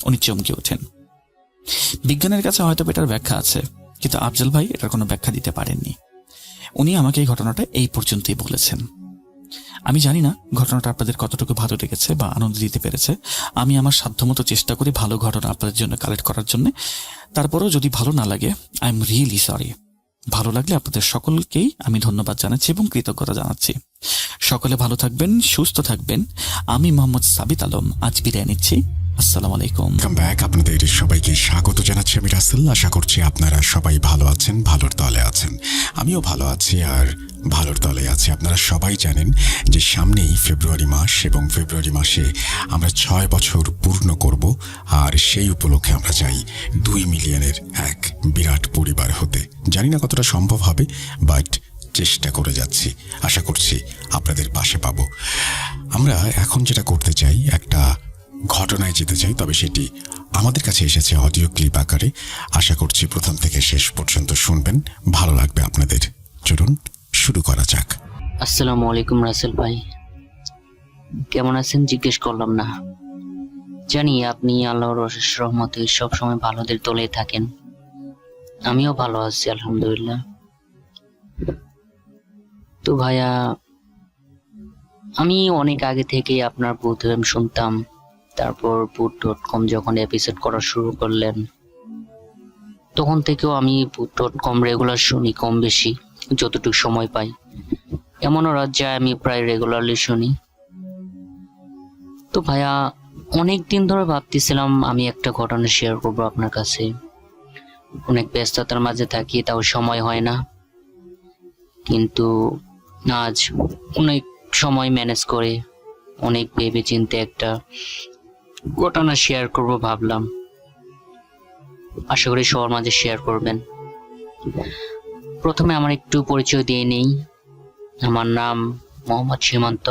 উনি চমকে ওঠেন। বিজ্ঞানের কাছে হয়তো এটার ব্যাখ্যা আছে, কিন্তু আফজল ভাই এটার কোনো ব্যাখ্যা দিতে পারেননি। উনি আমাকে এই ঘটনাটা এই পর্যন্তই বলেছেন। আমি জানি না ঘটনাটা আপনাদের কতটুকু ভালো লেগেছে বা আনন্দ দিতে পেরেছে। আমি আমার সাধ্যমতো চেষ্টা করি ভালো ঘটনা আপনাদের জন্য কালেক্ট করার জন্য। তারপরেও যদি ভালো না লাগে, আই এম রিয়েলি সরি। ভালো লাগলে আপনাদের সকলকেই আমি ধন্যবাদ জানাচ্ছি এবং কৃতজ্ঞতা জানাচ্ছি। সকলে ভালো থাকবেন, সুস্থ থাকবেন। আমি মোহাম্মদ সাবিত আলম আজ বিদায় নিচ্ছি। আসসালামু আলাইকুম। Welcome back. আপনাদের সবাইকে স্বাগত জানাচ্ছি আমি রাসেল। আশা করছি আপনারা সবাই ভালো আছেন, ভালোর তলে আছেন। আমিও ভালো আছি আর ভালোর তলে আছি। আপনারা সবাই জানেন যে সামনেই ফেব্রুয়ারি মাস, এবং ফেব্রুয়ারি মাসে আমরা 6 বছর পূর্ণ করব। আর সেই উপলক্ষে আমরা চাই 2 মিলিয়নের এক বিরাট পরিবার হতে। জানি না কতটা সম্ভব হবে, বাট চেষ্টা করে যাচ্ছি। আশা করছি আপনাদের পাশে পাবো। আমরা এখন যেটা করতে চাই, একটা ঘটনায় যেতে চাই, তবে সেটি আমাদের কাছে এসেছে অডিও ক্লিপ আকারে। আশা করছি প্রথম থেকে শেষ পর্যন্ত শুনবেন, ভালো লাগবে আপনাদের। চলুন শুরু করা যাক। আসসালামু আলাইকুম রাসেল ভাই, কেমন আছেন জিজ্ঞেস করলাম না। জানি আপনি আল্লাহর অশেষ রহমতে সবসময় ভালোদের তলে থাকেন। আমিও ভালো আছি আলহামদুলিল্লাহ। তো ভাইয়া, আমি অনেক আগে থেকেই আপনার বুথ শুনতাম। তারপর বুথ.com যখন এপিসোড করা শুরু করলেন, তখন থেকেও আমি কম রেগুলার শুনি, কম বেশি যতটুকু সময় পাই। এমনও রাত যায় আমি প্রায় রেগুলারলি শুনি। তো ভাইয়া, অনেক দিন ধরে ভাবতেছিলাম আমি একটা ঘটনা শেয়ার করবো আপনার কাছে। অনেক ব্যস্ততার মাঝে থাকি, তাও সময় হয় না, কিন্তু আজ অনেক সময় ম্যানেজ করে অনেক ভেবে চিন্তে একটা ঘটনা শেয়ার করব ভাবলাম। আশা করি সবার মাঝে শেয়ার করবেন। প্রথমে আমার একটু পরিচয় দিয়ে নেই। আমার নাম মোহাম্মদ সীমান্ত,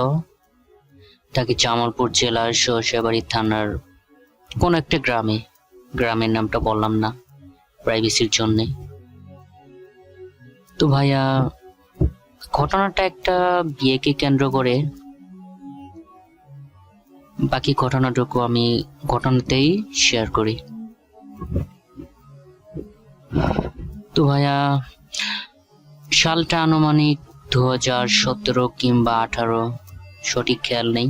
থাকি জামালপুর জেলার সহসিয়াবাড়ি থানার কোন একটা গ্রামে। গ্রামের নামটা বললাম না প্রাইভেসির জন্যে। তো ভাইয়া, ঘটনাটা একটা বিয়েকে কেন্দ্র করে। বাকি ঘটনাটুকু আমি ঘটনাতেই শেয়ার করি। তো ভাইয়া, সালটা আনুমানিক 2017 কিংবা 18, সঠিক খেয়াল নেই।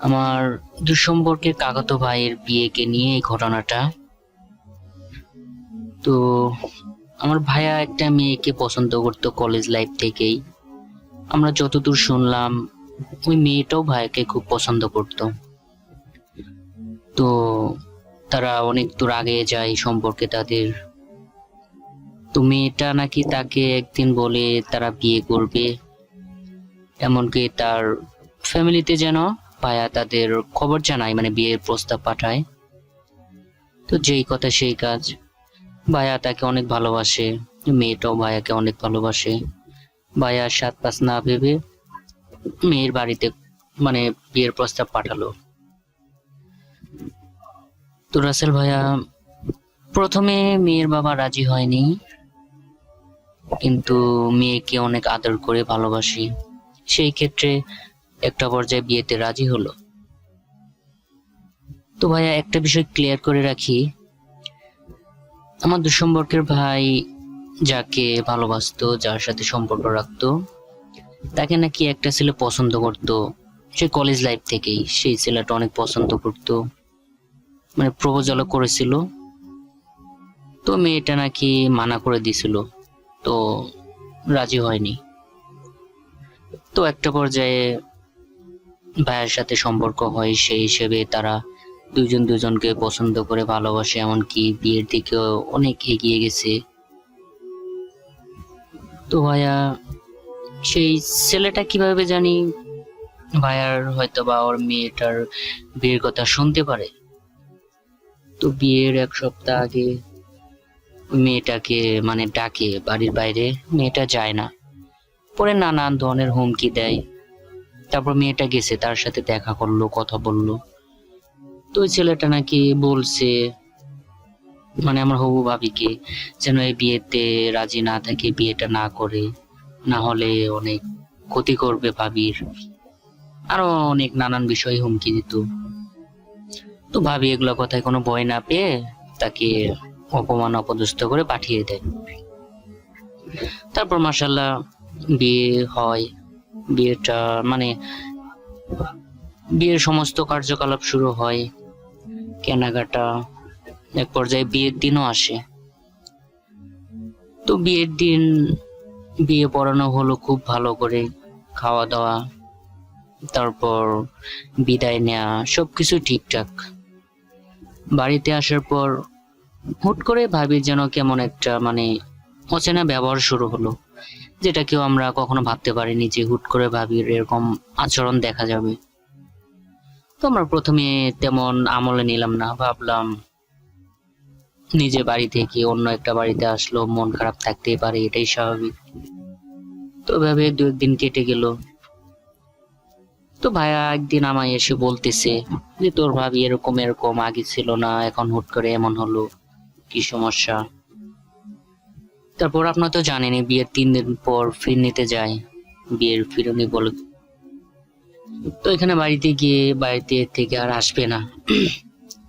আমার দুঃসম্পর্কের কাকাতো ভাইয়ের বিয়েকে নিয়ে এই ঘটনাটা। তো আমার ভাইয়া একটা মেয়েকে পছন্দ করতো কলেজ লাইফ থেকেই। আমরা যতদূর শুনলাম ওই মেয়েটাও ভাইয়াকে খুব পছন্দ করতো। তো তারা অনেক দূর আগে যায় সম্পর্কে তাদের। তো মেয়েটা নাকি তাকে একদিন বলে তারা বিয়ে করবে, এমনকি তার ফ্যামিলিতে যেন ভাইয়া তাদের খবর জানায়, মানে বিয়ের প্রস্তাব পাঠায়। তো যেই কথা সেই কাজ, ভাইয়া তাকে অনেক ভালোবাসে, মেয়েটাও ভাইয়াকে অনেক ভালোবাসে। ভাইয়া 7-5 না ভেবে মেয়ের বাড়িতে মানে বিয়ের প্রস্তাব পাঠালো। তো রাসেল ভাইয়া, প্রথমে মেয়ের বাবা রাজি হয়নি, কিন্তু মেয়েকে অনেক আদর করে ভালোবাসি, সেই ক্ষেত্রে একটা পর্যায়ে বিয়েতে রাজি হলো। তো ভাইয়া, একটা বিষয় ক্লিয়ার করে রাখি, আমার দুঃসম্পর্কের ভাই যাকে ভালোবাসতো, যার সাথে সম্পর্ক রাখতো, তাকে নাকি একটা ছেলে পছন্দ করতো। সে কলেজ লাইফ থেকেই সেই ছেলেটা অনেক পছন্দ করতো, মানে প্রপোজালও করেছিল। তো মেয়েটা নাকি মানা করে দিছিল, তো রাজি হয়নি। তো একটা পর্যায়ে ভাইয়ের সাথে সম্পর্ক হয়, সেই হিসেবে তারা দুজন দুজনকে পছন্দ করে ভালোবাসে, এমনকি বিয়ের দিকেও অনেক এগিয়ে গেছে। তো ভাইয়া, সেই ছেলেটা কিভাবে জানি ভাইয়ার হয়তো বা ওর মেয়েটার বিয়ের কথা শুনতে পারে। তো বিয়ের 1 সপ্তাহ আগে মেয়েটাকে মানে ডাকে বাড়ির বাইরে, মেয়েটা যায় না, পরে নানান ধরনের হুমকি দেয়। তারপর মেয়েটা গেছে, তার সাথে দেখা করলো, কথা বললো। তো ওই ছেলেটা নাকি বলছে মানে আমার হবু ভাবিকে যেন এই বিয়েতে রাজি না থাকে, বিয়েটা না করে, না হলে অনেক ক্ষতি করবে ভাবির, আরো অনেক নানান বিষয় হুমকি দিত। তো ভাবি এগুলো কথায় কোনো ভয় না পেয়ে তাকে অপমান অপদস্থ করে পাঠিয়ে দেয়। তারপর মাশাআল্লাহ বিয়ে হয়। বিয়েটা মানে বিয়ের সমস্ত কার্যকলাপ শুরু হয়, কেনাকাটা, এক পর্যায়ে বিয়ের দিনও আসে। তো বিয়ের দিন বিয়ে পড়ানো হলো খুব ভালো করে, খাওয়া দাওয়া, তারপর বিদায় নেওয়া, সবকিছু ঠিকঠাক। বাড়িতে আসার পর হুট করে ভাবি যেন কেমন একটা মানে অচেনা ব্যবহার শুরু হলো, যেটা কেউ আমরা কখনো ভাবতে পারিনি যে হুট করে ভাবির এরকম আচরণ দেখা যাবে। তো আমরা প্রথমে তেমন আমলে নিলাম না, ভাবলাম নিজে বাড়ি থেকে অন্য একটা বাড়িতে আসলো, মন খারাপ থাকতেই পারে, এটাই স্বাভাবিক। তো ভাবে 2 দিন কেটে গেল। তো ভাইয়া একদিন আমায় এসে বলতেছে যে তোর ভাবি এরকম এরকম আগে ছিল না, এখন হুট করে এমন হলো, কি সমস্যা? তারপর আপনারা তো জানেনই বিয়ের 3 দিন পর ফির নিতে যায়, বিয়ের ফিরনি বলে। তো এখানে বাড়িতে গিয়ে বাড়িতে থেকে আর আসবে না,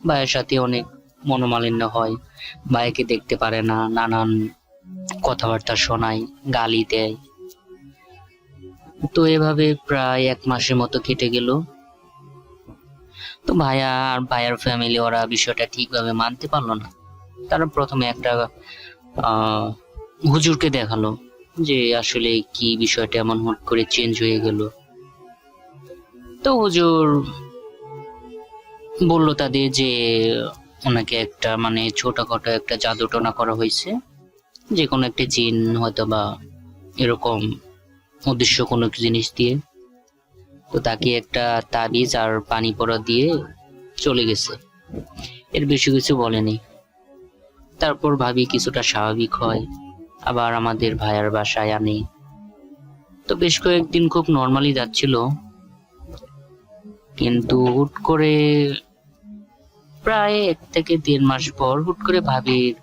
ভাইয়ের সাথে অনেক মনোমালিন্য হয়, ভাইকে দেখতে পারে না, নানান কথাবার্তা শোনায়, গালি দেয়। তো এভাবে প্রায় 1 মাসের মতো কেটে গেল। তো ভাইয়া আর ভাইয়ার ফ্যামিলি ওরা বিষয়টা ঠিকভাবে মানতে পারলো না, তারা প্রথমে একটা আহ হুজুরকে দেখালো যে আসলে কি বিষয়টা এমন হুট করে চেঞ্জ হয়ে গেল। তো হুজুর বলল তাদের যে ওনাকে একটা মানে ছোটখাটো একটা জাদু টোনা করা হয়েছে, যে কোনো একটা জিন হয়তো বা এরকম উদ্দেশ্য কোনো জিনিস দিয়ে, তো তাকে একটা তাবিজ আর পানি পড়া দিয়ে চলে গেছে, এর বেশি কিছু বলেনি। তারপর ভাবি কিছুটা স্বাভাবিক হয়, আবার আমাদের ভাইয়ার বাসায় আনে। তো বেশ কয়েকদিন খুব নর্মালি যাচ্ছিল, কিন্তু হুট করে প্রায় 1 থেকে 1.5 মাস পর হুট করে ভাবির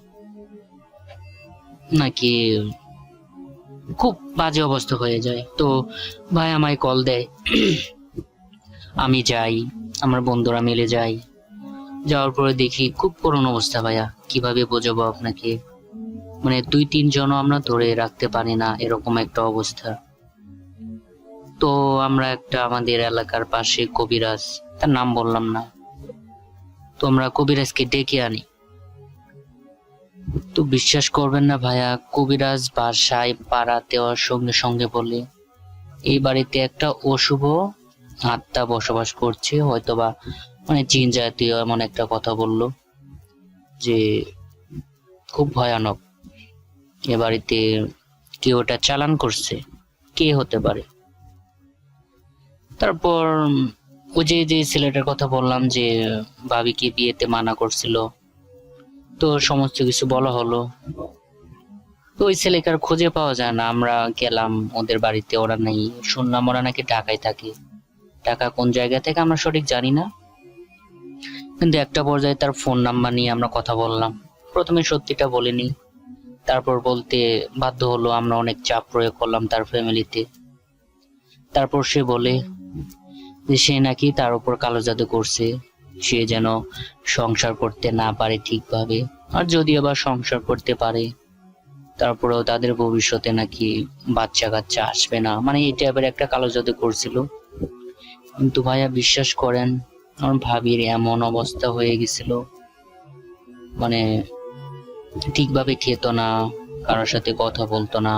নাকি খুব বাজে অবস্থা হয়ে যায়। তো ভাই আমায় কল দেয়, আমি যাই, আমার বন্ধুরা মিলে যাই। যাওয়ার পরে দেখি খুব করুণ অবস্থা। ভাইয়া কিভাবে বোঝাবো আপনাকে, মানে 2-3 জনও আমরা ধরে রাখতে পারি না, এরকম একটা অবস্থা। তো আমরা একটা আমাদের এলাকার পাশে কবিরাজ, তার নাম বললাম না, তো আমরা কবিরাজকে ডেকে আনি। তো বিশ্বাস করবেন না ভাইয়া, কবিরাজ বাসায় পাড়া দেওয়ার সঙ্গে সঙ্গে বলে এই বাড়িতে একটা অশুভ আত্মা বসবাস করছে, হয়তোবা মানে জিন জাতীয় এমন একটা কথা বলল যে খুব ভয়ানক, এ বাড়িতে কেউ ওটা চালান করছে, কে হতে পারে। তারপর ওই যে ছেলেটার কথা বললাম যে ভাবিকে বিয়েতে মানা করছিল, তো সমস্ত কিছু বলা হলো। তো ওই ছেলেকে আর খুঁজে পাওয়া যায় না। আমরা গেলাম ওদের বাড়িতে, ওরা নেই। শুনলাম ওরা নাকি ঢাকায় থাকে, ঢাকা কোন জায়গা থেকে আমরা সঠিক জানি না, কিন্তু একটা পর্যায়ে তার ফোন নাম্বার নিয়ে আমরা কথা বললাম। প্রথমে সত্যিটা বলিনি, তারপর বলতে বাধ্য হলো। আমরা অনেক চাপ প্রয়োগ করলাম তার ফ্যামিলিতে। তারপর সে বলে যে সে নাকি তার উপর কালো জাদু করছে, সে যেন সংসার করতে না পারে ঠিকভাবে, আর যদি আবার সংসার করতে পারে তারপরেও তাদের ভবিষ্যতে নাকি বাচ্চা কাচ্চা আসবে না, মানে এই টাইপের একটা কালো জাদু করছিল। কিন্তু ভাইয়া বিশ্বাস করেন, আমার ভাবির এমন অবস্থা হয়ে গেছিল, মানে ঠিকভাবে খেত না, কারোর সাথে কথা বলতো না,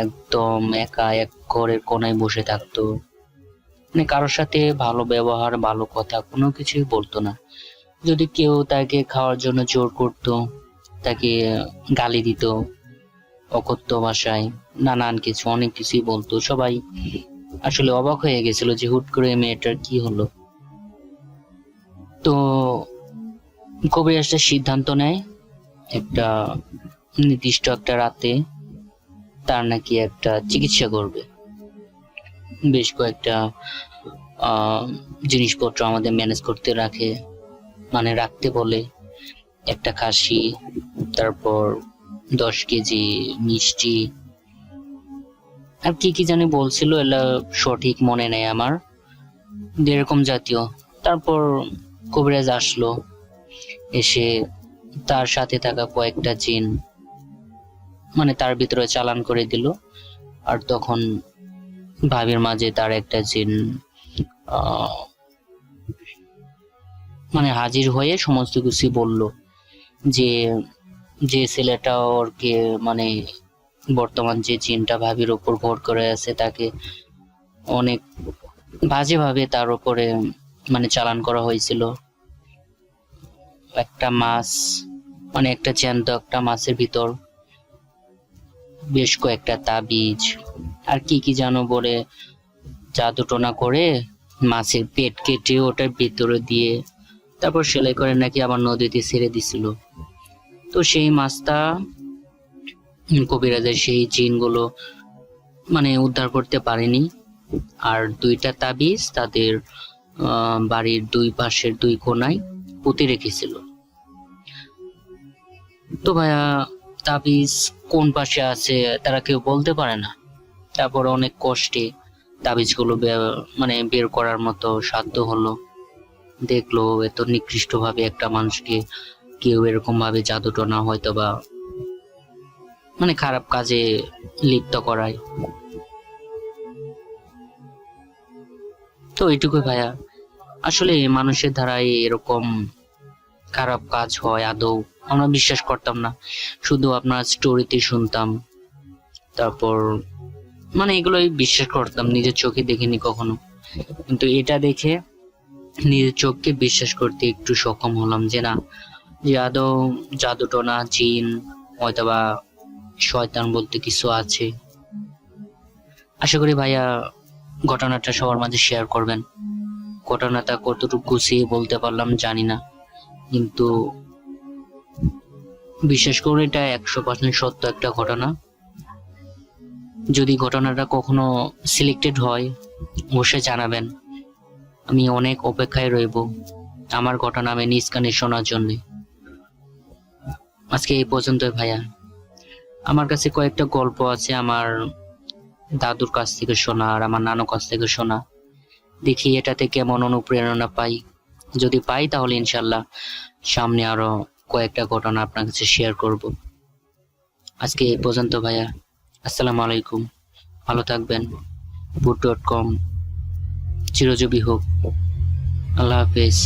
একদম একা এক ঘরের কোনায় বসে থাকতো, মানে কারোর সাথে ভালো ব্যবহার ভালো কথা কোনো কিছুই বলতো না। যদি কেউ তাকে খাওয়ার জন্য জোর করতো, তাকে গালি দিত অকথ্য ভাষায়, নানান কিছু অনেক কিছুই বলতো। সবাই আসলে অবাক হয়ে গেছিল যে হুট করে মেয়েটার কি হলো। তো কবিরাজটা সিদ্ধান্ত নেয় একটা নির্দিষ্ট একটা রাতে তার নাকি একটা চিকিৎসা করবে। বেশ কয়েকটা জিনিসপত্র আমাদের ম্যানেজ করতে রাখতে বলে। একটা খাসি, তারপর 10 কেজি মিষ্টি, আর কি কি জানি বলছিল, এলা সঠিক মনে নেই আমার, এরকম জাতীয়। তারপর কবিরাজ আসলো, এসে তার সাথে থাকা কয়েকটা জিন মানে তার ভিতরে চালান করে দিল। আর তখন ভাবির মাঝে তার একটা জিন মানে হাজির হয়ে সমস্ত কিছু বলল যে যে ছেলেটা ওরকে মানে বর্তমান যে জিনটা ভাবির উপর ভর করে আছে তাকে অনেক বাজেভাবে তার উপরে মানে চালান করা হয়েছিল। একটা মাছ মানে একটা জ্যান্ত একটা মাছের ভিতর বেশ কয়েকটা তাবিজ আর কি কি জানো বলে জাদু টোনা করে মাছের পেট কেটে ওটার ভিতরে দিয়ে তারপর সেলাই করে নাকি আবার নদীতে ছেড়ে দিছিল। তো সেই মাছটা কবিরাজের সেই জিনগুলো মানে উদ্ধার করতে পারেনি। আর 2টা তাবিজ তাদের বাড়ির 2 পাশের 2 কোণায় পুঁতে রেখেছিল। তো ভাইয়া তাবিজ কোন পাশে আছে তারা কেউ বলতে পারে না। তারপর অনেক কষ্টে তাবিজগুলো মানে বের করার মতো সাধ্য হলো। দেখলো এত নিকৃষ্ট ভাবে একটা মানুষকে কেউ এরকম ভাবে জাদু টোনা হয়তো বা মানে খারাপ কাজে লিপ্ত করায়। তো এইটুকুই ভাইয়া, আসলে মানুষের দ্বারাই এরকম খারাপ কাজ হয় আদৌ আমরা বিশ্বাস করতাম না, শুধু আপনার স্টোরিতে শুনতাম, তারপর মানে এগুলোই বিশ্বাস করতাম, নিজের চোখে দেখিনি কখনো। কিন্তু এটা দেখে নিজের চোখকে বিশ্বাস করতে একটু সক্ষম হলাম যে না, যে আদৌ জাদুটোনা, জিন, হয়তোবা শয়তান বলতে কিছু আছে। আশা করি ভাইয়া ঘটনাটা সবার মাঝে শেয়ার করবেন। ঘটনাটা কতটুকু গুছিয়ে বলতে পারলাম জানি না, কিন্তু বিশেষ করে এটা 100% সত্য একটা ঘটনা। যদি ঘটনাটা কখনো সিলেক্টেড হয় অবশ্যই জানাবেন, আমি অনেক অপেক্ষায় রইব আমার ঘটনা আমি নিজ কানে শোনার জন্য। আজকে এই পর্যন্তই ভাইয়া। আমার কাছে কয়েকটা গল্প আছে আমার দাদুর কাছ থেকে শোনা আর আমার নানুর কাছ থেকে শোনা, দেখি এটাতে কেমন অনুপ্রেরণা পাই। যদি পাই তাহলে ইনশাল্লাহ সামনে আরো কয়েকটা ঘটনা আপনার কাছে শেয়ার করব। আজকে এই পর্যন্ত ভাইয়া, আসসালামু আলাইকুম, ভালো থাকবেন। boot.com চিরজীবী হোক। আল্লাহ হাফেজ।